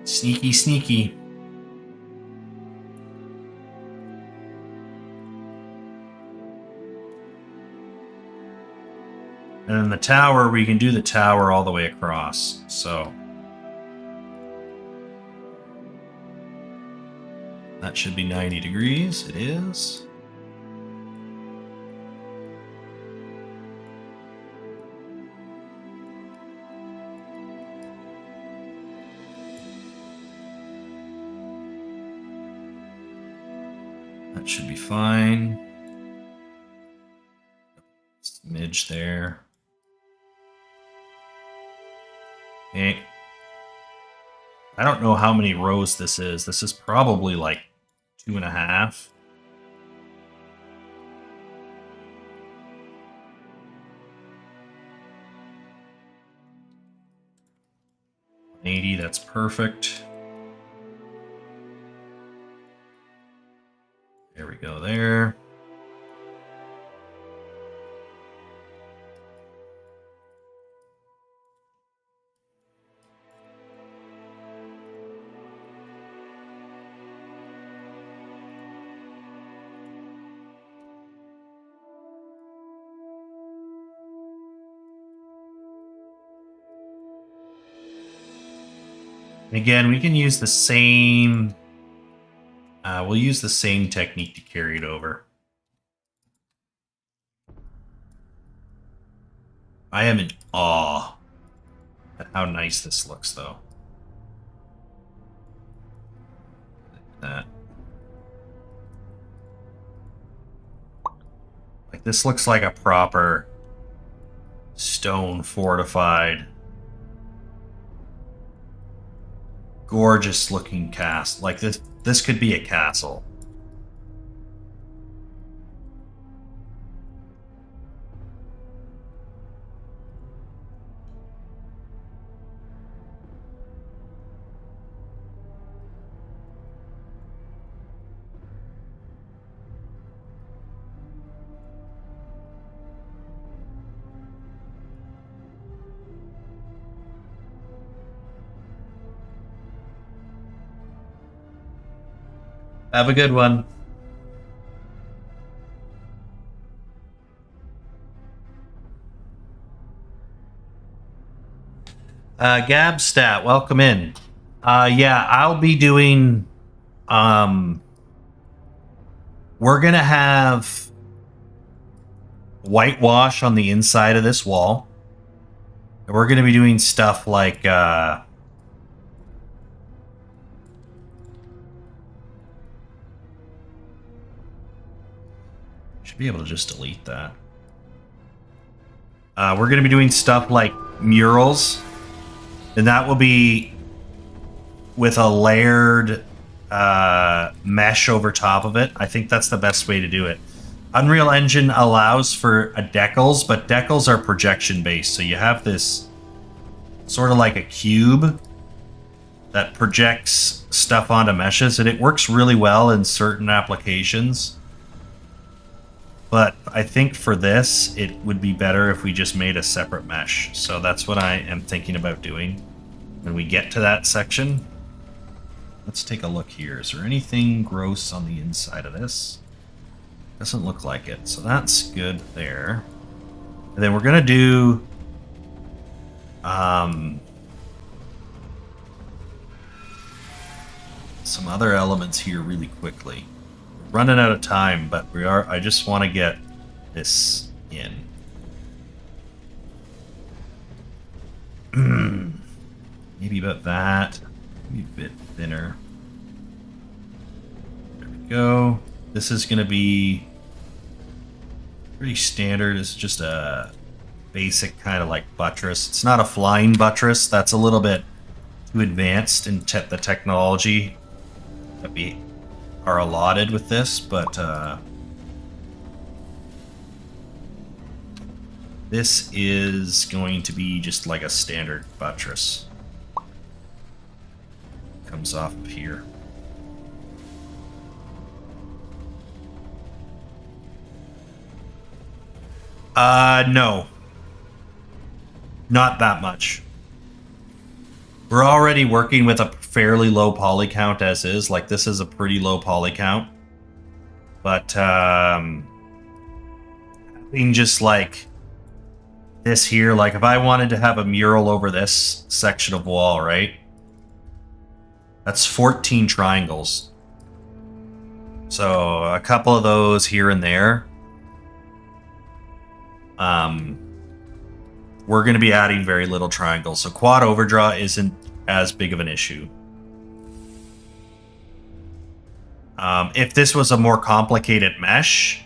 Sneaky, sneaky. And then the tower, we can do the tower all the way across. So that should be 90 degrees. It is. That should be fine. Smidge there. Okay. I don't know how many rows this is. This is probably like 2.5. $80, that's perfect. There we go there. Again, we can use the same, we'll use the same technique to carry it over. I am in awe at how nice this looks, though. That. Like, this looks like a proper stone fortified, gorgeous looking castle. Like, this could be a castle. Have a good one. Gabstat, welcome in. Yeah, I'll be doing... we're going to have whitewash on the inside of this wall. And we're going to be doing stuff like... should be able to just delete that. We're going to be doing stuff like murals. And that will be with a layered mesh over top of it. I think that's the best way to do it. Unreal Engine allows for a decals, but decals are projection based. So you have this sort of like a cube that projects stuff onto meshes, and it works really well in certain applications. But I think for this, it would be better if we just made a separate mesh. So that's what I am thinking about doing when we get to that section. Let's take a look here. Is there anything gross on the inside of this? Doesn't look like it. So that's good there. And then we're going to do... some other elements here really quickly. Running out of time, but I just want to get this in. Maybe about that. Maybe a bit thinner. There we go. This is going to be pretty standard. It's just a basic kind of like buttress. It's not a flying buttress. That's a little bit too advanced in the technology that we are allotted with this, but this is going to be just like a standard buttress. Comes off of here. No. Not that much. We're already working with a fairly low poly count as is. Like, this is a pretty low poly count. But, having just like this here, like if I wanted to have a mural over this section of wall, right? That's 14 triangles. So a couple of those here and there. We're going to be adding very little triangles. So quad overdraw isn't as big of an issue. If this was a more complicated mesh,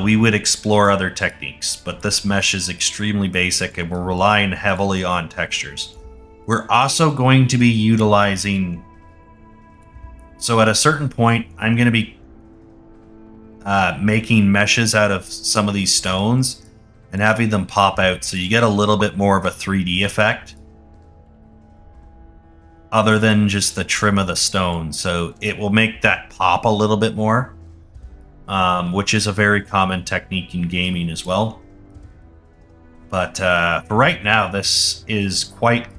we would explore other techniques. But this mesh is extremely basic and we're relying heavily on textures. We're also going to be utilizing... So at a certain point, I'm going to be making meshes out of some of these stones and having them pop out, so you get a little bit more of a 3D effect other than just the trim of the stone. So it will make that pop a little bit more, which is a very common technique in gaming as well. But for right now, this is quite...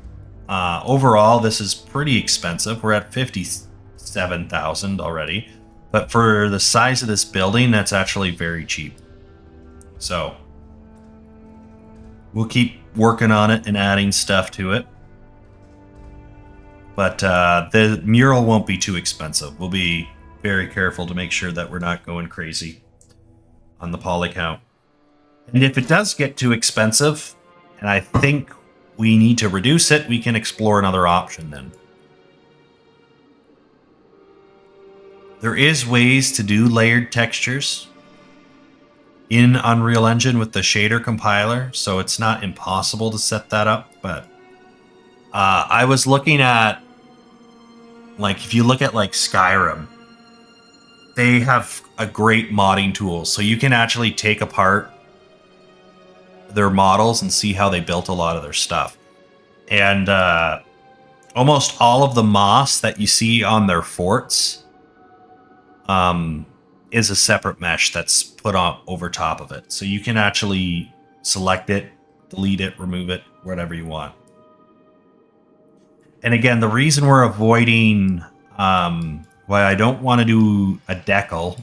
overall, this is pretty expensive. We're at 57,000 already. But for the size of this building, that's actually very cheap. So we'll keep working on it and adding stuff to it. But the mural won't be too expensive. We'll be very careful to make sure that we're not going crazy on the poly count. And if it does get too expensive, and I think we need to reduce it, we can explore another option then. There is ways to do layered textures in Unreal Engine with the shader compiler, so it's not impossible to set that up, but I was looking at, like, if you look at like Skyrim, they have a great modding tool, so you can actually take apart their models and see how they built a lot of their stuff. And almost all of the moss that you see on their forts is a separate mesh that's put on over top of it. So you can actually select it, delete it, remove it, whatever you want. And again, the reason we're avoiding why I don't want to do a decal,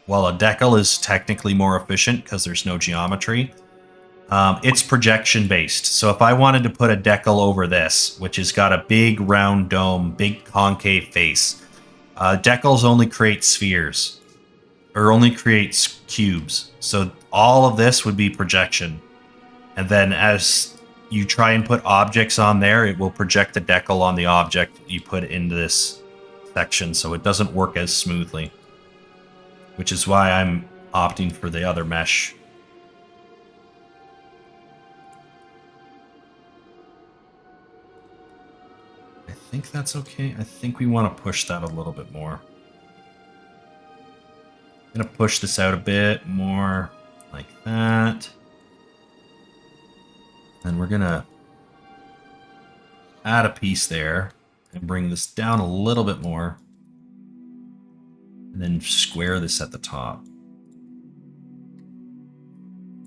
well, a decal is technically more efficient because there's no geometry. It's projection based. So if I wanted to put a decal over this, which has got a big round dome, big concave face, decals only create spheres, or only creates cubes. So all of this would be projection. And then as you try and put objects on there, it will project the decal on the object you put into this section, so it doesn't work as smoothly. Which is why I'm opting for the other mesh. I think that's okay. I think we want to push that a little bit more. I'm going to push this out a bit more, like that. And we're going to add a piece there and bring this down a little bit more. And then square this at the top.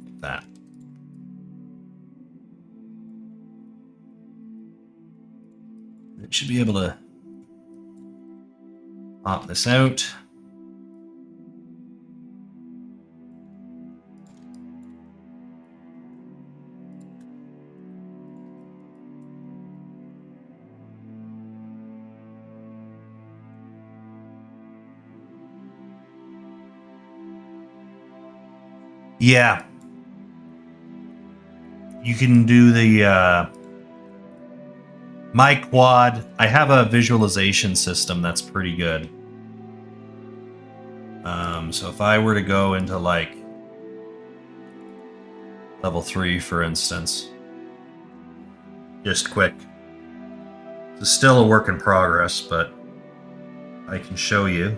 Like that. It should be able to pop this out. Yeah. You can do the my quad. I have a visualization system that's pretty good. So if I were to go into like level 3, for instance, just quick. It's still a work in progress, but I can show you.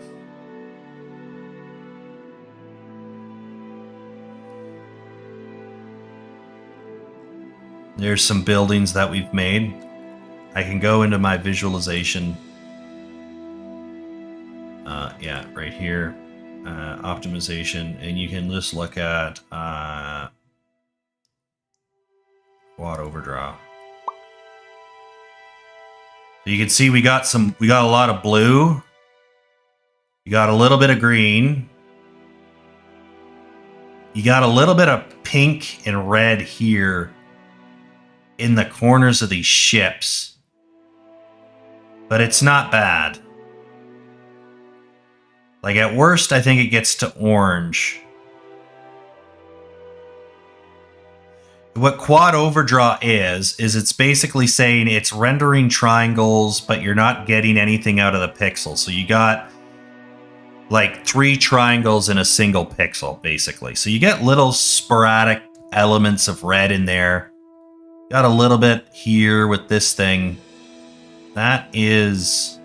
There's some buildings that we've made. I can go into my visualization. Yeah, right here. Optimization. And you can just look at quad overdraw. So you can see we got a lot of blue. You got a little bit of green. You got a little bit of pink and red here in the corners of these ships. But it's not bad. Like at worst, I think it gets to orange. What quad overdraw is it's basically saying it's rendering triangles, but you're not getting anything out of the pixel. So you got like 3 triangles in a single pixel, basically. So you get little sporadic elements of red in there. Got a little bit here with this thing. That is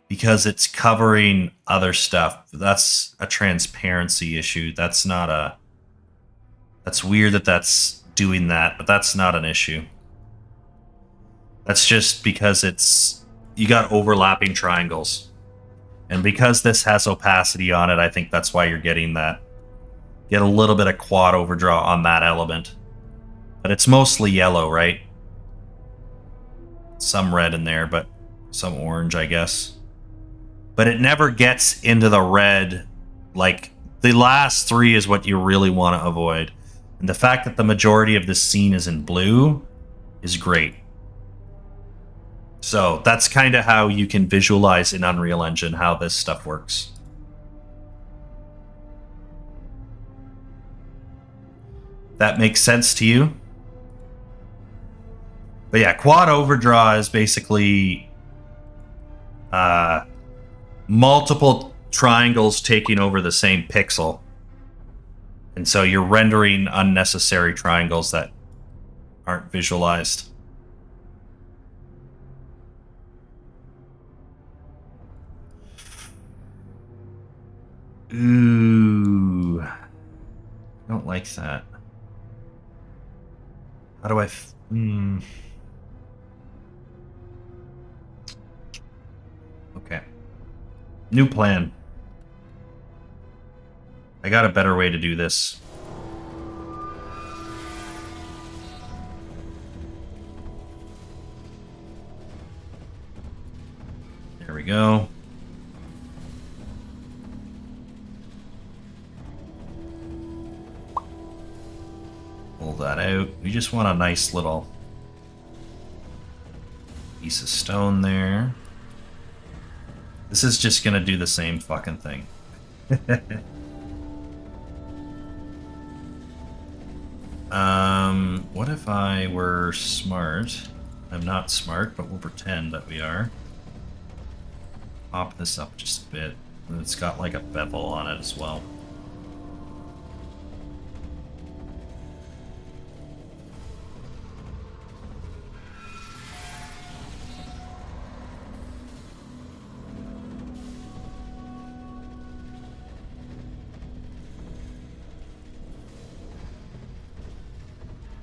because it's covering other stuff. That's a transparency issue. That's not a... That's weird that that's doing that, but that's not an issue. That's just because it's... You got overlapping triangles. And because this has opacity on it, I think that's why you're getting that. Get a little bit of quad overdraw on that element. But it's mostly yellow, right? Some red in there, but some orange, I guess. But it never gets into the red. Like, the last 3 is what you really want to avoid. And the fact that the majority of this scene is in blue is great. So that's kind of how you can visualize in Unreal Engine how this stuff works. that makes sense to you. But yeah, quad overdraw is basically multiple triangles taking over the same pixel. And so you're rendering unnecessary triangles that aren't visualized. Ooh. I don't like that. How do I... Okay. New plan. I got a better way to do this. There we go. Pull that out. We just want a nice little piece of stone there. This is just gonna do the same fucking thing. What if I were smart? I'm not smart, but we'll pretend that we are. Pop this up just a bit. And it's got like a bevel on it as well.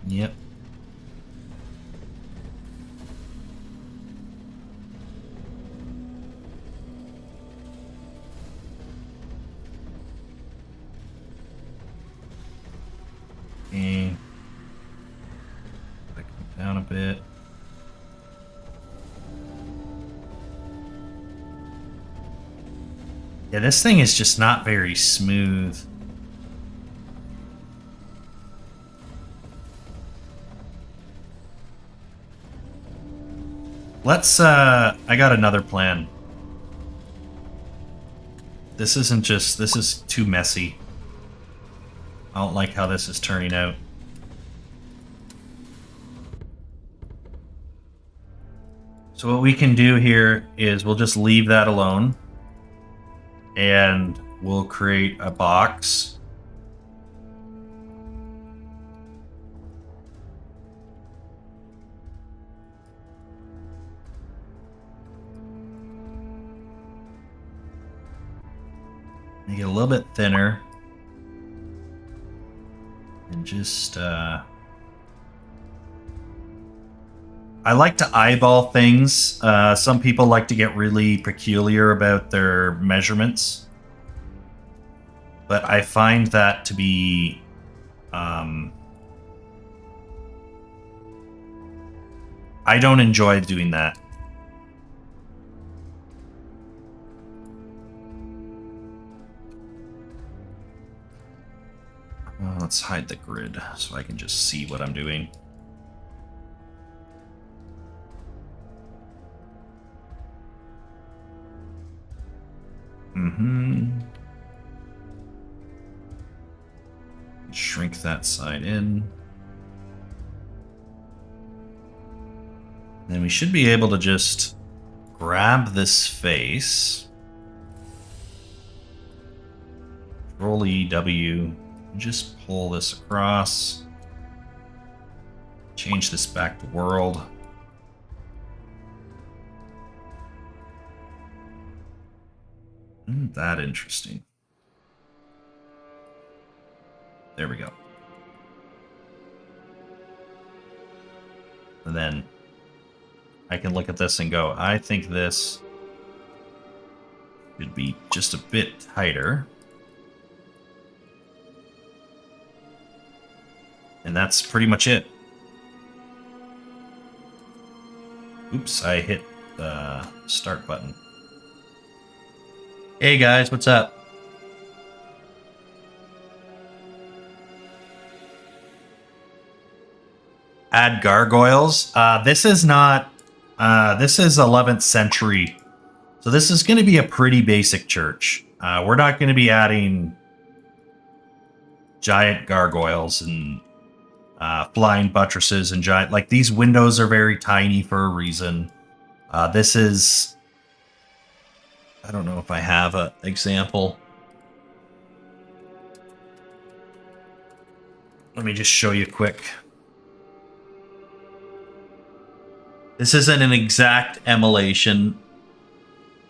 Yep. Okay. Come down a bit. Yeah, this thing is just not very smooth. Let's, I got another plan. This isn't just, this is too messy. I don't like how this is turning out. So what we can do here is we'll just leave that alone. And we'll create a box. Make it a little bit thinner. And just, I like to eyeball things. Some people like to get really peculiar about their measurements. But I find that to be, I don't enjoy doing that. Let's hide the grid so I can just see what I'm doing. Shrink that side in. Then we should be able to just grab this face. Control EW. Just pull this across. Change this back to world. Isn't that interesting? There we go. And then I can look at this and go, I think this should be just a bit tighter. And that's pretty much it. Oops, I hit the start button. Hey guys, what's up? Add gargoyles. This is not, this is 11th century. So this is going to be a pretty basic church. We're not going to be adding giant gargoyles and flying buttresses and giant. Like, these windows are very tiny for a reason. This is... I don't know if I have an example. Let me just show you quick. This isn't an exact emulation,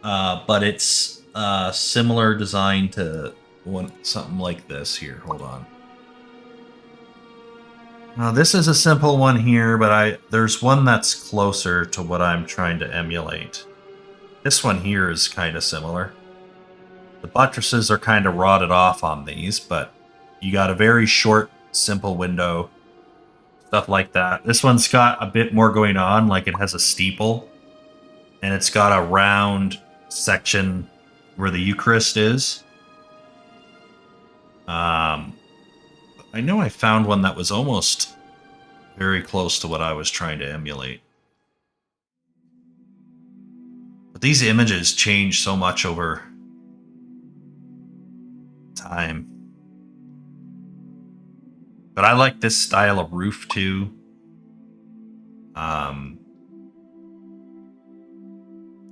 but it's a similar design to something like this here. Hold on. Now, this is a simple one here, but there's one that's closer to what I'm trying to emulate. This one here is kind of similar. The buttresses are kind of rotted off on these, but you got a very short, simple window. Stuff like that. This one's got a bit more going on, like it has a steeple. And it's got a round section where the Eucharist is. I know I found one that was almost very close to what I was trying to emulate. But these images change so much over time. But I like this style of roof too.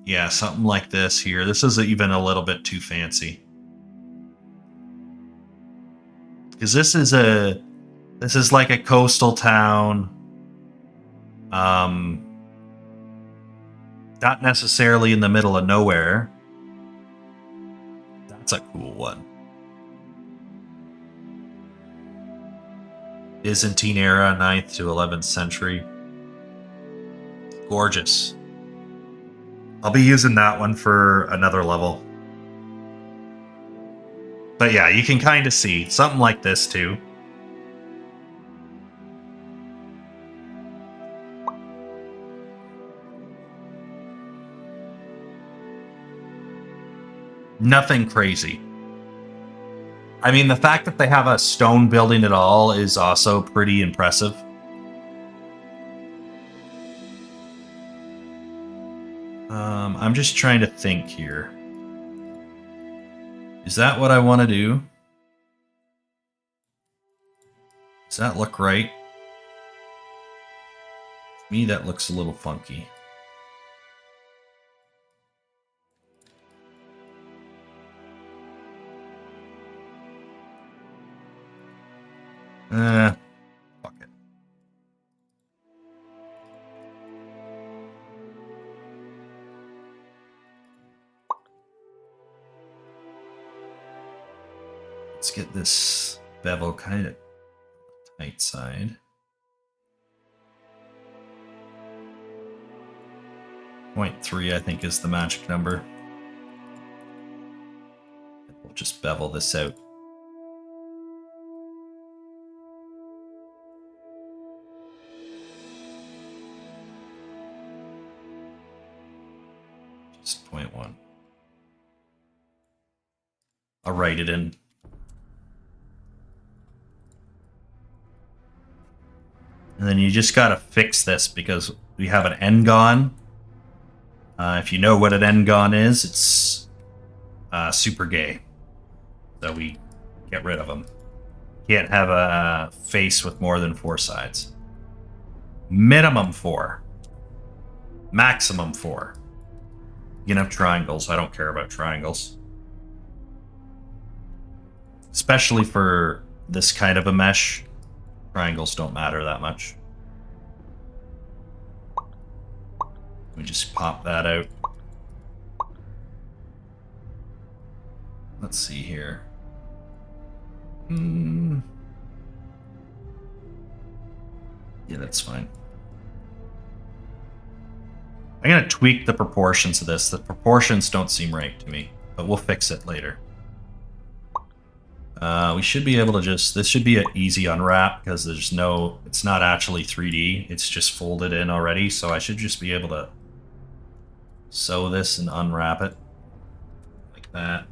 Yeah, something like this here. This is even a little bit too fancy. Because this is like a coastal town. Not necessarily in the middle of nowhere. That's a cool one. Byzantine era, 9th to 11th century. Gorgeous. I'll be using that one for another level. But yeah, you can kind of see something like this too. Nothing crazy. I mean, the fact that they have a stone building at all is also pretty impressive. I'm just trying to think here. Is that what I want to do? Does that look right? To me, that looks a little funky. Fuck it. Let's get this bevel kind of tight side. 0.3, I think, is the magic number. We'll just bevel this out. Just 0.1. I'll write it in. And then you just gotta fix this because we have an n-gon. If you know what an n-gon is, it's super gay. So we get rid of them. Can't have a face with more than 4 sides. Minimum 4. Maximum 4. You can have triangles. I don't care about triangles. Especially for this kind of a mesh. Triangles don't matter that much. We just pop that out. Let's see here. Yeah, that's fine. I'm going to tweak the proportions of this. The proportions don't seem right to me, but we'll fix it later. We should be able to just... This should be an easy unwrap because there's no... It's not actually 3D. It's just folded in already, so I should just be able to sew this and unwrap it. Like that.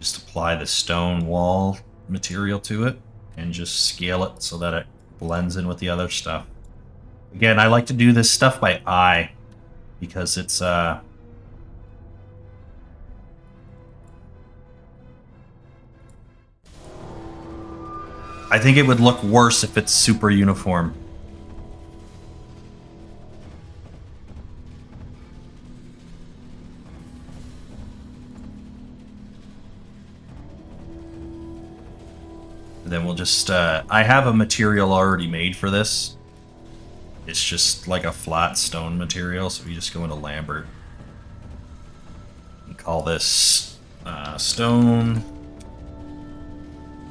Just apply the stone wall material to it and just scale it so that it blends in with the other stuff. Again, I like to do this stuff by eye because it's I think it would look worse if it's super uniform. And then we'll just, I have a material already made for this. It's just like a flat stone material, so we just go into Lambert. And call this stone.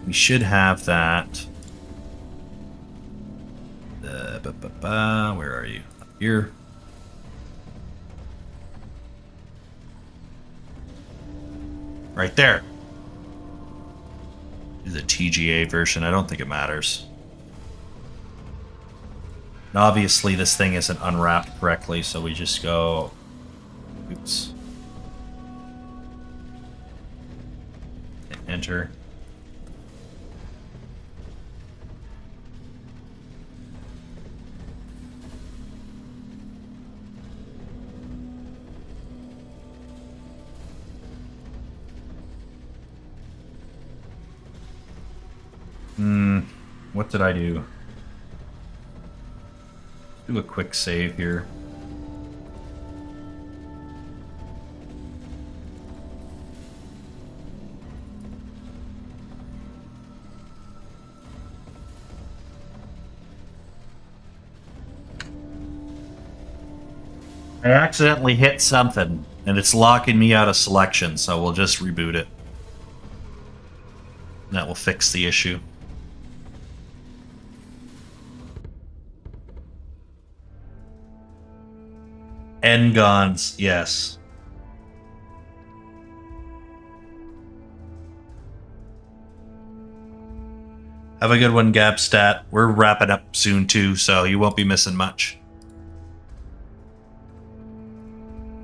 We should have that. Where are you? Up here. Right there. The TGA version. I don't think it matters. And obviously, this thing isn't unwrapped correctly, so we just go. Oops. Enter. What did I do? Do a quick save here. I accidentally hit something, and it's locking me out of selection, so we'll just reboot it. And that will fix the issue. N-gons, yes. Have a good one, Gabstat. We're wrapping up soon too, so you won't be missing much.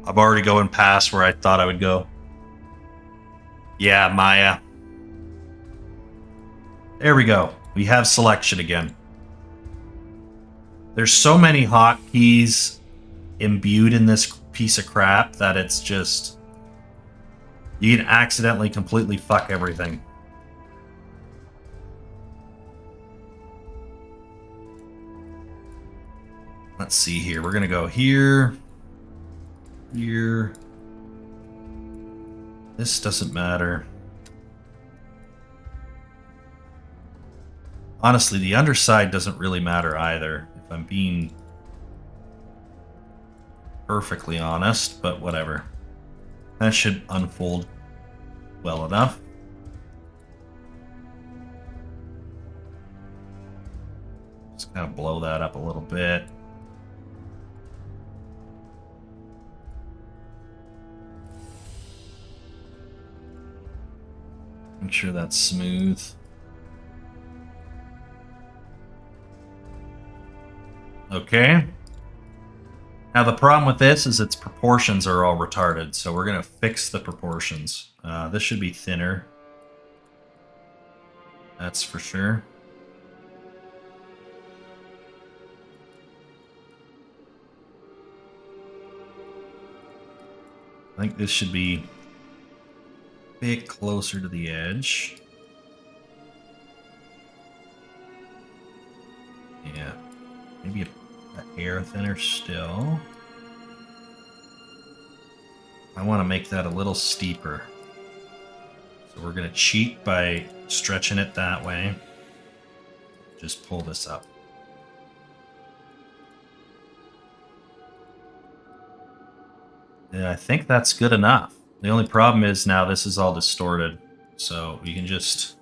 I'm already going past where I thought I would go. Yeah, Maya. There we go. We have selection again. There's so many hotkeys imbued in this piece of crap that it's just... You can accidentally completely fuck everything. Let's see here. We're going to go here. Here. This doesn't matter. Honestly, the underside doesn't really matter either, if I'm being perfectly honest, but whatever. That should unfold well enough. Just kind of blow that up a little bit. Make sure that's smooth. Okay. Now the problem with this is its proportions are all retarded, so we're going to fix the proportions. This should be thinner. That's for sure. I think this should be a bit closer to the edge. Yeah. Maybe a hair thinner still. I want to make that a little steeper. So we're going to cheat by stretching it that way. Just pull this up. Yeah, I think that's good enough. The only problem is now this is all distorted. So we can just...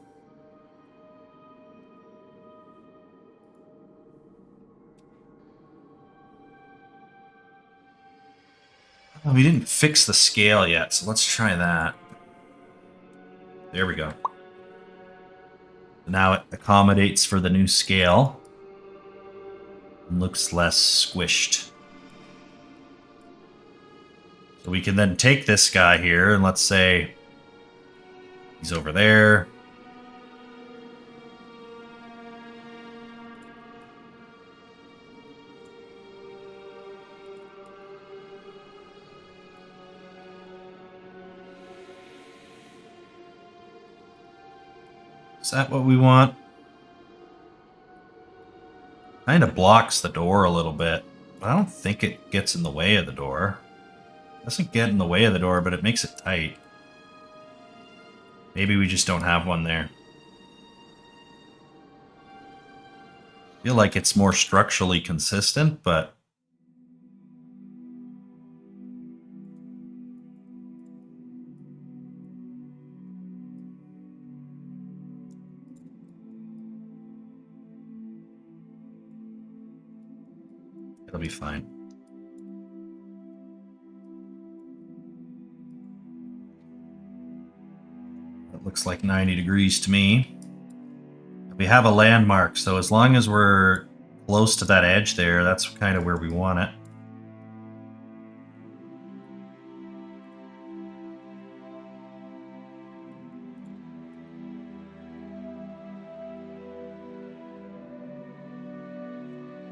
Oh, we didn't fix the scale yet, so let's try that. There we go. Now it accommodates for the new scale. And looks less squished. So we can then take this guy here, and let's say he's over there. Is that what we want? Kind of blocks the door a little bit. I don't think it gets in the way of the door. It doesn't get in the way of the door, but it makes it tight. Maybe we just don't have one there. I feel like it's more structurally consistent, but it'll be fine. It looks like 90 degrees to me. We have a landmark, so as long as we're close to that edge there, that's kind of where we want it.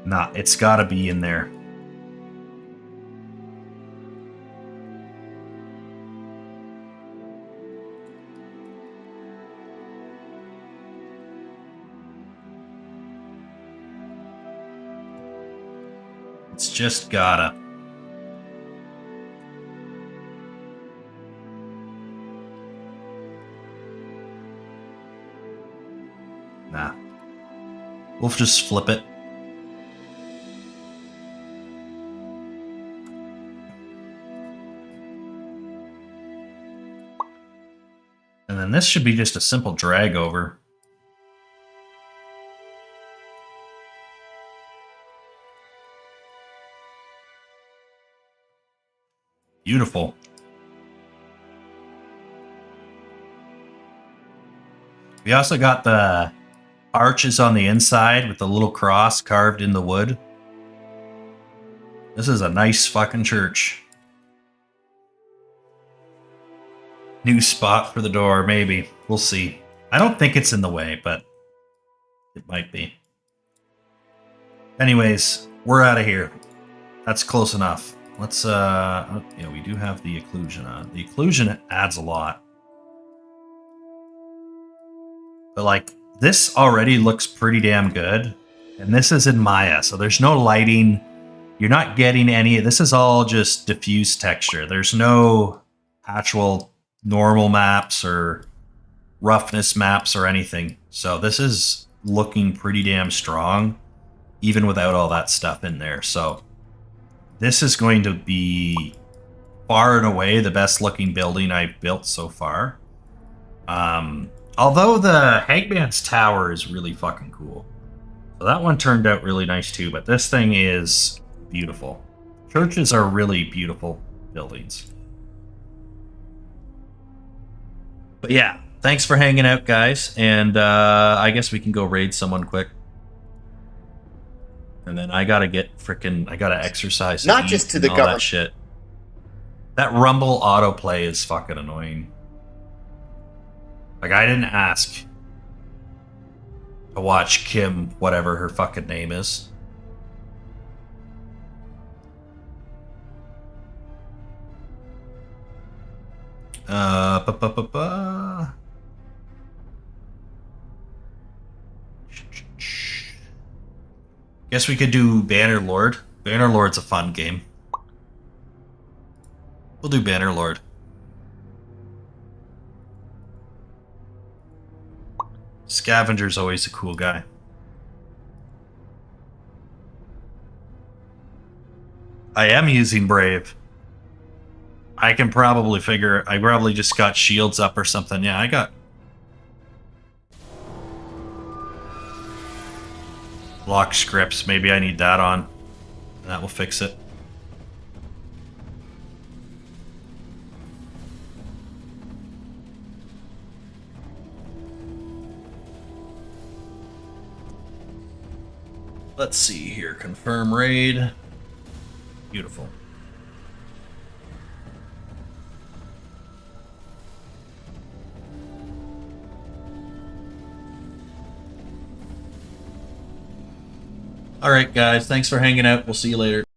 Nah, it's gotta be in there. It's just gotta. Nah. We'll just flip it. And then this should be just a simple drag over. Beautiful. We also got the arches on the inside with the little cross carved in the wood. This is a nice fucking church. New spot for the door, maybe. We'll see. I don't think it's in the way, but it might be. Anyways, we're out of here. That's close enough. Let's, yeah, we do have the occlusion on. The occlusion adds a lot. But, like, this already looks pretty damn good. And this is in Maya, so there's no lighting. You're not getting any. This is all just diffuse texture. There's no actual normal maps or roughness maps or anything. So this is looking pretty damn strong, even without all that stuff in there. So this is going to be far and away the best looking building I've built so far. Although the Hangman's Tower is really fucking cool. So that one turned out really nice too, but this thing is beautiful. Churches are really beautiful buildings. But yeah, thanks for hanging out, guys. And I guess we can go raid someone quick. And then I gotta I gotta exercise. Not just to the government. That shit. That Rumble autoplay is fucking annoying. Like, I didn't ask to watch Kim, whatever her fucking name is. Guess we could do Bannerlord. Bannerlord's a fun game. We'll do Bannerlord. Scavenger's always a cool guy. I am using Brave. I can probably figure... I probably just got shields up or something. Yeah, I got... Lock scripts. Maybe I need that on. That will fix it. Let's see here. Confirm raid. Beautiful. All right, guys. Thanks for hanging out. We'll see you later.